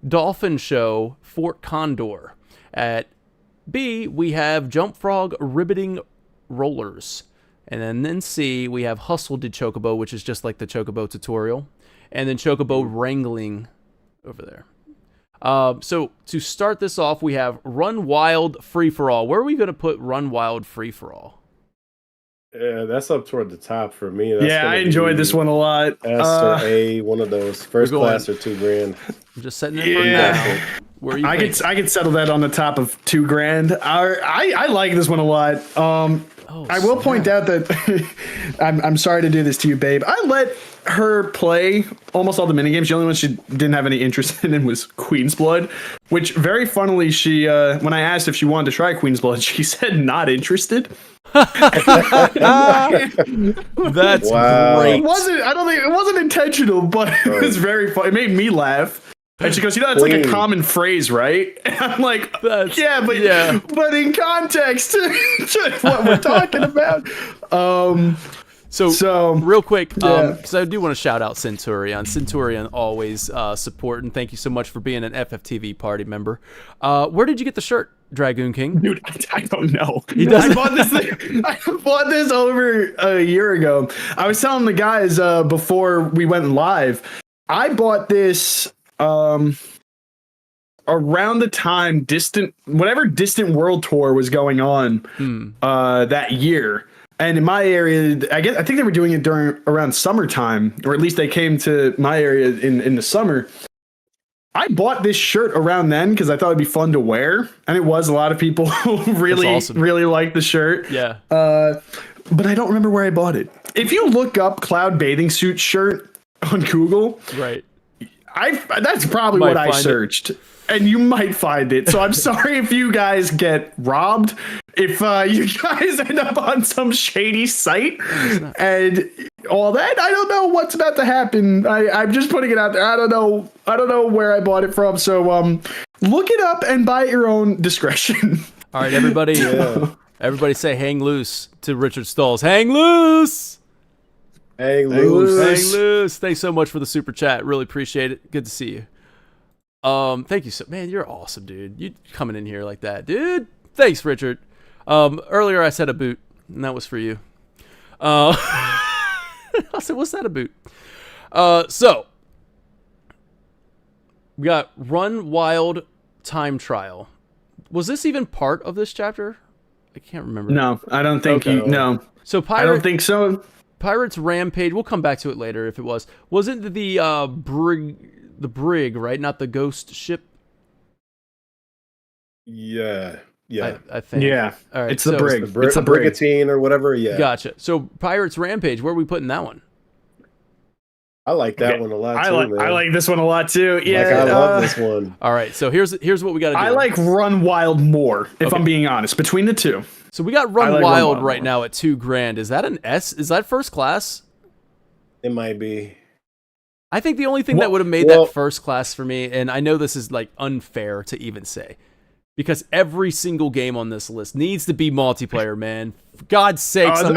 Dolphin Show, Fort Condor. At B, we have Jump Frog, Riveting Rollers. And then C, we have Hustle to Chocobo, which is just like the Chocobo tutorial. And then Chocobo Wrangling over there. So to start this off, we have Run Wild Free For All. Where are we going to put Run Wild Free For All? Yeah, that's up toward the top for me. I enjoyed this one a lot. S or A, one of those. First Class or $2,000. I'm just setting it for now. Where you I could settle that on the top of $2,000. I like this one a lot. I will point out that I'm sorry to do this to you, babe. I let her play almost all the minigames. The only one she didn't have any interest in was Queen's Blood, which very funnily she when I asked if she wanted to try Queen's Blood, she said not interested. That's wow. great. It wasn't intentional, but it was very fun. It made me laugh. And she goes, that's like a common phrase, right? And I'm like, but in context to what we're talking about. So real quick, because I do want to shout out Centurion. Centurion always support, and thank you so much for being an FFTV party member. Where did you get the shirt, Dragoon King? Dude, I don't know. I bought this over a year ago. I was telling the guys before we went live, I bought this around the time whatever Distant World Tour was going on that year. And in my area, I think they were doing it around summertime, or at least they came to my area in the summer. I bought this shirt around then because I thought it'd be fun to wear, and it was. A lot of people really liked the shirt. Yeah. But I don't remember where I bought it. If you look up Cloud bathing suit shirt on Google, right, that's probably what I searched. And you might find it. So I'm sorry if you guys get robbed. If you guys end up on some shady site and all that, I don't know what's about to happen. I'm just putting it out there. I don't know where I bought it from. So look it up and buy at your own discretion. All right, everybody. Everybody say "hang loose" to Richard Stolz. Hang loose. Hang loose. Hang loose. Thanks so much for the super chat. Really appreciate it. Good to see you. Thank you so, man, you're awesome, dude. You coming in here like that, dude. Thanks, Richard. Earlier I said a boot, and that was for you. I said, what's that a boot? So we got Run Wild Time Trial. Was this even part of this chapter? I can't remember. No, I don't think no. So I don't think so. Pirates Rampage. We'll come back to it later if it was. Wasn't the brig, right? Not the ghost ship. Yeah. I think. Yeah. All right. It's the brig. It's a brigantine or whatever. Yeah. Gotcha. So Pirates Rampage. Where are we putting that one? I like that one a lot too. I like this one a lot too. Yeah. I love this one. All right. So here's what we got to do. I like Run Wild more, if I'm being honest, between the two. So we got Run Wild right now at $2,000. Is that an S? Is that first class? It might be. I think the only thing that would have made that first class for me, and I know this is like unfair to even say, because every single game on this list needs to be multiplayer, man. For God's sakes, I'm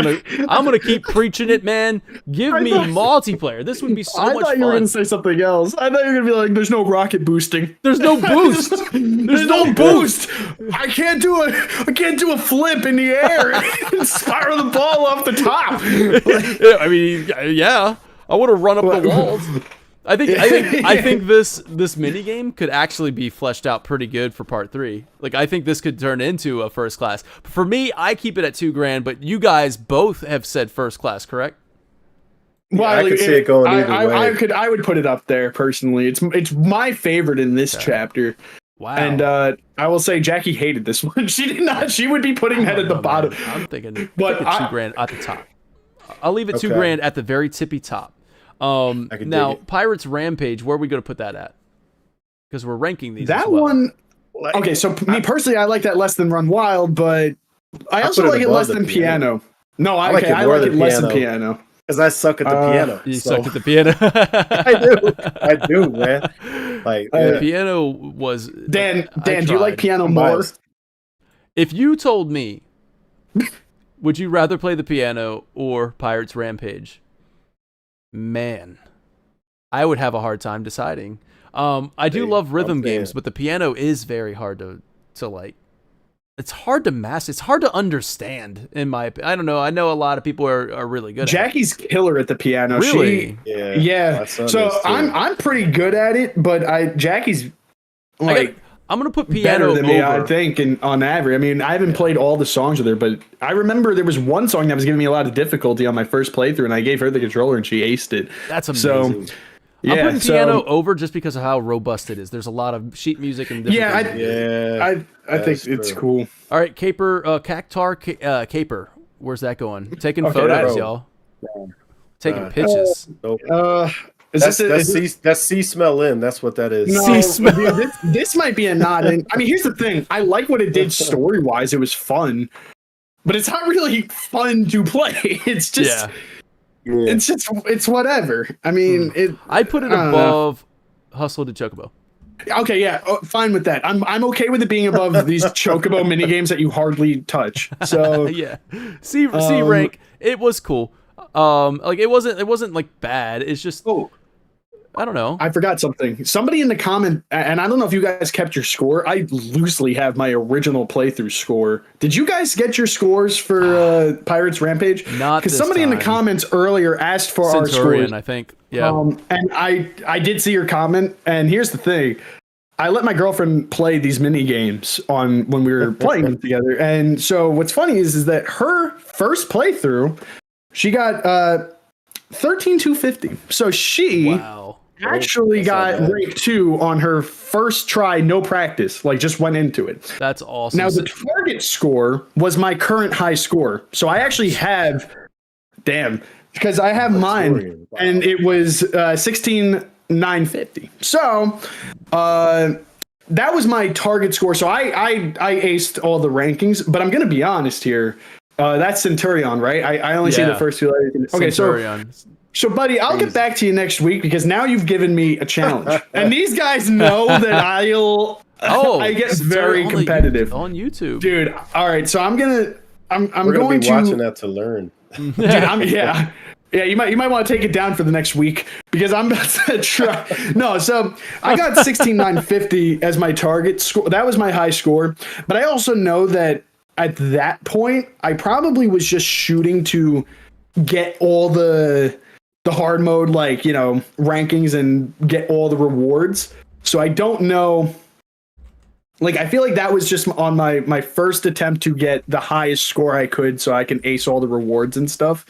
gonna keep preaching it, man. Give me multiplayer. This would be so much fun. I thought you were gonna say something else. I thought you were gonna be like, "There's no rocket boosting. There's no boost. There's no boost. I can't do a flip in the air and spiral the ball off the top." I mean, yeah. I would have run up the walls. I think this mini game could actually be fleshed out pretty good for part 3. Like, I think this could turn into a first class. For me, I keep it at $2,000, but you guys both have said first class, correct? Well, I could see it going either way. I would put it up there personally. It's my favorite in this chapter. Wow. And I will say Jackie hated this one. She did not. She would be putting that at the bottom. Man. I'm thinking $2,000 at the top. I'll leave it $2,000 at the very tippy top. Now Pirates Rampage, where are we going to put that at? Because we're ranking these. That as well. one. Okay, so me personally, I like that less than Run Wild, but I also like it less than Piano. No, I like it less than Piano. Because I suck at the piano. You sucked at the piano. I do, man. Like piano was. Dan, do you like piano more? If you told me, would you rather play the piano or Pirates Rampage? Man, I would have a hard time deciding. I do love rhythm games, but the piano is very hard to like. It's hard to master. It's hard to understand. In my opinion, I don't know. I know a lot of people are really good. Jackie's killer at the piano. Really? Yeah. So I'm pretty good at it, but Jackie's like. I'm gonna put piano better than me, I think, and on average. I mean, I haven't played all the songs with her, but I remember there was one song that was giving me a lot of difficulty on my first playthrough, and I gave her the controller, and she aced it. That's amazing. So, I'm putting piano over just because of how robust it is. There's a lot of sheet music and different things. I think it's cool. All right, Cactar Caper. Where's that going? Taking photos, y'all. Taking pitches. That's sea smell in. That's what that is. No, sea smell. Dude, this might be a nod. And I mean, here's the thing. I like what it did story wise. It was fun, but it's not really fun to play. It's just, it's whatever. I mean, I put it above Hustle to Chocobo. Okay, yeah, fine with that. I'm okay with it being above these Chocobo mini games that you hardly touch. So yeah, C rank. It was cool. Like it wasn't like bad. It's just I don't know. I forgot something. Somebody in the comment, and I don't know if you guys kept your score. I loosely have my original playthrough score. Did you guys get your scores for Pirates Rampage? Not because somebody in the comments earlier asked for our scores. I think. Yeah. And I did see your comment. And here's the thing: I let my girlfriend play these mini games on when we were playing them together. And so what's funny is that her first playthrough, she got 13,250. So she actually got rank 2 on her first try, no practice, like just went into it. That's awesome. Now the target score was my current high score. So I actually have, because I have mine and it was 16,950. So that was my target score. So I aced all the rankings, but I'm going to be honest here. That's Centurion, right? I only see the first two letters. Okay, Centurion. So, buddy, I'll get back to you next week because now you've given me a challenge, and these guys know that I get very competitive on YouTube, dude. All right, so I'm going to be watching that to learn. Dude, yeah. You might want to take it down for the next week because I'm about to try. No, so I got 16,950 as my target score. That was my high score, but I also know that at that point I probably was just shooting to get all the hard mode, like, you know, rankings and get all the rewards. So I don't know. Like, I feel like that was just on my first attempt to get the highest score I could so I can ace all the rewards and stuff.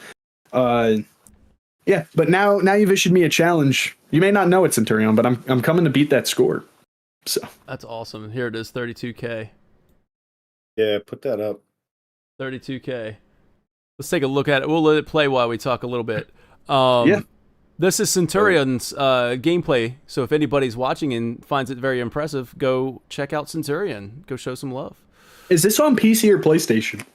Yeah, but now you've issued me a challenge. You may not know it, Centurion, but I'm coming to beat that score. So that's awesome. Here it is, 32K. Yeah, put that up. 32K. Let's take a look at it. We'll let it play while we talk a little bit. This is Centurion's gameplay. So if anybody's watching and finds it very impressive, go check out Centurion. Go show some love. Is this on PC or PlayStation?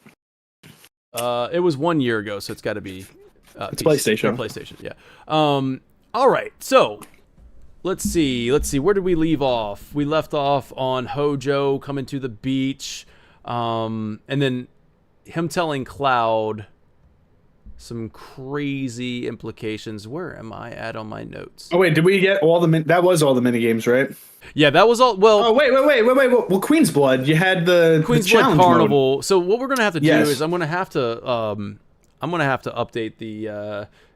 It was 1 year ago, so it's got to be. It's PlayStation. PlayStation, yeah. All right, so let's see. Where did we leave off? We left off on Hojo coming to the beach, and then him telling Cloud some crazy implications. Where am I at on my notes? Oh wait, did we get all the that was all the mini games, right? Yeah, that was all. Well, oh wait. Well, Queen's Blood, you had the Queen's Blood Carnival. Mode. So what we're gonna have to do is I'm gonna have to update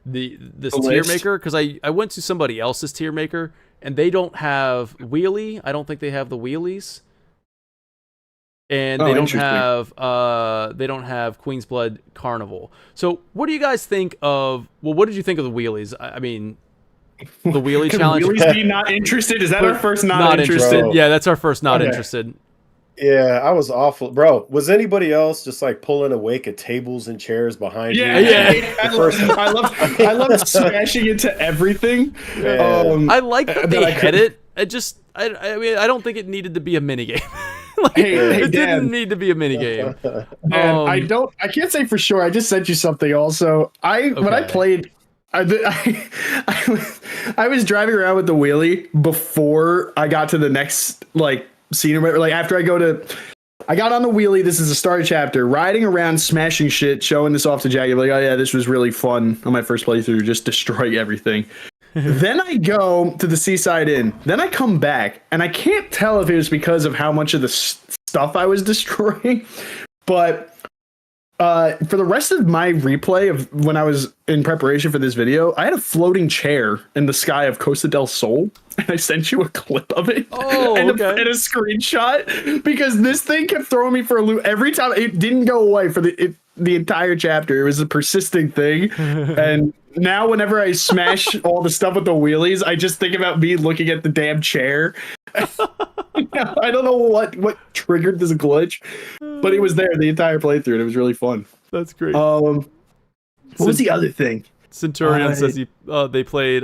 this tier maker because I went to somebody else's tier maker and they don't have Wheelie. I don't think they have the Wheelies. And they don't have Queen's Blood Carnival. So what do you guys think of? Well, what did you think of the Wheelies? I mean, the Wheelie challenge. Wheelies be not interested? Is that our first not interested? Bro. Yeah, that's our first not interested. Yeah, I was awful, bro. Was anybody else just like pulling a wake of tables and chairs behind you? Yeah. I love smashing into everything. I like that they hit it. I mean, I don't think it needed to be a minigame. It didn't need to be a minigame. I can't say for sure. I just sent you something also. When I played, I was driving around with the Wheelie before I got to the next scene. Like after I got on the Wheelie, this is the start chapter, riding around, smashing shit, showing this off to Jackie. Like, oh yeah, this was really fun on my first playthrough, just destroy everything. Then I go to the Seaside Inn. Then I come back, and I can't tell if it was because of how much of the stuff I was destroying, but for the rest of my replay of when I was in preparation for this video, I had a floating chair in the sky of Costa del Sol, and I sent you a clip of it and a screenshot because this thing kept throwing me for a loop every time. It didn't go away for the entire chapter. It was a persisting thing, and now whenever I smash all the stuff with the Wheelies, I just think about me looking at the damn chair. I don't know what triggered this glitch, but it was there the entire playthrough, and it was really fun. That's great. What was the other thing? Centurion says they played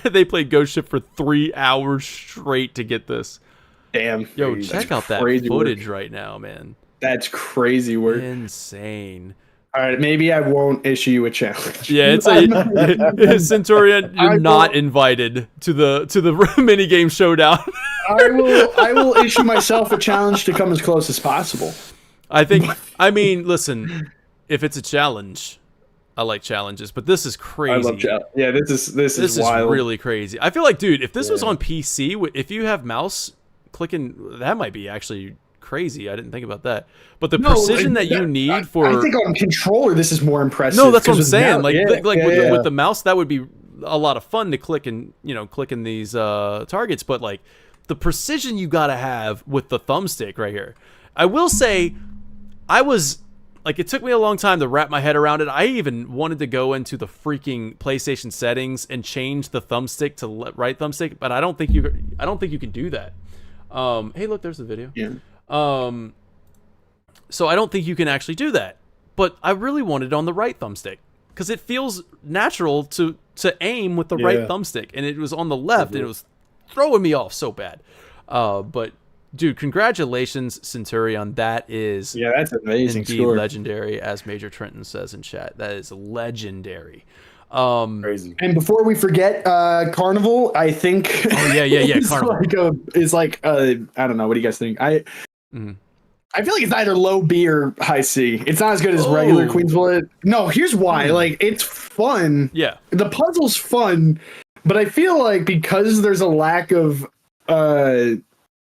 they played Ghost Ship for 3 hours straight to get this. Damn. Yo, check out that footage right now, man. That's crazy work. Insane. All right, maybe I won't issue you a challenge. Yeah, it's Centurion. You're not invited to the minigame showdown. I will issue myself a challenge to come as close as possible. I mean, listen, if it's a challenge, I like challenges, but this is crazy. I love challenges. Yeah, this is wild. Really crazy. I feel like, dude, if this was on PC, if you have mouse clicking, that might be actually crazy. I didn't think about that. But the precision that you need for... I think on controller, this is more impressive. No, that's what I'm saying. With the mouse, that would be a lot of fun to click and, clicking these targets. But, like, the precision you got to have with the thumbstick right here. I will say, it took me a long time to wrap my head around it. I even wanted to go into the freaking PlayStation settings and change the thumbstick to right thumbstick, but I don't think you can do that. Hey, look, there's the video. Yeah. So I don't think you can actually do that. But I really wanted it on the right thumbstick because it feels natural to aim with the right thumbstick, and it was on the left, and it was throwing me off so bad. But dude, congratulations, Centurion. That is that's amazing. Indeed legendary, as Major Trenton says in chat. That is legendary. Crazy. And before we forget, Carnival, I think. Oh yeah. Carnival is like I don't know. What do you guys think? I feel like it's either low B or high C. It's not as good as regular Queen's Blood. No, here's why. Like, it's fun. Yeah. The puzzle's fun, but I feel like because there's a lack of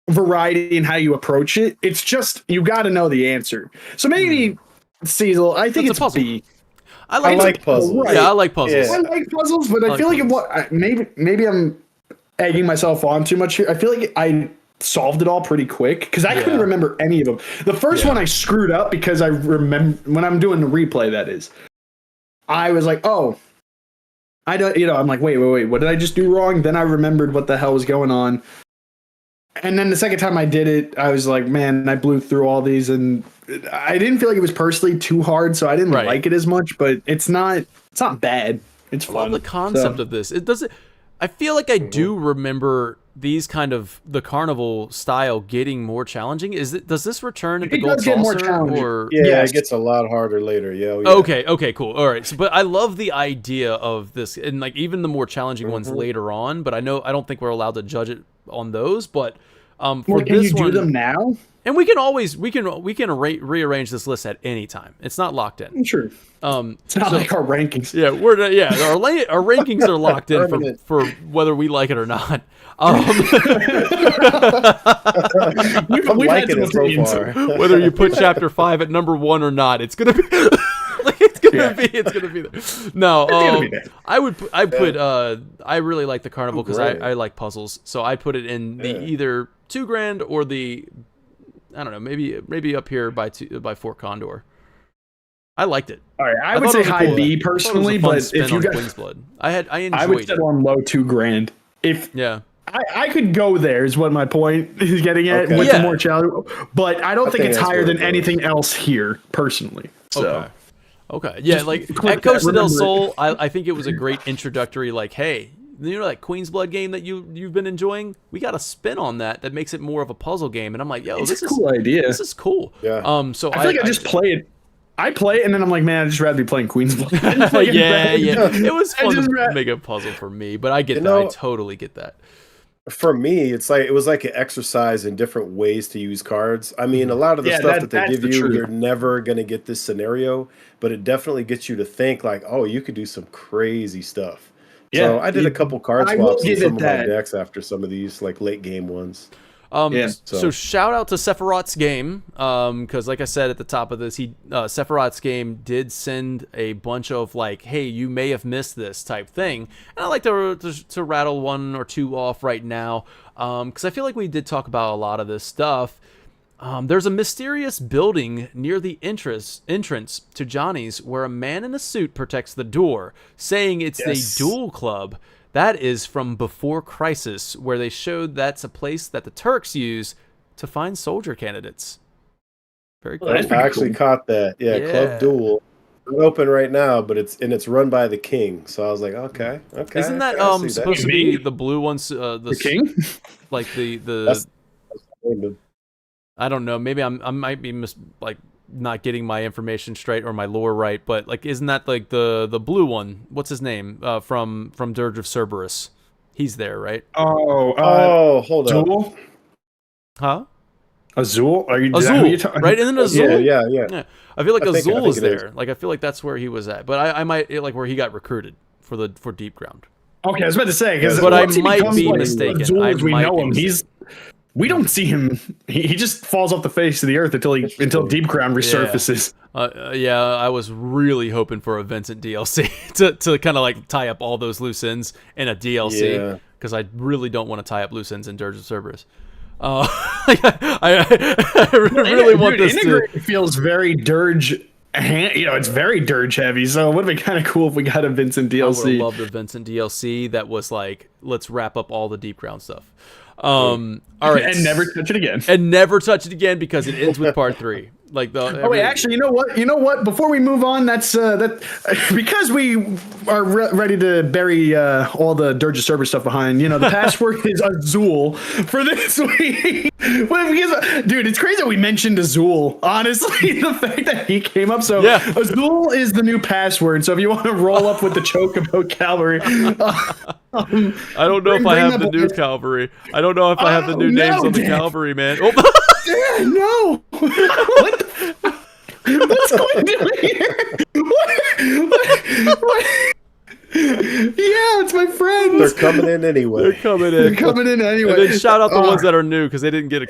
variety in how you approach it, it's just you got to know the answer. So maybe C. I think it's a puzzle. B. I like puzzles. Right. Yeah, I like puzzles. I like puzzles, but I feel like maybe I'm egging myself on too much here. I feel like I solved it all pretty quick because I couldn't remember any of them. The first one I screwed up because I remember when I'm doing the replay. That is, I was like, oh, I don't. I'm like, wait, what did I just do wrong? Then I remembered what the hell was going on. And then the second time I did it, I was like, man, I blew through all these, and I didn't feel like it was personally too hard, so I didn't like it as much. But it's not bad. It's fun. I love the concept of this. It doesn't. I feel like I do remember these kind of the Carnival style getting more challenging. Does this return at the Gold Saucer? Or it gets a lot harder later. Yeah. Okay, cool. All right. So, but I love the idea of this, and like even the more challenging ones later on. But I don't think we're allowed to judge it on those. But for can this you do them now? And we can rearrange this list at any time. It's not locked in. Sure. It's not like our rankings. Yeah, our rankings are locked in for whether we like it or not. We've liking it so far. Whether you put Chapter 5 at number 1 or not, it's gonna be. It's gonna be there. No, I really like the Carnival because I like puzzles, so I put it in the either $2,000 or the, I don't know, maybe up here by Fort Condor. I liked it. All right, I would say high B personally, but if you got Queen's Blood, I enjoyed I would settle on low $2,000. I could go there is what my point is getting at with the more challenge, but I don't think it's higher than anything else here personally. So. Okay. Yeah, like at Costa del Sol, I think it was a great introductory, like, hey, that Queen's Blood game that you've been enjoying? We got a spin on that makes it more of a puzzle game. And I'm like, this is a cool idea. This is cool. Yeah. So I feel like I just play it. I play it and then I'm like, man, I'd just rather be playing Queen's Blood. Yeah. It was fun to make a puzzle for me, but I get that. I totally get that. For me, it was like an exercise in different ways to use cards. I mean, a lot of the stuff that they give you, you're never going to get this scenario, but it definitely gets you to think like, oh, you could do some crazy stuff. Yeah, so I did a couple card swaps in some of my decks after some of these like late game ones. So shout out to Sephiroth's game, because like I said at the top of this, Sephiroth's game did send a bunch of like, hey, you may have missed this type thing, and I like to rattle one or two off right now, because I feel like we did talk about a lot of this stuff. There's a mysterious building near the entrance to Johnny's where a man in a suit protects the door, saying it's a duel club. That is from Before Crisis, where they showed that's a place that the Turks use to find soldier candidates. Very cool. I actually caught that. Yeah, Club Duel. It's open right now, but it's run by the King. So I was like, okay. Isn't that supposed to be the blue ones? The King? Like that's I don't know. Maybe I might be not getting my information straight or my lore right, but like, isn't that like the blue one? What's his name? From Dirge of Cerberus. He's there, right? Hold on. Duel? Huh? Azul? Are you Azul, right? And then Azul. Yeah. I feel like I Azul was think it is. there. Like I feel like that's where he was at. But I might like where he got recruited for Deep Ground. Okay, I was about to say because But I might be mistaken. Azul I as we might know be him, mistaken. we don't see him. He just falls off the face of the earth until Deep Ground resurfaces. Yeah, I was really hoping for a Vincent DLC to kind of like tie up all those loose ends in a DLC because I really don't want to tie up loose ends in Dirge of Cerberus. I really want this to feels very Dirge. It's very Dirge heavy, so it would have been kind of cool if we got a Vincent DLC. I would have loved a Vincent DLC that was like, let's wrap up all the Deep Ground stuff. All right, and never touch it again. And never touch it again because it ends with part 3. Like wait, actually, you know what? Before we move on, that's because we are ready to bury all the Dirge of Cerberus stuff behind. The password is Azul for this week. Dude, it's crazy that we mentioned Azul. Honestly, the fact that he came up. So Azul is the new password. So if you want to roll up with the Chocobo Cavalry, I don't know if I have the new Cavalry. I don't know if I have the new names on the Cavalry, man. Oh. No. What the fuck? What's going on here? What? Yeah, it's my friends. They're coming in anyway. They're coming in anyway. And then shout out the ones that are new because they didn't get a.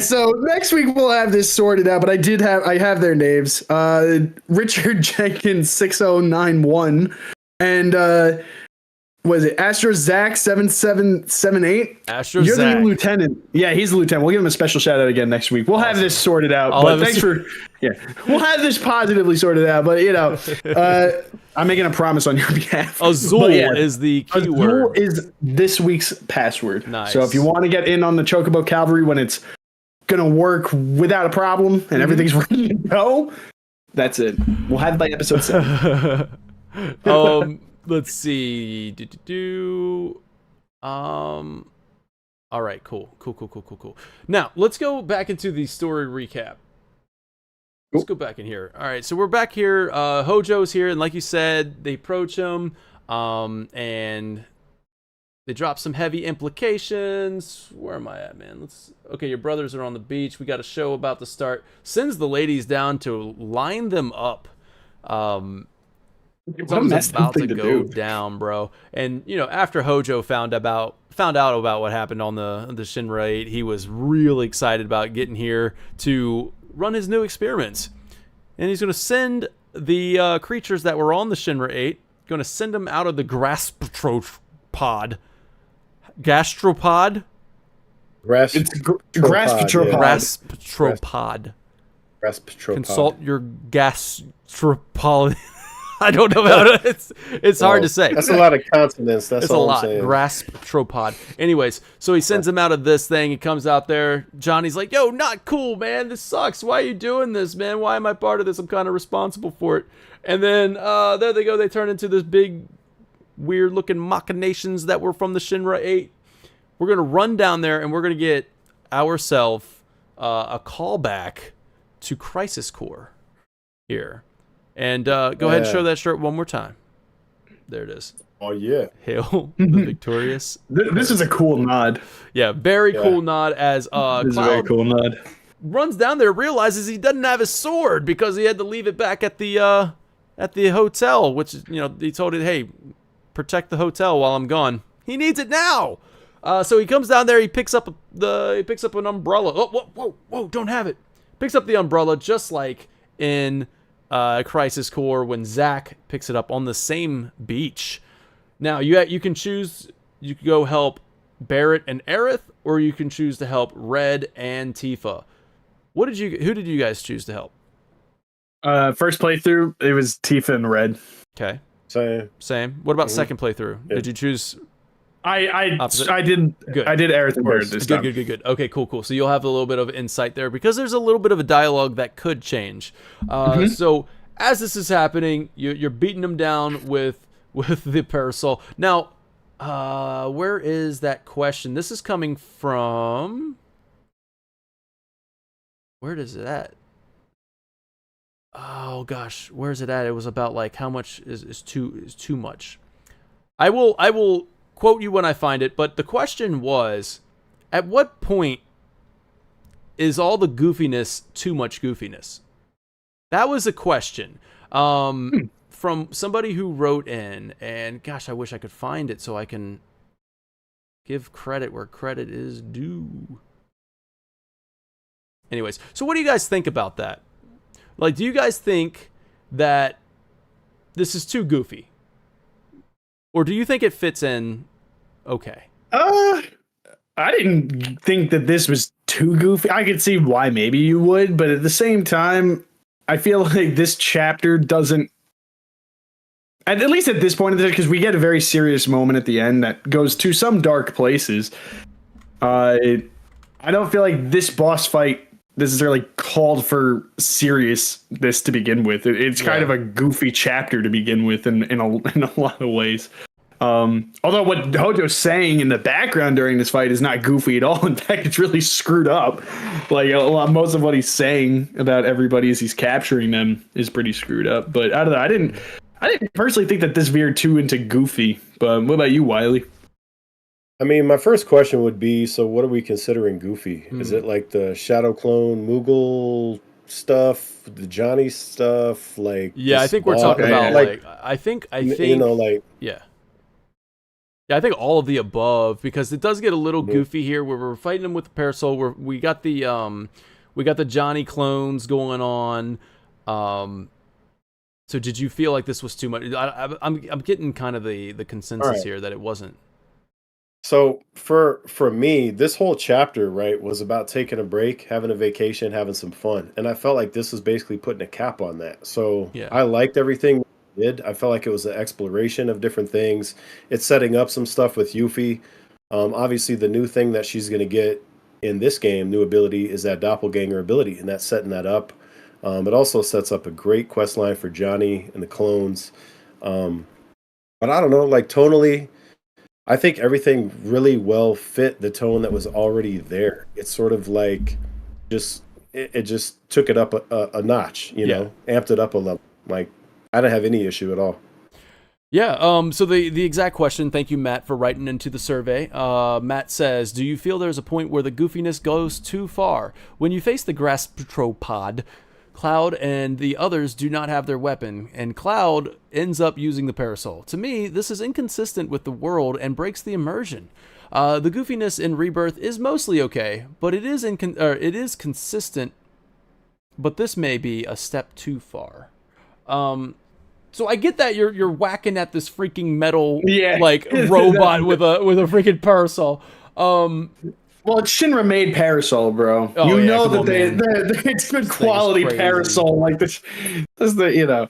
So next week we'll have this sorted out. But I have their names. Richard Jenkins 6091 and was it Astro Zach 7778? Astro You're Zach. the lieutenant. Yeah, he's the lieutenant. We'll give him a special shout out again next week. We'll have this sorted out. We'll have this positively sorted out. But I'm making a promise on your behalf. Azul is the keyword. Azul is this week's password. Nice. So if you want to get in on the Chocobo Cavalry when it's gonna work without a problem and everything's ready to go, that's it. We'll have it by episode 7. Let's see. All right, cool. Now, let's go back into the story recap. Let's go back in here. All right, so we're back here. Hojo's here, and like you said, they approach him, and they drop some heavy implications. Where am I at, man? Okay, your brothers are on the beach. We got a show about to start. Sends the ladies down to line them up. Something's about to go down, bro. And after Hojo found out about what happened on the Shinra 8, he was really excited about getting here to run his new experiments. And he's going to send the creatures that were on the Shinra 8, going to send them out of the gastropod. Gastropod? Gastropod. Consult your gastropod. I don't know about it. It's hard to say. That's a lot of consonants. That's all I'm saying. Gastropod. Anyways, so he sends him out of this thing. He comes out there. Johnny's like, yo, not cool, man. This sucks. Why are you doing this, man? Why am I part of this? I'm kind of responsible for it. And then there they go. They turn into this big, weird-looking machinations that were from the Shinra 8. We're going to run down there, and we're going to get ourselves a callback to Crisis Core here. And go ahead and show that shirt one more time. There it is. Oh, yeah. Hail the victorious. This is a cool nod. Yeah, very cool nod as this is a very cool nod. Runs down there, realizes he doesn't have his sword because he had to leave it back at the hotel, which, he told it, hey, protect the hotel while I'm gone. He needs it now. So he comes down there, he picks up an umbrella. Oh, whoa, don't have it. Picks up the umbrella just like in Crisis Core when Zack picks it up on the same beach. Now you can choose. You can go help Barret and Aerith, or you can choose to help Red and Tifa. Who did you guys choose to help? First playthrough, it was Tifa and Red. Okay. Same. What about second playthrough? Yeah. Did you choose? I did. Good. I did Aerith and Barret this time. Good. Okay, cool. So you'll have a little bit of insight there because there's a little bit of a dialogue that could change. So as this is happening, you're beating them down with the parasol. Now, where is that question? This is coming from. Where is it at? Oh gosh, where's it at? It was about like how much is too much. I will quote you when I find it, but the question was, at what point is all the goofiness too much goofiness? That was a question from somebody who wrote in, and gosh, I wish I could find it so I can give credit where credit is due. Anyways, so what do you guys think about that? Like, do you guys think that this is too goofy? Or do you think it fits in okay? I didn't think that this was too goofy. I could see why maybe you would, but at the same time, I feel like this chapter doesn't, at least at this point of the, because we get a very serious moment at the end that goes to some dark places. I don't feel like this boss fight necessarily called for seriousness to begin with. It's kind of a goofy chapter to begin with in a lot of ways. Although what Hojo's saying in the background during this fight is not goofy at all. In fact, it's really screwed up. Like most of what he's saying about everybody as he's capturing them is pretty screwed up. But I don't know. I didn't personally think that this veered too into goofy. But what about you, Wheelie? I mean, my first question would be, so what are we considering goofy? Is it like the Shadow Clone Moogle stuff, the Johnny stuff? Like, yeah, I think we're talking about like I think you know, like, yeah, I think all of the above, because it does get a little goofy here where we're fighting them with the parasol. Where we got the Johnny clones going on. So did you feel like this was too much? I'm getting kind of the consensus here that it wasn't. So for me, this whole chapter, right, was about taking a break, having a vacation, having some fun. And I felt like this was basically putting a cap on that. So I liked everything we did. I felt like it was an exploration of different things. It's setting up some stuff with Yuffie. Obviously, the new thing that she's going to get in this game, new ability, is that doppelganger ability. And that's setting that up. It also sets up a great quest line for Johnny and the clones. But I don't know, like tonally, I think everything really well fit the tone that was already there. It's sort of like it just took it up a notch, you know, amped it up a level. Like, I don't have any issue at all. Yeah, so the exact question, thank you, Matt, for writing into the survey. Matt says, do you feel there's a point where the goofiness goes too far? When you face the Gastropod, Cloud and the others do not have their weapon, and Cloud ends up using the parasol. To me, this is inconsistent with the world and breaks the immersion. The goofiness in Rebirth is mostly okay, but it is consistent, but this may be a step too far. So I get that you're whacking at this freaking metal like robot with a freaking parasol. Well, it's Shinra made parasol, bro. Oh, you yeah, know that it's good quality parasol. Like this is the, you know.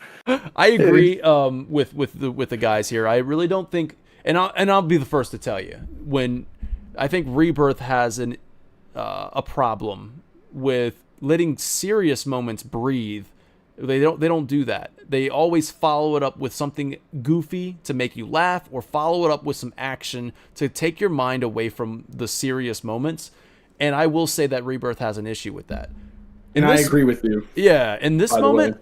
I agree with the guys here. I really don't think, and I'll be the first to tell you, when I think Rebirth has a problem with letting serious moments breathe. They don't do that. They always follow it up with something goofy to make you laugh, or follow it up with some action to take your mind away from the serious moments. And I will say that Rebirth has an issue with that. And I agree with you. Yeah, in this moment,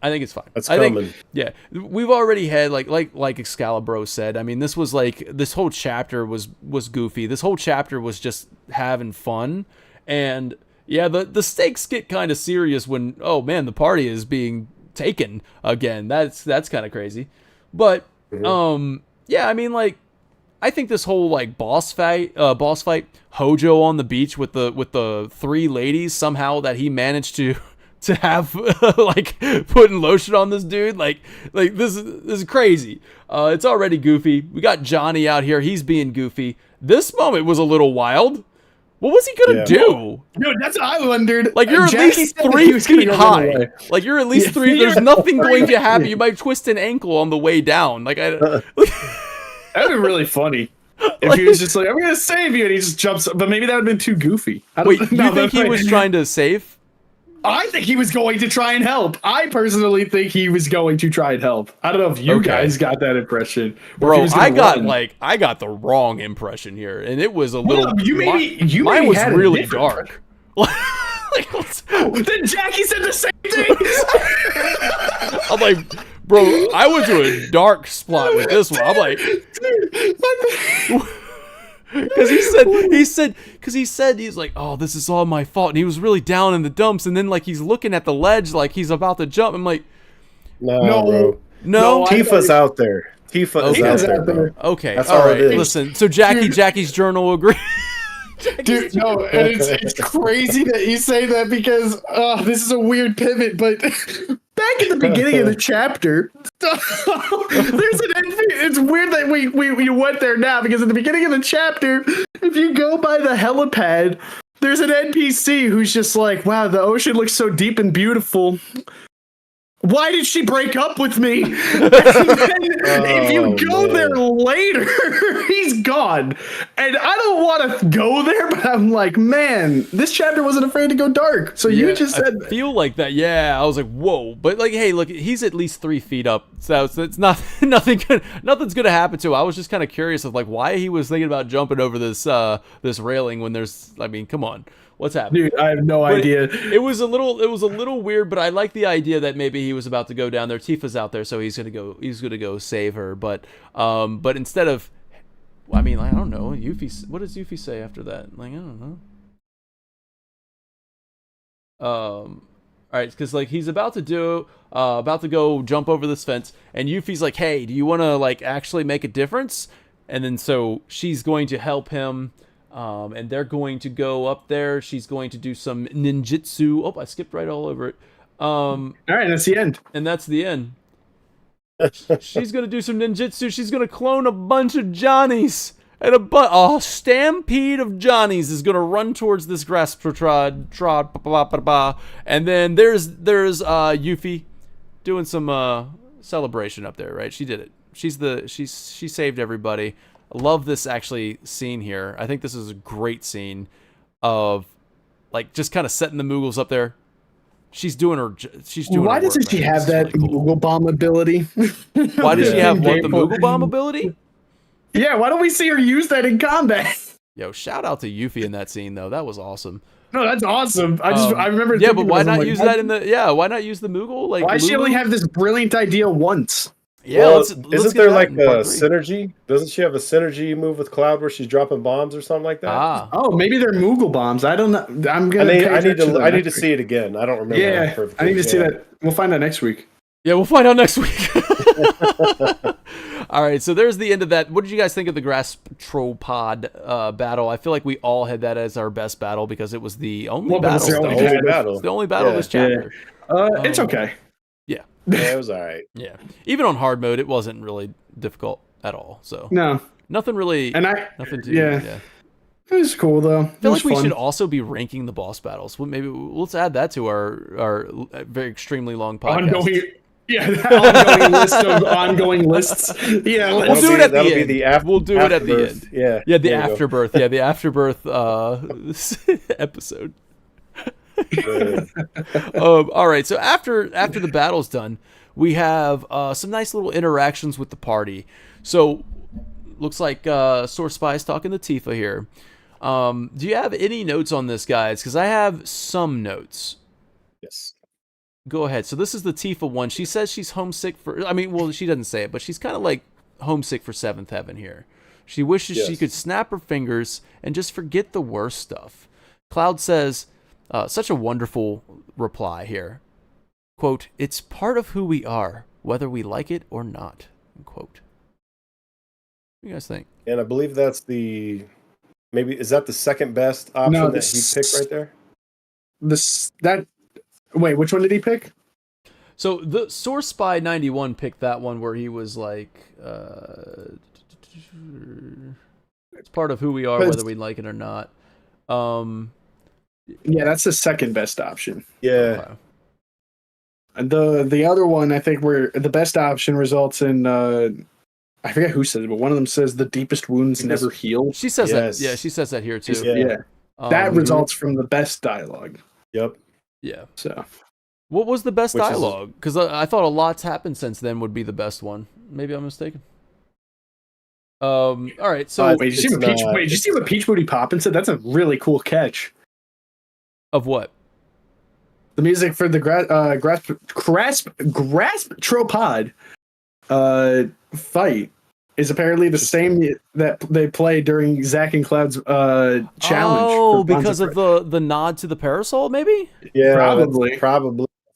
I think it's fine. That's common. Yeah, we've already had like Excalibur said. I mean, this was like, this whole chapter was goofy. This whole chapter was just having fun, and yeah, the stakes get kind of serious when, oh man, the party is being taken again. That's kind of crazy. But yeah, I mean, like, I think this whole like boss fight, Hojo on the beach with the three ladies, somehow that he managed to have like putting lotion on this dude, like this is crazy. It's already goofy. We got Johnny out here, he's being goofy. This moment was a little wild. What was he gonna do? Dude, that's what I wondered. Like, you're at least 3 feet high. Like, you're at least 3. There's nothing going to happen. You might twist an ankle on the way down. Like, that'd be really funny if he was just like, "I'm gonna save you," and he just jumps. But maybe that would have been too goofy. Wait, you think he was trying to save? I think he was going to try and help. I personally think he was going to try and help. I don't know if you guys got that impression. Bro, I got the wrong impression here, and it was a little. Mine was really dark. Then Jackie said the same thing. I'm like, bro, I went to a dark spot with this one. I'm like, Because he's like, oh, this is all my fault, and he was really down in the dumps, and then like he's looking at the ledge like he's about to jump. I'm like, no. Tifa's out there. Tifa is out there. Okay, that's all right. it is. Listen, so Jackie's journal will agree. Dude, no, and it's crazy that you say that because this is a weird pivot, but back at the beginning of the chapter, there's an NPC. It's weird that we went there now because at the beginning of the chapter, if you go by the helipad, there's an NPC who's just like, wow, the ocean looks so deep and beautiful. Why did she break up with me? And then if you go there later, he's gone. And I don't want to go there, but I'm like, man, this chapter wasn't afraid to go dark. So you just said I feel like that. Yeah, I was like, whoa. But like, hey, look, he's at least 3 feet up, so it's not nothing's gonna happen to him. I was just kind of curious of like why he was thinking about jumping over this railing when there's. I mean, come on. What's happening? Dude, I have no idea. It was a little weird, but I like the idea that maybe he was about to go down there. Tifa's out there, so he's gonna go save her. But instead of, I mean, I don't know. Yuffie, what does Yuffie say after that? Like, I don't know. All right, because like he's about to go jump over this fence, and Yuffie's like, hey, do you want to like actually make a difference? And then so she's going to help him. And they're going to go up there. She's going to do some ninjutsu. Oh, I skipped right all over it. All right, that's the end. And that's the end. She's going to do some ninjutsu. She's going to clone a bunch of Johnnies. And a stampede of Johnnies is going to run towards this grass trod. And then there's Yuffie doing some celebration up there, right? She did it. She saved everybody. I love this actually scene here. I think this is a great scene of like just kind of setting the Moogles up there. She's doing her Why doesn't she have that really cool Moogle bomb ability? Why does she have what, the Moogle bomb ability? Yeah, why don't we see her use that in combat? Yo, shout out to Yuffie in that scene though. That was awesome. No, that's awesome. I remember. Yeah, but why not use that in the? Yeah, why not use the Moogle? Like, why does she only have this brilliant idea once? Yeah, well, isn't there like a synergy? Doesn't she have a synergy move with Cloud where she's dropping bombs or something like that? Oh, maybe they're Moogle bombs. I don't know. I need to see it again. I don't remember. Yeah, I need to see that. We'll find out next week. Yeah, we'll find out next week. All right, so there's the end of that. What did you guys think of the Grasptropod battle? I feel like we all had that as our best battle because it was the only battle. It's the only battle of this chapter. It's okay. Yeah, it was all right. Yeah, even on hard mode, it wasn't really difficult at all. So no, nothing really. Nothing to. Yeah. It was cool though. I feel like we should also be ranking the boss battles. Well, maybe let's add that to our very extremely long podcast. Ongoing list of ongoing lists. Yeah, we'll do it at the end. We'll do it at the end. Yeah, the afterbirth. Yeah, the afterbirth episode. All right, so after the battle's done, we have some nice little interactions with the party. So looks like Source Spy's talking to Tifa here. Do you have any notes on this, guys? Because I have some notes. Yes. Go ahead. So this is the Tifa one. She says she's homesick for... I mean, well, she doesn't say it, but she's kind of like homesick for Seventh Heaven here. She wishes she could snap her fingers and just forget the worst stuff. Cloud says, such a wonderful reply here. Quote, "It's part of who we are, whether we like it or not." Quote. What do you guys think? And I believe that's is that the second best option that he picked right there? Wait, which one did he pick? So the Source Spy 91 picked that one where he was like, it's part of who we are, whether we like it or not. Yeah, that's the second best option. Yeah. Okay. And the other one, I think, where the best option results in, I forget who said it, but one of them says the deepest wounds never heal. She says that. Yeah, she says that here too. Yeah. That results from the best dialogue. Yep. Yeah. So, what was the best dialogue? Because I thought a lot's happened since then would be the best one. Maybe I'm mistaken. All right. So wait, did you see what Peach Booty Poppin said? That's a really cool catch. Of what? The music for the Grasptropod fight is apparently the same that they play during Zack and Cloud's challenge. Oh, because of the nod to the parasol, maybe? Yeah, probably. That's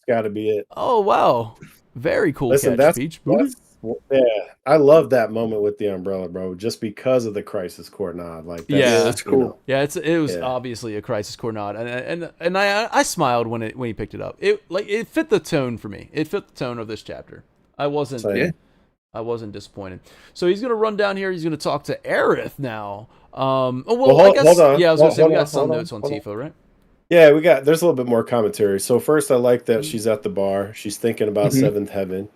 got to be it. Oh, wow. Very cool Listen, catch, Peach. Yeah, I love that moment with the umbrella, bro. Just because of the Crisis Core nod, like that's cool. Yeah, it was obviously a Crisis Core nod, and I smiled when he picked it up. It fit the tone for me. It fit the tone of this chapter. I wasn't disappointed. So he's gonna run down here. He's gonna talk to Aerith now. I guess hold on. Yeah, I was gonna say we got some notes on Tifa, right? Yeah, there's a little bit more commentary. So first, I like that she's at the bar. She's thinking about Seventh Heaven.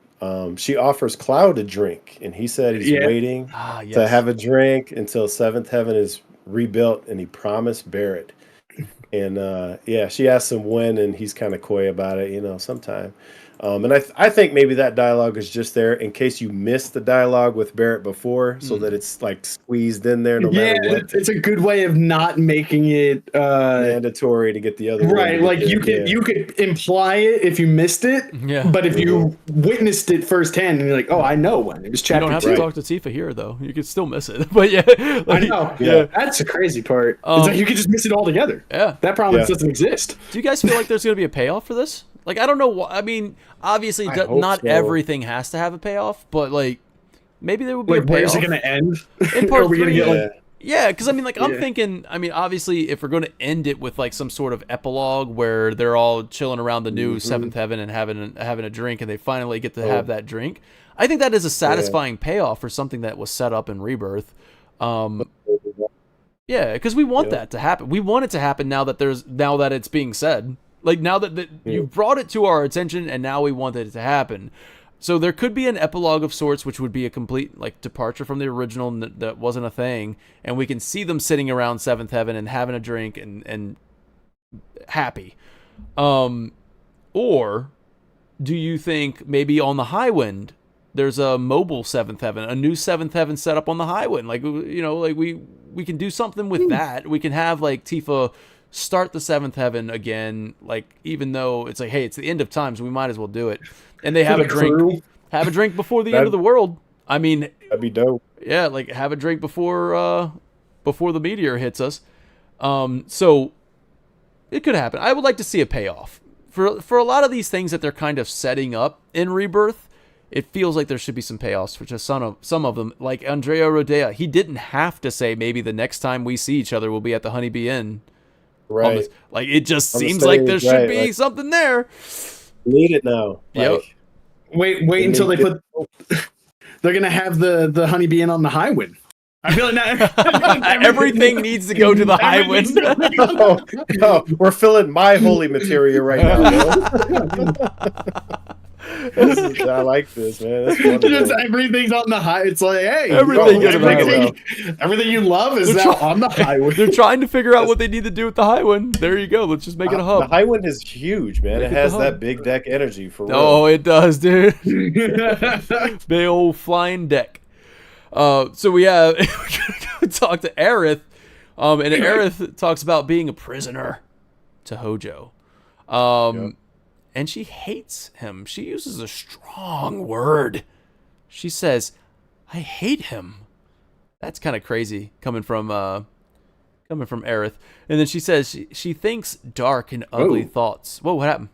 She offers Cloud a drink, and he said he's waiting to have a drink until Seventh Heaven is rebuilt, and he promised Barret. And she asks him when, and he's kind of coy about it, sometime. And I think maybe that dialogue is just there in case you missed the dialogue with Barret before, so that it's like squeezed in there no matter what. It's a good way of not making it mandatory to get the other right. Like you could imply it if you missed it, but if you witnessed it firsthand and you're like, oh, I know when it was chapter. You don't have to talk to Tifa here though. You could still miss it, but I know. Yeah, that's the crazy part. It's like you could just miss it altogether. Yeah, that promise doesn't exist. Do you guys feel like there's going to be a payoff for this? Like, I don't know what. I mean, obviously, not everything has to have a payoff, but like, maybe there would be a payoff. Where's it going to end? In part Are we going to get yeah, because I mean, like, I'm thinking. I mean, obviously, if we're going to end it with like some sort of epilogue where they're all chilling around the new Seventh Heaven and having a drink, and they finally get to have that drink, I think that is a satisfying payoff for something that was set up in Rebirth. Yeah, because we want that to happen. We want it to happen now that it's being said. Like, now that you've brought it to our attention, and now we want it to happen. So there could be an epilogue of sorts, which would be a complete like departure from the original that wasn't a thing, and we can see them sitting around Seventh Heaven and having a drink and happy. Or do you think maybe on the Highwind there's a mobile Seventh Heaven, a new Seventh Heaven set up on the Highwind? Like, like we can do something with that. We can have like Tifa start the Seventh Heaven again, like, even though it's like, hey, it's the end of times, we might as well do it. And they have a drink before the end of the world. I mean, that'd be dope. Yeah, like have a drink before the meteor hits us. So it could happen. I would like to see a payoff for a lot of these things that they're kind of setting up in Rebirth. It feels like there should be some payoffs for just some of them. Like Andrea Rodea, he didn't have to say maybe the next time we see each other we'll be at the Honeybee Inn. Right. Like, it just seems like there should be something there. Need it now. Yep. Wait until they put. They're gonna have the Honeybee Inn on the Highwind. I feel like everything needs to go to the Highwind. No, we're filling my holy materia right now. I like this, man. Just everything's on the high. It's like, hey, everything you love is now on the Highwind. They're trying to figure out what they need to do with the Highwind. There you go. Let's just make it a hub. The Highwind is huge, man. It has that big deck energy for real. Oh, it does, dude. Big old flying deck. So we have we talk to Aerith, and Aerith talks about being a prisoner to Hojo. And she hates him. She uses a strong word. She says, "I hate him." That's kind of crazy coming from Aerith. And then she says she thinks dark and ugly thoughts. Whoa, what happened?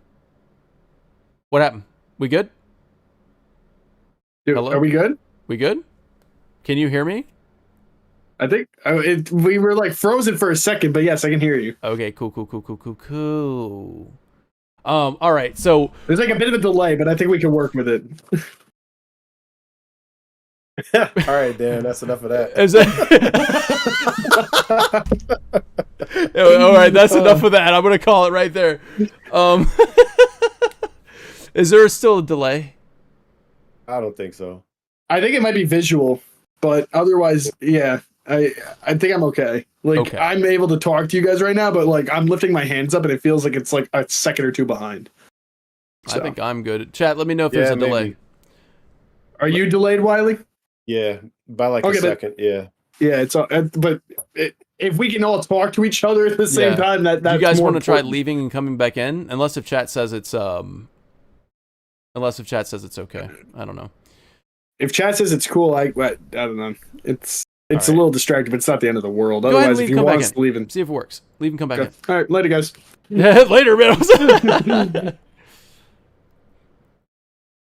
What happened? We good? Dude, are we good? We good? Can you hear me? I think we were like frozen for a second, but yes, I can hear you. Okay, cool. All right, so there's like a bit of a delay, but I think we can work with it. All right, Dan, that's enough of that. All right, that's enough of that. I'm gonna call it right there. Is there still a delay? I don't think so. I think it might be visual, but otherwise, yeah. I think I'm okay. Like, I'm able to talk to you guys right now, but like I'm lifting my hands up and it feels like it's like a second or two behind. So. I think I'm good. Chat, let me know if there's a delay. Are you delayed, Wheelie? Yeah, by like a second. Yeah. Yeah, it's but if we can all talk to each other at the same time, that's you guys want to try important. leaving and coming back in? Unless if chat says it's okay. I don't know. If chat says it's cool, I don't know. It's right. a little distracting, but it's not the end of the world. Go ahead and Otherwise, leave, if you come want back us in. to leave and See if it works. Leave and come back okay. in. All right, later, guys. Later, man.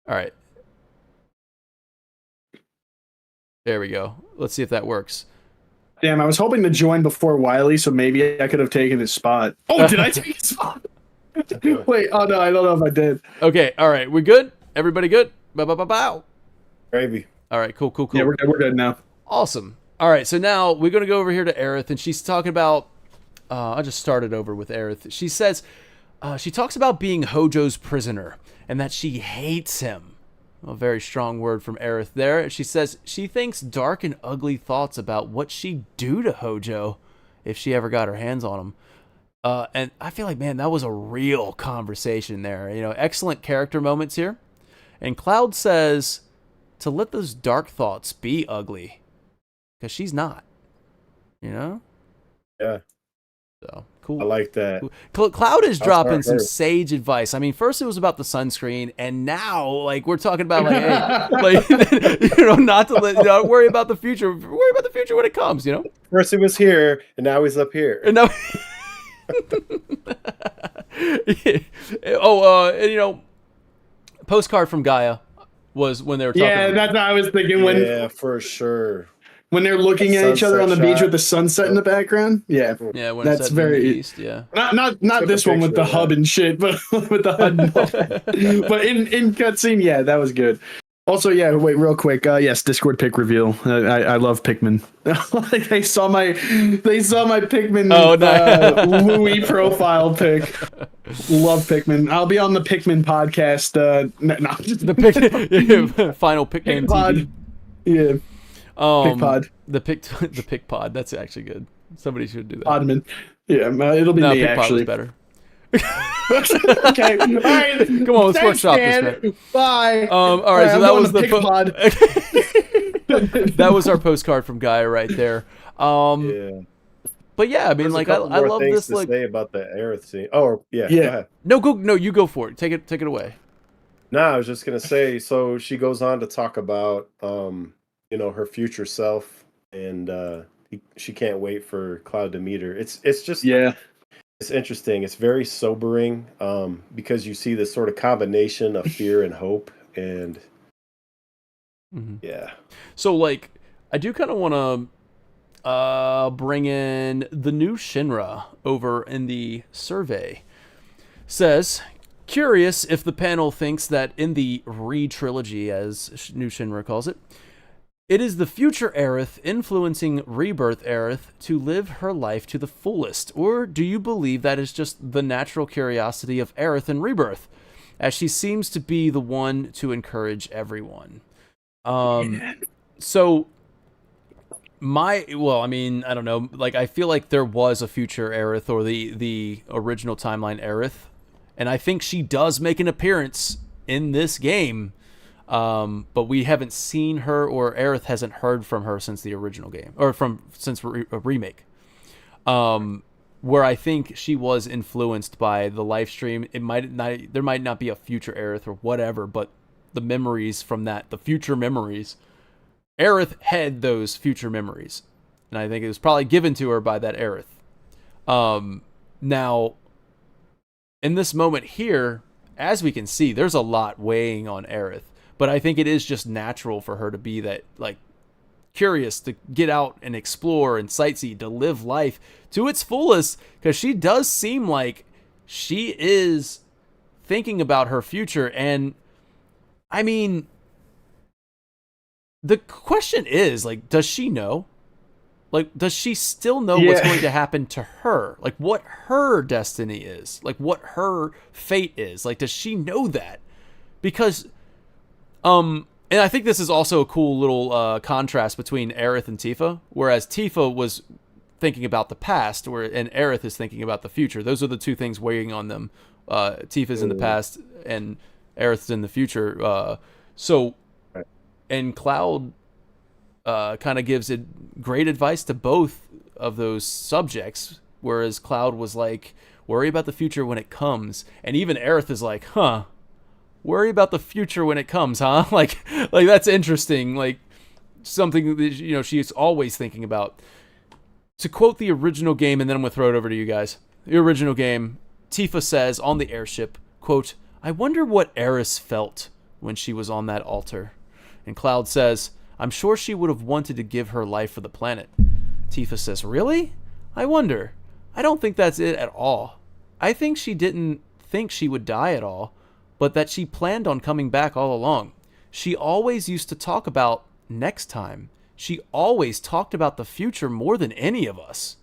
All right. There we go. Let's see if that works. Damn, I was hoping to join before Wheelie, so maybe I could have taken his spot. Oh, did I take his spot? Wait, oh no, I don't know if I did. Okay, all right. We good? Everybody good? Bow. Gravy. All right, cool. Yeah, we're good now. Awesome. All right, so now we're going to go over here to Aerith, and she's talking about... I'll just start it over with Aerith. She says... she talks about being Hojo's prisoner, and that she hates him. A very strong word from Aerith there. She says she thinks dark and ugly thoughts about what she'd do to Hojo if she ever got her hands on him. And I feel like, man, that was a real conversation there. You know, excellent character moments here. And Cloud says to let those dark thoughts be ugly, because she's not. You know? Yeah. So, cool. I like that. Cloud is dropping some sage advice. I mean, first it was about the sunscreen, and now, like, we're talking about, like, hey, like, you know, not to not worry about the future. Worry about the future when it comes, you know? First he was here, and now he's up here. And now... and, you know, postcard from Gaia was when they were talking. Yeah, that's what I was thinking. Yeah, for sure. When they're looking at each other on the beach with the sunset in the background. Yeah, when that's very east. Yeah, not this one with the hub and shit, but with the HUD. But in cutscene, yeah, that was good. Also, yeah, wait, real quick. Yes, Discord pick reveal. I love Pikmin. Like they saw my Pikmin Louis profile pic. Love Pikmin. I'll be on the Pikmin podcast. The final Pikmin pod. Yeah. Pick pod. The pick pod. That's actually good. Somebody should do that. Podman. Yeah, it'll be me actually. Better. Okay. All right. Come on, let's workshop this, man. Bye. All right. So that was the pod. That was our postcard from Gaia right there. Yeah. But yeah, I mean, like, I love this. To like, say about the Aerith scene. Oh, yeah. Yeah. Go ahead. No, you go for it. Take it away. No, I was just gonna say. So she goes on to talk about, you know, her future self, and she can't wait for Cloud to meet her. It's just it's interesting. It's very sobering, because you see this sort of combination of fear and hope, and yeah. So, like, I do kind of want to bring in the new Shinra over in the survey. Says, curious if the panel thinks that in the re-trilogy, as new Shinra calls it, it is the future Aerith influencing Rebirth Aerith to live her life to the fullest, or do you believe that is just the natural curiosity of Aerith in Rebirth, as she seems to be the one to encourage everyone? So, I mean, I don't know, like, I feel like there was a future Aerith, or the original timeline Aerith, and I think she does make an appearance in this game. But we haven't seen her, or Aerith hasn't heard from her since the original game, or since a remake. Where I think she was influenced by the live stream. There might not be a future Aerith or whatever, but the memories from that, the future memories, Aerith had those future memories, and I think it was probably given to her by that Aerith. Now, in this moment here, as we can see, there's a lot weighing on Aerith. But I think it is just natural for her to be that, like, curious, to get out and explore and sightsee, to live life to its fullest, because she does seem like she is thinking about her future. And I mean, the question is, like, does she know? Like, does she still know what's going to happen to her? Like, what her destiny is? Like, what her fate is? Like, does she know that? Because... and I think this is also a cool little contrast between Aerith and Tifa, whereas Tifa was thinking about the past, and Aerith is thinking about the future. Those are the two things weighing on them. Tifa's in the past, and Aerith's in the future. And Cloud kind of gives it great advice to both of those subjects, whereas Cloud was like, worry about the future when it comes. And even Aerith is like, worry about the future when it comes, huh? Like that's interesting. Like something that, you know, she's always thinking about. To quote the original game, and then I'm going to throw it over to you guys. The original game, Tifa says on the airship, quote, "I wonder what Aerith felt when she was on that altar." And Cloud says, "I'm sure she would have wanted to give her life for the planet." Tifa says, "Really? I wonder. I don't think that's it at all. I think she didn't think she would die at all, but that she planned on coming back all along. She always used to talk about next time. She always talked about the future more than any of us."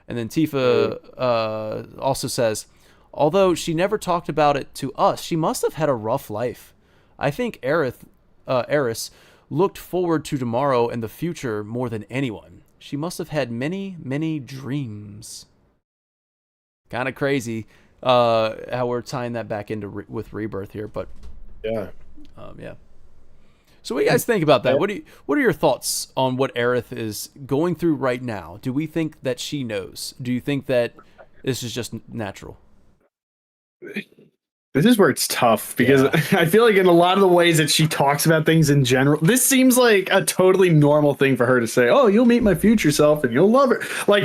And then Tifa also says, "Although she never talked about it to us, she must have had a rough life. I think Aerith looked forward to tomorrow and the future more than anyone. She must have had many, many dreams." Kind of crazy how we're tying that back into with Rebirth here, but yeah. So what do you guys think about that? What are your thoughts on what Aerith is going through right now? Do we think that she knows? Do you think that this is just natural? This is where it's tough because I feel like in a lot of the ways that she talks about things in general, this seems like a totally normal thing for her to say. "Oh, you'll meet my future self and you'll love her." Like,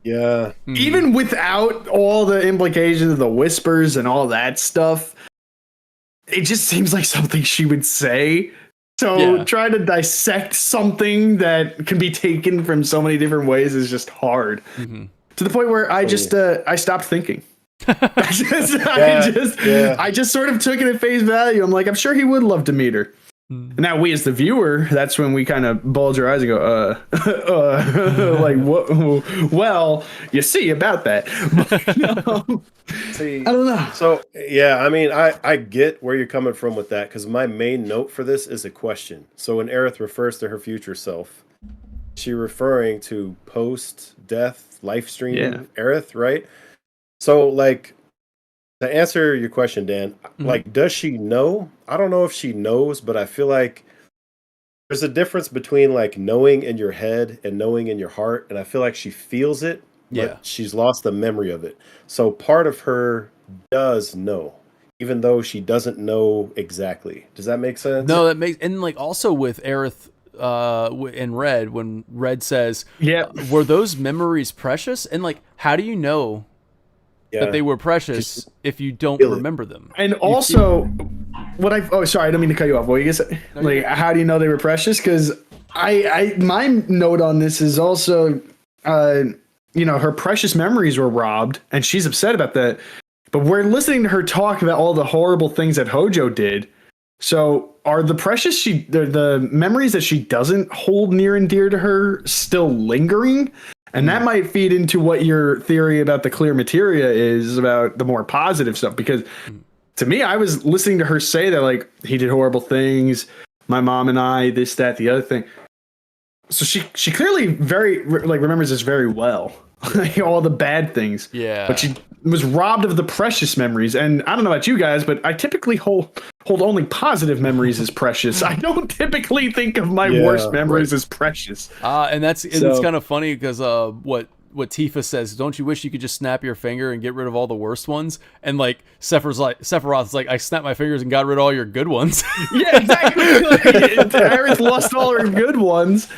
even without all the implications of the whispers and all that stuff, it just seems like something she would say. So trying to dissect something that can be taken from so many different ways is just hard. To the point where I just I stopped thinking. I just sort of took it at face value. I'm like, I'm sure he would love to meet her. Now we as the viewer, that's when we kind of bulge our eyes and go, like, what? Well, you see about that. But, see, I don't know. So yeah, I mean, I get where you're coming from with that, because my main note for this is a question. So when Aerith refers to her future self, she referring to post-death life stream Aerith, right? So like, to answer your question, Dan, like, does she know? I don't know if she knows, but I feel like there's a difference between like knowing in your head and knowing in your heart, and I feel like she feels it, but she's lost the memory of it. So part of her does know, even though she doesn't know exactly. Does that make sense? No, that makes, and like also with Aerith in Red, when Red says, were those memories precious? And like, how do you know that they were precious if you don't remember them? And also, sorry, I don't mean to cut you off. What you say? Like, how do you know they were precious? Because my note on this is also, her precious memories were robbed, and she's upset about that. But we're listening to her talk about all the horrible things that Hojo did. So are the precious the memories that she doesn't hold near and dear to her still lingering? And that might feed into what your theory about the Clear Materia is about the more positive stuff. Because to me, I was listening to her say that, like, he did horrible things, my mom and I, this, that, the other thing. So she clearly remembers this very well. All the bad things. Yeah. But she was robbed of the precious memories. And I don't know about you guys, but I typically hold only positive memories as precious. I don't typically think of my worst memories as precious. And it's kind of funny because what Tifa says, don't you wish you could just snap your finger and get rid of all the worst ones? And like Sephiroth's like, I snapped my fingers and got rid of all your good ones. Yeah, exactly. Aerith lost all her good ones,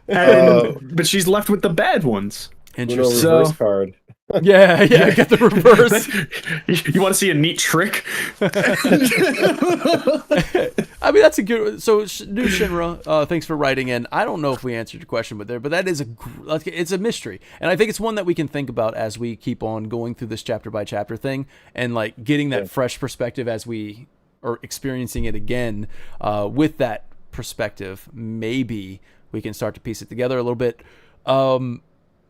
but she's left with the bad ones. Interesting. Reverse card. Yeah, get the reverse. You want to see a neat trick? I mean, that's a good. So, new Shinra, thanks for writing in. I don't know if we answered your question, but that is it's a mystery, and I think it's one that we can think about as we keep on going through this chapter by chapter thing, and like getting that fresh perspective as we are experiencing it again. With that perspective, maybe we can start to piece it together a little bit.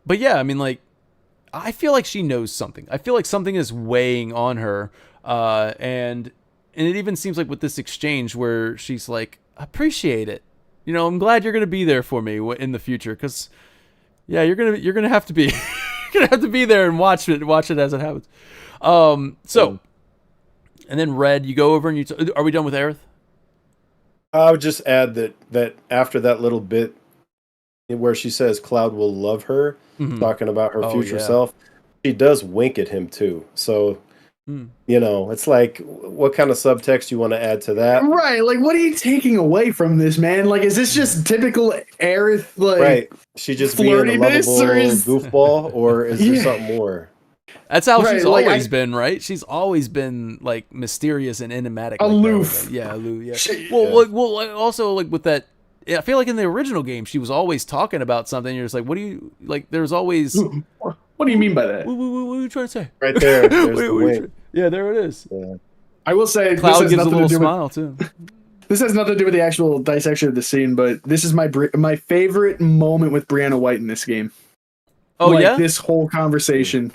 But yeah, I mean, like, I feel like she knows something. I feel like something is weighing on her. And it even seems like with this exchange where she's like, appreciate it. You know, I'm glad you're going to be there for me in the future. Cause yeah, you're going to have to be, you're going to have to be there and watch it as it happens. And then Red, you go over and are we done with Aerith? I would just add that after that little bit where she says Cloud will love her, talking about her future self, she does wink at him too. So You know, it's like, what kind of subtext you want to add to that? Right, like, what are you taking away from this, man? Like, is this just typical Aerith, like, right? She just being a lovable goofball, or is there something more? That's how she's always been, right? She's always been like mysterious and enigmatic, aloof. Aloof. Yeah. Well, also like with that. Yeah, I feel like in the original game, she was always talking about something. You're just like, what do you like? There's always. What do you mean by that? What are you trying to say? Right there. There's the wing. Yeah, there it is. Yeah. I will say, Cloud gives a little smile too. This has nothing to do with the actual dissection of the scene, but this is my favorite moment with Brianna White in this game. Oh, like, yeah? This whole conversation.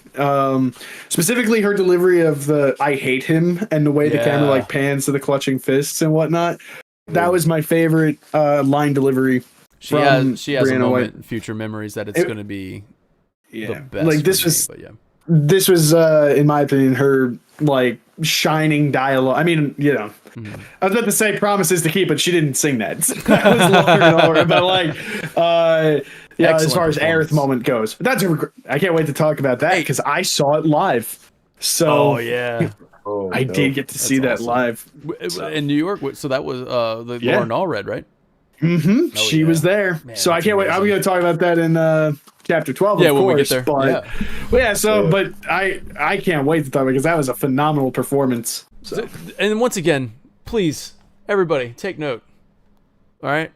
Specifically her delivery of the I hate him and the way the camera like pans to the clutching fists and whatnot. That was my favorite line delivery. She has Brianna a moment White. in future memories that it's going to be the best. Like this was in my opinion her like shining dialogue. I mean, you know, I was about to say promises to keep, but she didn't sing that. That was longer and longer. But like, as far as Aerith moment goes, I can't wait to talk about that because I saw it live. So I did get to see that live in New York. So that was the Lauren Allred, right? Mm-hmm. She was there. Man, so I can't wait. I'm going to talk about that in chapter 12. Yeah, of when course, we get there. But I can't wait to talk because that was a phenomenal performance. So. And once again, please, everybody, take note. All right.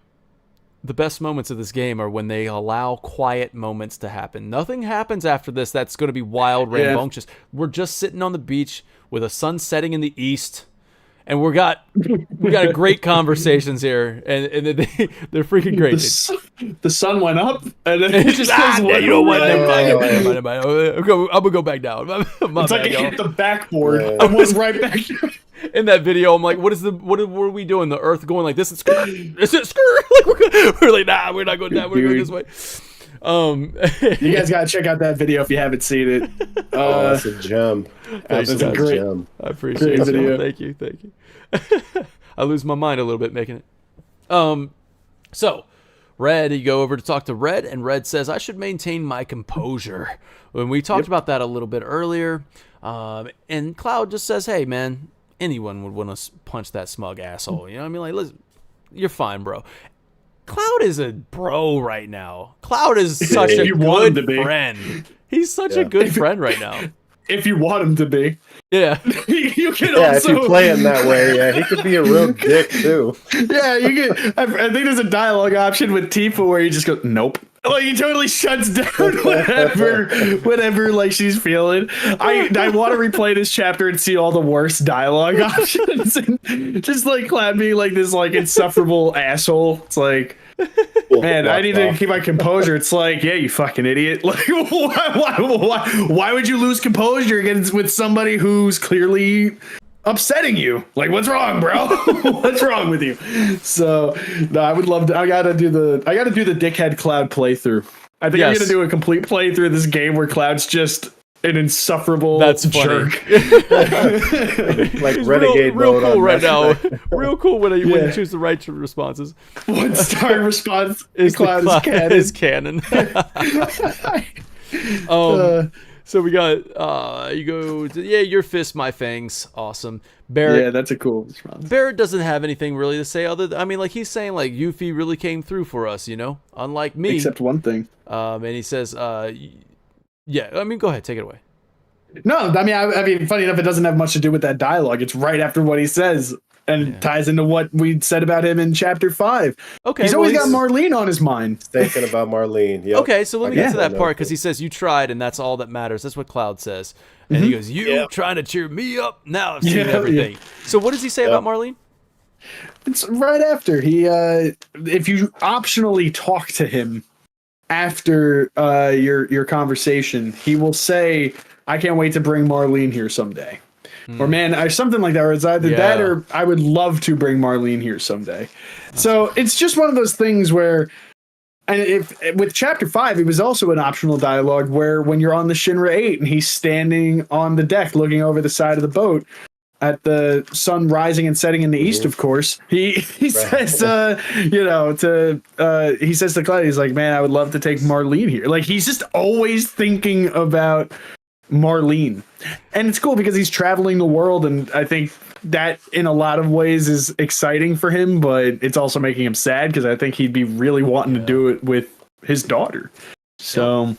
The best moments of this game are when they allow quiet moments to happen. Nothing happens after this that's going to be wild, rambunctious. We're just sitting on the beach with a sun setting in the east, and we got great conversations here, and they're freaking great. The sun went up, and then it's just you know what? Never mind. I'm gonna go back down. It's like it hit the backboard. I was right back. In that video, I'm like, what were we doing? The Earth going like this? Is it skirt? Like we're like, nah, we're not going down. We're going this way. You guys gotta check out that video if you haven't seen it. That's a gem. That's a great gem. I appreciate it. Thank you. I lose my mind a little bit making it. So Red, you go over to talk to Red, and Red says I should maintain my composure. When we talked about that a little bit earlier, and Cloud just says, "Hey, man, anyone would want to punch that smug asshole." You know what I mean? Like, listen, you're fine, bro. Cloud is a bro right now. Cloud is such a good friend. He's such a good friend right now. If you want him to be. Yeah. You can also... if you play him that way, he could be a real dick, too. Yeah, you can... I think there's a dialogue option with Tifa where he just goes, nope. Like, he totally shuts down whatever like, she's feeling. I want to replay this chapter and see all the worst dialogue options. And just, like, Cloud being, like, this, like, insufferable asshole. It's like... Man, I need to keep my composure. It's like, yeah, you fucking idiot. Like, why would you lose composure against with somebody who's clearly upsetting you? Like, what's wrong, bro? What's wrong with you? So, no, I would love to. I gotta do the dickhead Cloud playthrough. I think I'm gonna do a complete playthrough of this game where Cloud's just an insufferable jerk. Like renegade real mode cool right now. Real cool when you choose the right responses. 1-star response is Cloud is canon. So we got you go to, your fist, my fangs, awesome. Barret, yeah, that's a cool response. Barret doesn't have anything really to say he's saying like Yuffie really came through for us, you know, unlike me. Except one thing. And he says, go ahead, take it away. No, I mean, funny enough, it doesn't have much to do with that dialogue. It's right after what he says, and ties into what we said about him in chapter 5. Okay, he's always got Marlene on his mind. Thinking about Marlene. Yep. Okay, so let me get to that part because he says you tried, and that's all that matters. That's what Cloud says, and he goes, "You trying to cheer me up? Now I've seen everything." So what does he say about Marlene? It's right after he, if you optionally talk to him after your conversation, he will say, "I can't wait to bring Marlene here someday." Or man, something like that. Or it's either that or I would love to bring Marlene here someday. So it's just one of those things where, and with chapter 5, it was also an optional dialogue where when you're on the Shinra 8 and he's standing on the deck looking over the side of the boat at the sun rising and setting in the east, of course, he says, he says to Claudia, he's like, man, I would love to take Marlene here. Like, he's just always thinking about Marlene. And it's cool because he's traveling the world, and I think that in a lot of ways is exciting for him, but it's also making him sad because I think he'd be really wanting to do it with his daughter. So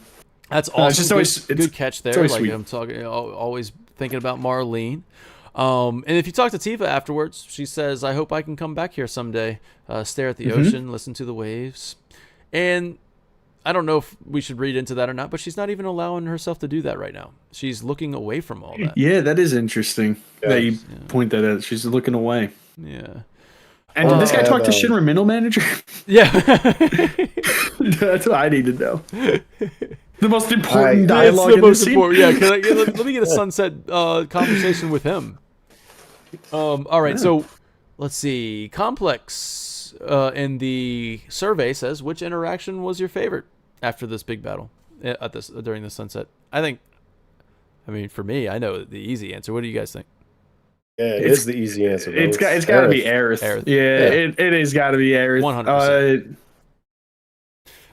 that's awesome. It's just always good catch there. Like sweet. I'm talking, always thinking about Marlene. And if you talk to Tifa afterwards, she says, "I hope I can come back here someday. Stare at the ocean, listen to the waves." And I don't know if we should read into that or not, but she's not even allowing herself to do that right now. She's looking away from all that. Yeah, that is interesting that you point that out. She's looking away. Yeah. And did this guy talk to Shinra middle manager? Yeah. That's what I need to know. The most important dialogue in this scene. Yeah, let me get a sunset conversation with him. All right, so let's see. Complex in the survey says, which interaction was your favorite after this big battle during the sunset? I mean, for me, I know the easy answer. What do you guys think? Yeah, it is the easy answer. It's got to be Aerith. Yeah, it has got to be Aerith. 100%.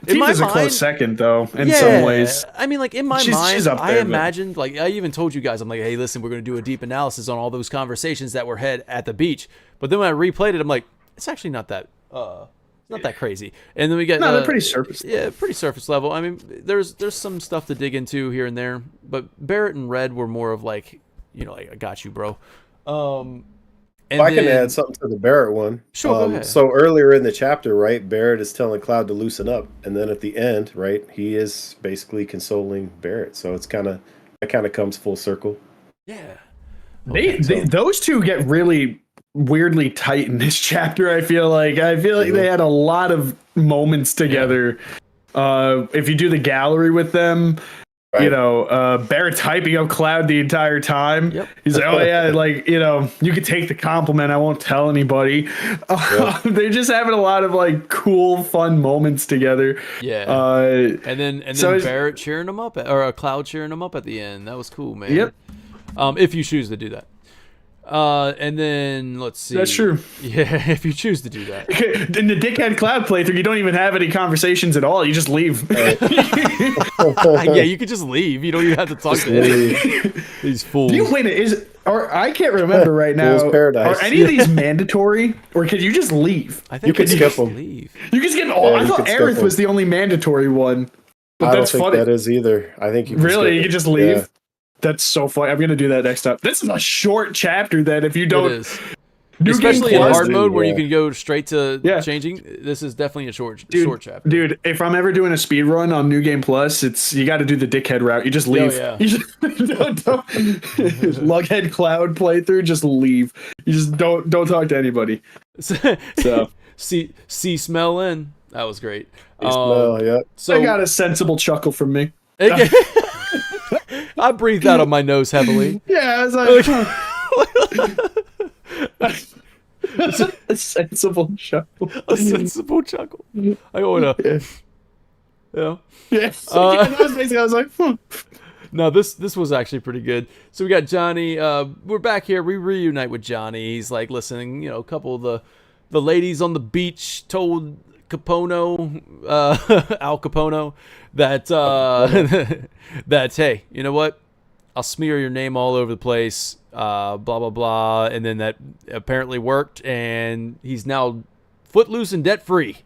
Tifa's a close second, though, in some ways. I mean, like, in my mind, I imagined, like, I even told you guys, I'm like, hey, listen, we're going to do a deep analysis on all those conversations that were had at the beach. But then when I replayed it, I'm like, it's actually not that crazy. And then we get they're pretty surface level. Yeah, pretty surface level. I mean, there's some stuff to dig into here and there, but Barret and Red were more of like, like, I got you, bro. If I can add something to the Barret one. Sure, go ahead. So earlier in the chapter, right, Barret is telling Cloud to loosen up, and then at the end, right, he is basically consoling Barret. So it kind of comes full circle. Yeah. Those two get really weirdly tight in this chapter. I feel like they had a lot of moments together. If you do the gallery with them, right. Barrett's hyping up Cloud the entire time. Yep. He's like, oh yeah, like, you can take the compliment, I won't tell anybody. They're just having a lot of like cool, fun moments together. Yeah. And then Barret cheering them up or Cloud cheering them up at the end. That was cool, man. Yep. If you choose to do that. And then let's see. That's true. Yeah, if you choose to do that. In the Dickhead Cloud playthrough, you don't even have any conversations at all. You just leave. Yeah, you could just leave. You don't even have to talk to anyone. These fools. I can't remember right now. Paradise. Are any of these mandatory, or can you just leave? I think you could skip them. Leave. You can skip all. I thought Aerith was the only mandatory one. But that's funny. That is either. I think you can really you can just leave. Yeah. That's so funny. I'm gonna do that next time. This is a short chapter. Then if you don't, it is. Especially in hard mode where you can go straight to changing. This is definitely a short chapter. Dude, if I'm ever doing a speed run on New Game Plus, you got to do the Dickhead route. You just leave. Oh, yeah. You just don't Lughead Cloud playthrough. Just leave. You just don't talk to anybody. So see smell in. That was great. Yeah. So I got a sensible chuckle from me. I breathed out of my nose heavily. Yeah, I was like, a sensible chuckle. A sensible chuckle. I want to. Yeah. Yes. I was like, No, this was actually pretty good. So we got Johnny. We're back here. We reunite with Johnny. He's like listening. A couple of the ladies on the beach told Capono, Al Capono, that that hey, you know what? I'll smear your name all over the place. Blah blah blah, and then that apparently worked, and he's now footloose and debt free.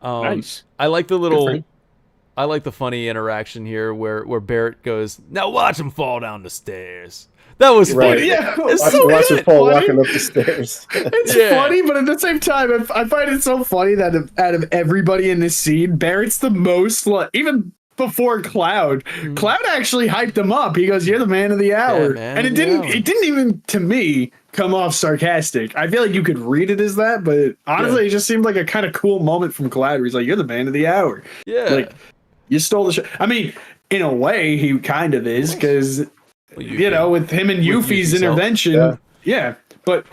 Nice. I like the funny interaction here where Barret goes, now watch him fall down the stairs. That was funny. Yeah, watch him fall walking up the stairs. It's funny, but at the same time, I find it so funny that out of everybody in this scene, Barrett's the most, even before Cloud. Cloud actually hyped him up. He goes, "You're the man of the hour," and it didn't even to me come off sarcastic. I feel like you could read it as that, but honestly, it just seemed like a kind of cool moment from Cloud where he's like, "You're the man of the hour." Yeah, like you stole the show. I mean, in a way, he kind of is because. With him and Yuffie's intervention. Yeah. But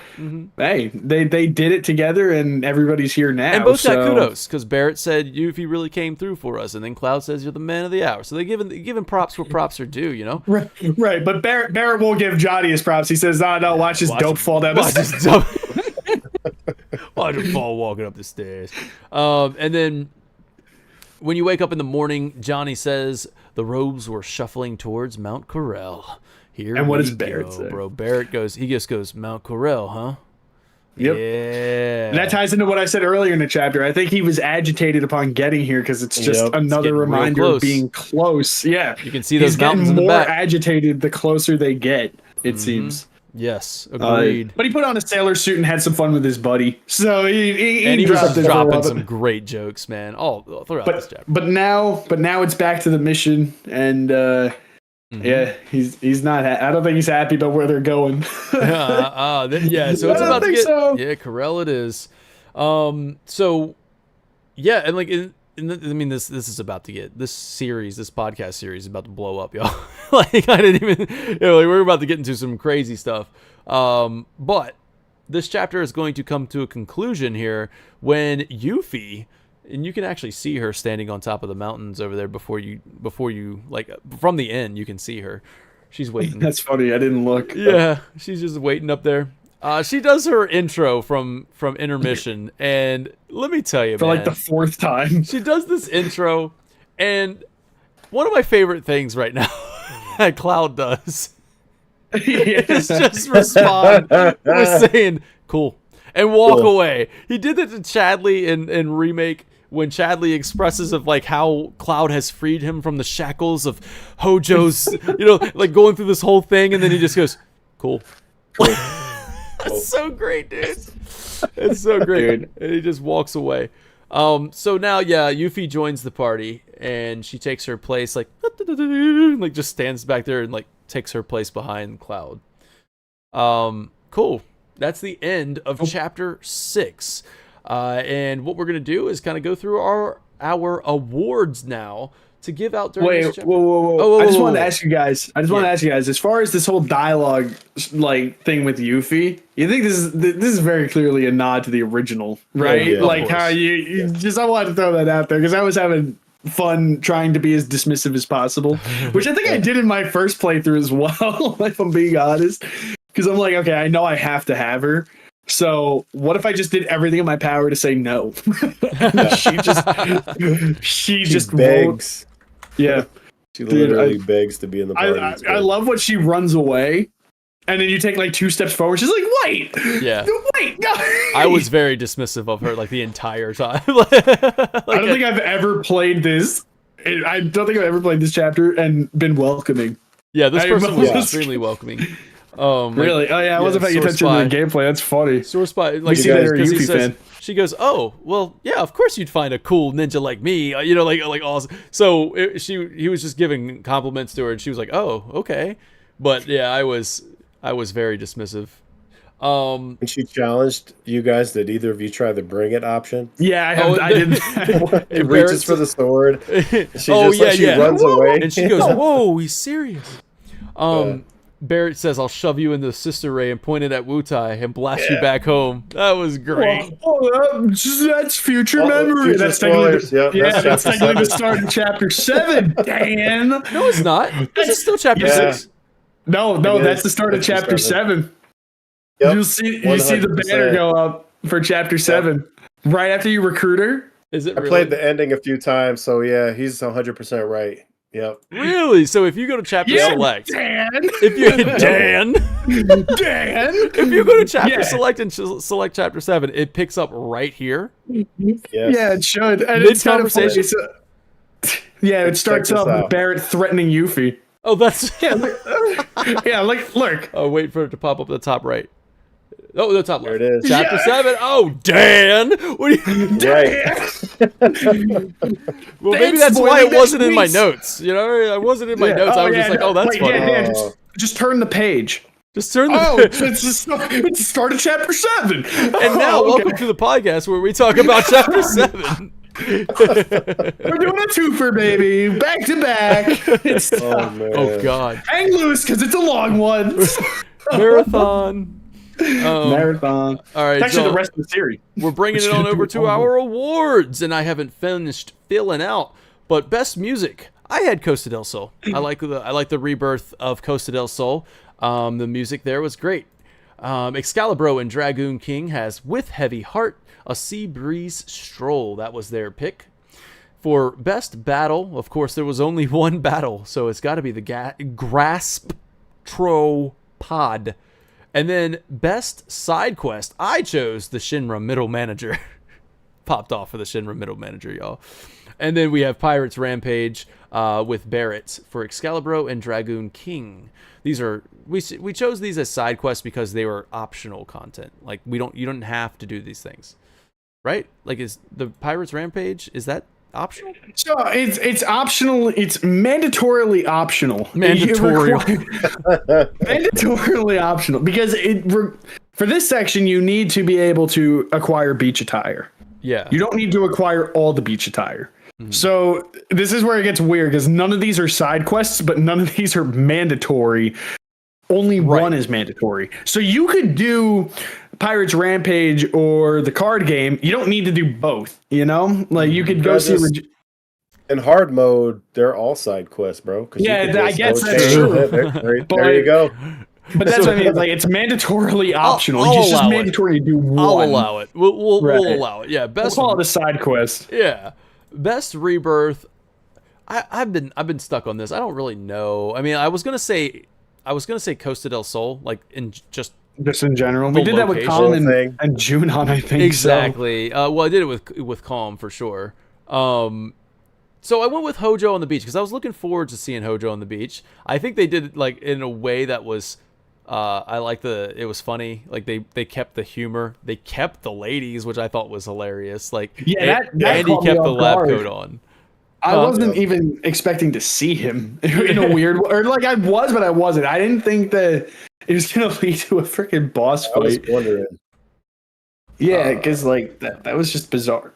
hey, they did it together and everybody's here now. And both got kudos because Barret said Yuffie really came through for us, and then Cloud says you're the man of the hour. So they giving props where props are due, Right. But Barret won't give Johnny his props. He says, no, watch his dope fall down the stairs. Watch him fall walking up the stairs. And then when you wake up in the morning, Johnny says, The robes were shuffling towards Mount Corel. Here And what we does Barret go, say? bro? Barret goes, he just goes, Mount Corel, huh? Yep. Yeah. And that ties into what I said earlier in the chapter. I think he was agitated upon getting here because it's just another getting real reminder close. of being close. Yeah. You can see those He's mountains getting in the more back. agitated the closer they get, it seems. Yes, agreed. But he put on a sailor suit and had some fun with his buddy. So he was dropped dropping some great jokes, man. All throughout this chapter. But now it's back to the mission, and yeah, he's not. I don't think he's happy about where they're going. Yeah, so it's about to get. Yeah, Corel it is. So yeah, and like this is about to get this podcast series is about to blow up, y'all. Like I didn't even, like we're about to get into some crazy stuff. But this chapter is going to come to a conclusion here when Yuffie, and you can actually see her standing on top of the mountains over there before you like from the end you can see her. She's waiting. That's funny. I didn't look. Yeah, she's just waiting up there. She does her intro from intermission, and let me tell you, for man, like the fourth time. she does this intro, and one of my favorite things right now that Cloud does is just respond with saying "cool" and walk away. He did that to Chadley in remake when Chadley expresses of like how Cloud has freed him from the shackles of Hojo's, like going through this whole thing, and then he just goes, "Cool." That's so great, dude. It's so great. Dude. And he just walks away. So now, yeah, Yuffie joins the party, and she takes her place, like just stands back there and like takes her place behind Cloud. Cool. That's the end of chapter 6. And what we're gonna do is kind of go through our awards now to give out during this chapter. Whoa. I just wanted to ask you guys. As far as this whole dialogue like thing with Yuffie, you think this is very clearly a nod to the original, right? Yeah, like how you just I wanted to throw that out there because I was having fun trying to be as dismissive as possible, which I think I did in my first playthrough as well, if I'm being honest. Because I'm like, okay, I know I have to have her. So what if I just did everything in my power to say no? she just begs. Yeah. She literally begs to be in the party. I love when she runs away, and then you take like 2 steps forward. She's like, wait. Yeah. Wait. No. I was very dismissive of her like the entire time. I don't think I've ever played this. I don't think I've ever played this chapter and been welcoming. Yeah, this person was extremely welcoming. Really? Oh yeah, I wasn't paying attention to the gameplay. That's funny. Source Spy, like you guys, Yuffie fan. She goes, "Oh, well, yeah, of course you'd find a cool ninja like me, like awesome." So he was just giving compliments to her, and she was like, "Oh, okay," but yeah, I was very dismissive. And she challenged you guys. Did either of you try the bring it option? Yeah, I didn't. It reaches for the sword. She runs away, and she goes, "Whoa, he's serious." Barret says, "I'll shove you into the sister ray," and pointed at Wutai and blast you back home. That was great. That's future memory. That's technically the start of chapter 7. Dan. No, it's not. This is still chapter 6. No, that's the start of chapter 7. Yep. You see the banner go up for chapter 7 right after you recruit her. Is it? I played the ending a few times, so yeah, he's 100% right. Yep. Really? So if you go to chapter select, Dan. If you Dan, if you go to chapter select and select chapter 7, it picks up right here. Yes. Yeah, it should. And it's kind of funny. It starts off with Barret threatening Yuffie. Oh, that's look. Oh, wait for it to pop up at the top right. Oh, the top left. There it is. Chapter 7. Oh, Dan. What are you Well, maybe that's why it wasn't in my notes. I wasn't in my notes. I was just like, oh, that's funny. Dan, just turn the page. Just turn the page. It's the start of chapter 7. And now, welcome to the podcast where we talk about chapter 7. We're doing a twofer, baby. Back to back. Oh, God. Hang loose, because it's a long one. Marathon. Marathon. All right, actually the rest of the series. We're bringing it on over to our awards, and I haven't finished filling out. But best music, I had Costa del Sol. I like the rebirth of Costa del Sol. The music there was great. Excalibur and Dragoon King has With Heavy Heart, A Sea Breeze Stroll. That was their pick. For best battle, of course, there was only one battle, so it's got to be the Grasp Pod. And then best side quest, I chose the Shinra Middle Manager. Popped off for the Shinra Middle Manager, y'all. And then we have Pirates Rampage with Barret for Excalibur and Dragoon King. These are we chose these as side quests because they were optional content. Like you don't have to do these things, right? Like is the Pirates Rampage, is that optional? So it's optional. It's mandatorily optional. Mandatorily optional because for this section you need to be able to acquire beach attire. Yeah. You don't need to acquire all the beach attire. Mm-hmm. So this is where it gets weird because none of these are side quests, but none of these are mandatory. Only one is mandatory. So you could do Pirates Rampage or the card game. You don't need to do both, you know? Like you could go see in hard mode, they're all side quests, bro. Yeah, I guess that's true. There you go. But that's what I mean. Like it's mandatorily optional. It's just mandatory to do one. I'll allow it. We'll allow it. Yeah, we'll call it a side quest. Yeah, best rebirth. I've been stuck on this. I don't really know. I mean, I was gonna say Costa del Sol, like just in general. We did that with Calm and Junon, I think. Exactly. So. Well, I did it with Calm for sure. So I went with Hojo on the beach because I was looking forward to seeing Hojo on the beach. I think they did it like in a way that was. I like it was funny. Like they kept the humor. They kept the ladies, which I thought was hilarious. Like Andy kept the lab coat on. I wasn't even expecting to see him in a weird way. Or like I was, but I wasn't. I didn't think that it was going to lead to a freaking boss fight. I was wondering. Yeah, because like that was just bizarre.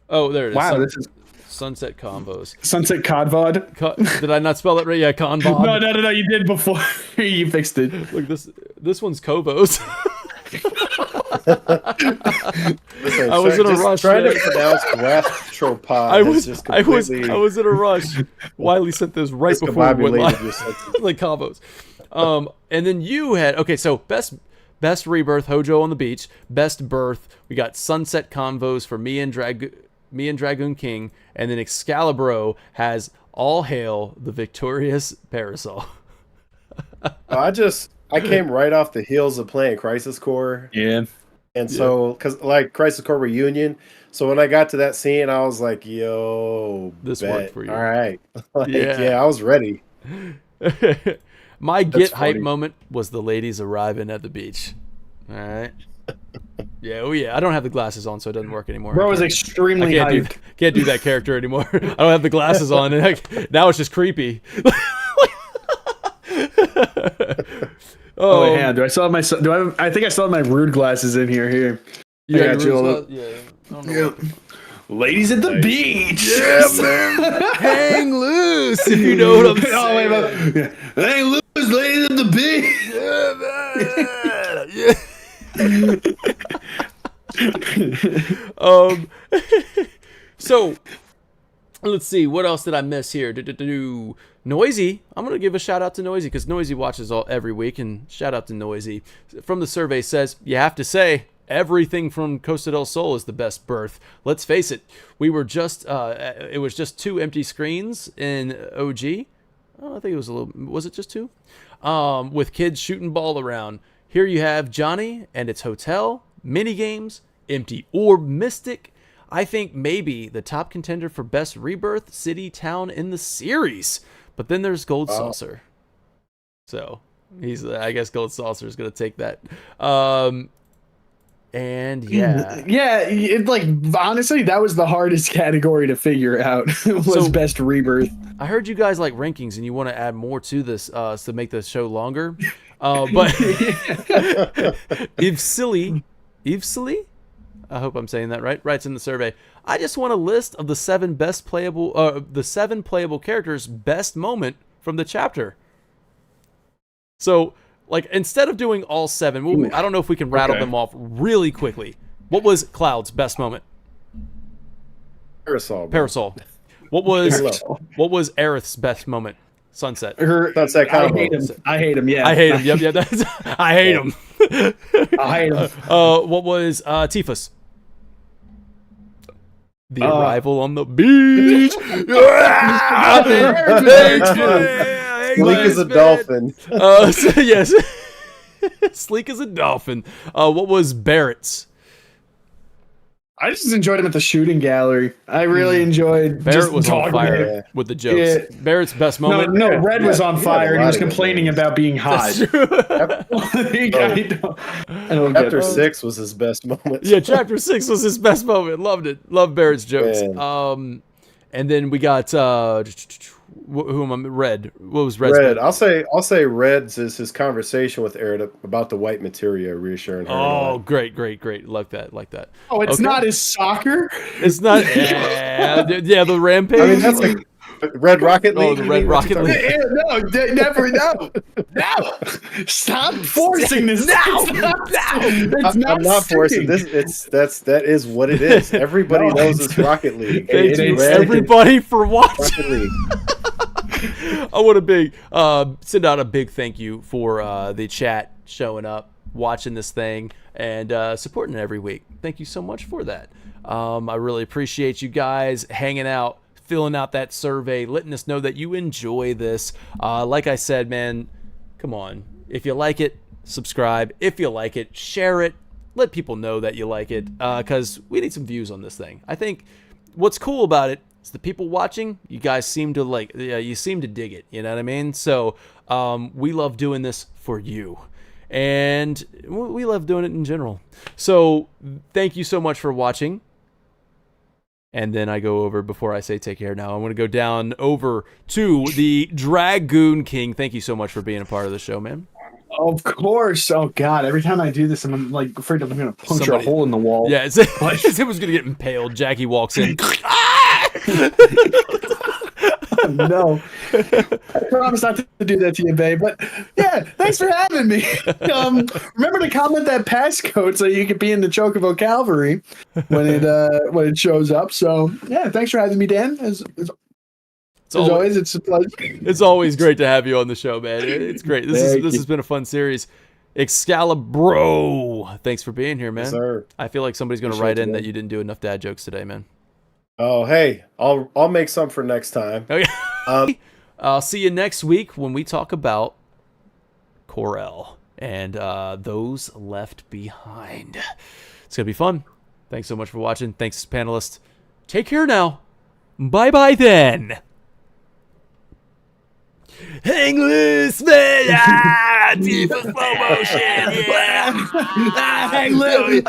Oh, there it is. Wow, this is Sunset Combos. Sunset Codvod. Did I not spell it right? Yeah, Convod. No. You did before. You fixed it. Look, this one's Cobos. Listen, I was in a rush. Trying to pronounce gastropod. I was in a rush. Wiley sent this right before we went live. Like combos. And then you had so best rebirth, Hojo on the beach. Best birth, we got Sunset Convos for me and Dragoon King, and then Excalibur has All Hail the Victorious Parasol. I came right off the heels of playing Crisis Core. Yeah. And so, because like Crisis Core Reunion, so when I got to that scene, I was like, yo, this worked for you. All right. Yeah, I was ready. My get hype moment was the ladies arriving at the beach. All right. Yeah, I don't have the glasses on, so it doesn't work anymore. Bro was extremely hyped. Can't do that character anymore. I don't have the glasses on, and now it's just creepy. Oh, yeah. Do I still have my? I think I still have my rude glasses in here. Here. Yeah, Ladies at the beach. Yeah, man. Hang loose, if you know what I'm saying. Oh, wait, hang loose, ladies at the beach. Yeah, man. So let's see, what else did I miss here? Noisy. I'm gonna give a shout out to Noisy because Noisy watches every week, and shout out to Noisy. From the survey says you have to say everything from Costa del Sol is the best birth. Let's face it, we were just it was just 2 empty screens in OG. Oh, I think it was was it just 2? With kids shooting ball around. Here you have Johnny and its hotel, mini games, empty orb mystic. I think maybe the top contender for best rebirth city town in the series. But then there's Gold Saucer. So I guess Gold Saucer is going to take that. And honestly, that was the hardest category to figure out. Was best rebirth. I heard you guys like rankings and you want to add more to this to make the show longer. But Eve Silly, I hope I'm saying that right. Writes in the survey, I just want a list of the 7 playable characters' best moment from the chapter. So, like, instead of doing all 7, I don't know if we can rattle them off really quickly. What was Cloud's best moment? Parasol. What was Aerith's best moment? Sunset. Sunset combo. I hate him. Yeah. I hate him. Yep. I hate him. I hate him. What was Tifa's? The arrival on the beach. Sleek as a dolphin. Yes. Sleek as a dolphin. What was Barrett's? I just enjoyed him at the shooting gallery. I really enjoyed Barret just was on talking fire with the jokes. Yeah. Barrett's best moment. No, Red was on fire and he was complaining moments. about being hot. Chapter 6 was his best moment. Yeah, chapter 6 was his best moment. Loved it. Loved Barrett's jokes. Man. And then we got who am I? Red. What was Red's? Red. I'll say Red's is his conversation with Aerith about the white materia, reassuring her. Oh, great. Like that. Oh, it's not his soccer? It's not. Yeah, the Rampage. I mean, that's like Red Rocket League. Oh, the Red Rocket League. No, never. No. Stop forcing this. I'm not forcing this. That is what it is. Everybody knows it's Rocket League. Thank you, everybody, for watching. Rocket League. I want to send out a big thank you for the chat showing up, watching this thing, and supporting it every week. Thank you so much for that. I really appreciate you guys hanging out, filling out that survey, letting us know that you enjoy this. Like I said, man, come on. If you like it, subscribe. If you like it, share it. Let people know that you like it, because we need some views on this thing. I think what's cool about it is the people watching, you guys seem to you seem to dig it. You know what I mean? So we love doing this for you. And we love doing it in general. So thank you so much for watching. And then I go over, before I say take care now, I want to go down over to the Dragoon King. Thank you so much for being a part of the show, man. Of course. Oh, God. Every time I do this, I'm like afraid I'm going to puncture a hole in the wall. Yeah, it was going to get impaled. Jackie walks in. No. I promise not to do that to you, babe. But yeah, thanks for having me. Remember to comment that passcode so you can be in the Chocobo Cavalry when it shows up. So yeah, thanks for having me, Dan. As always, it's a pleasure. It's always great to have you on the show, man. It's great. This has been a fun series. Excalibur, thanks for being here, man. Yes, sir. I feel like somebody's going to write in that you didn't do enough dad jokes today, man. Oh, hey, I'll make some for next time. Okay. I'll see you next week when we talk about Corel and those left behind. It's going to be fun. Thanks so much for watching. Thanks, panelists. Take care now. Bye-bye then. Hang loose, man! Tifa slow motion, yeah! Hang loose!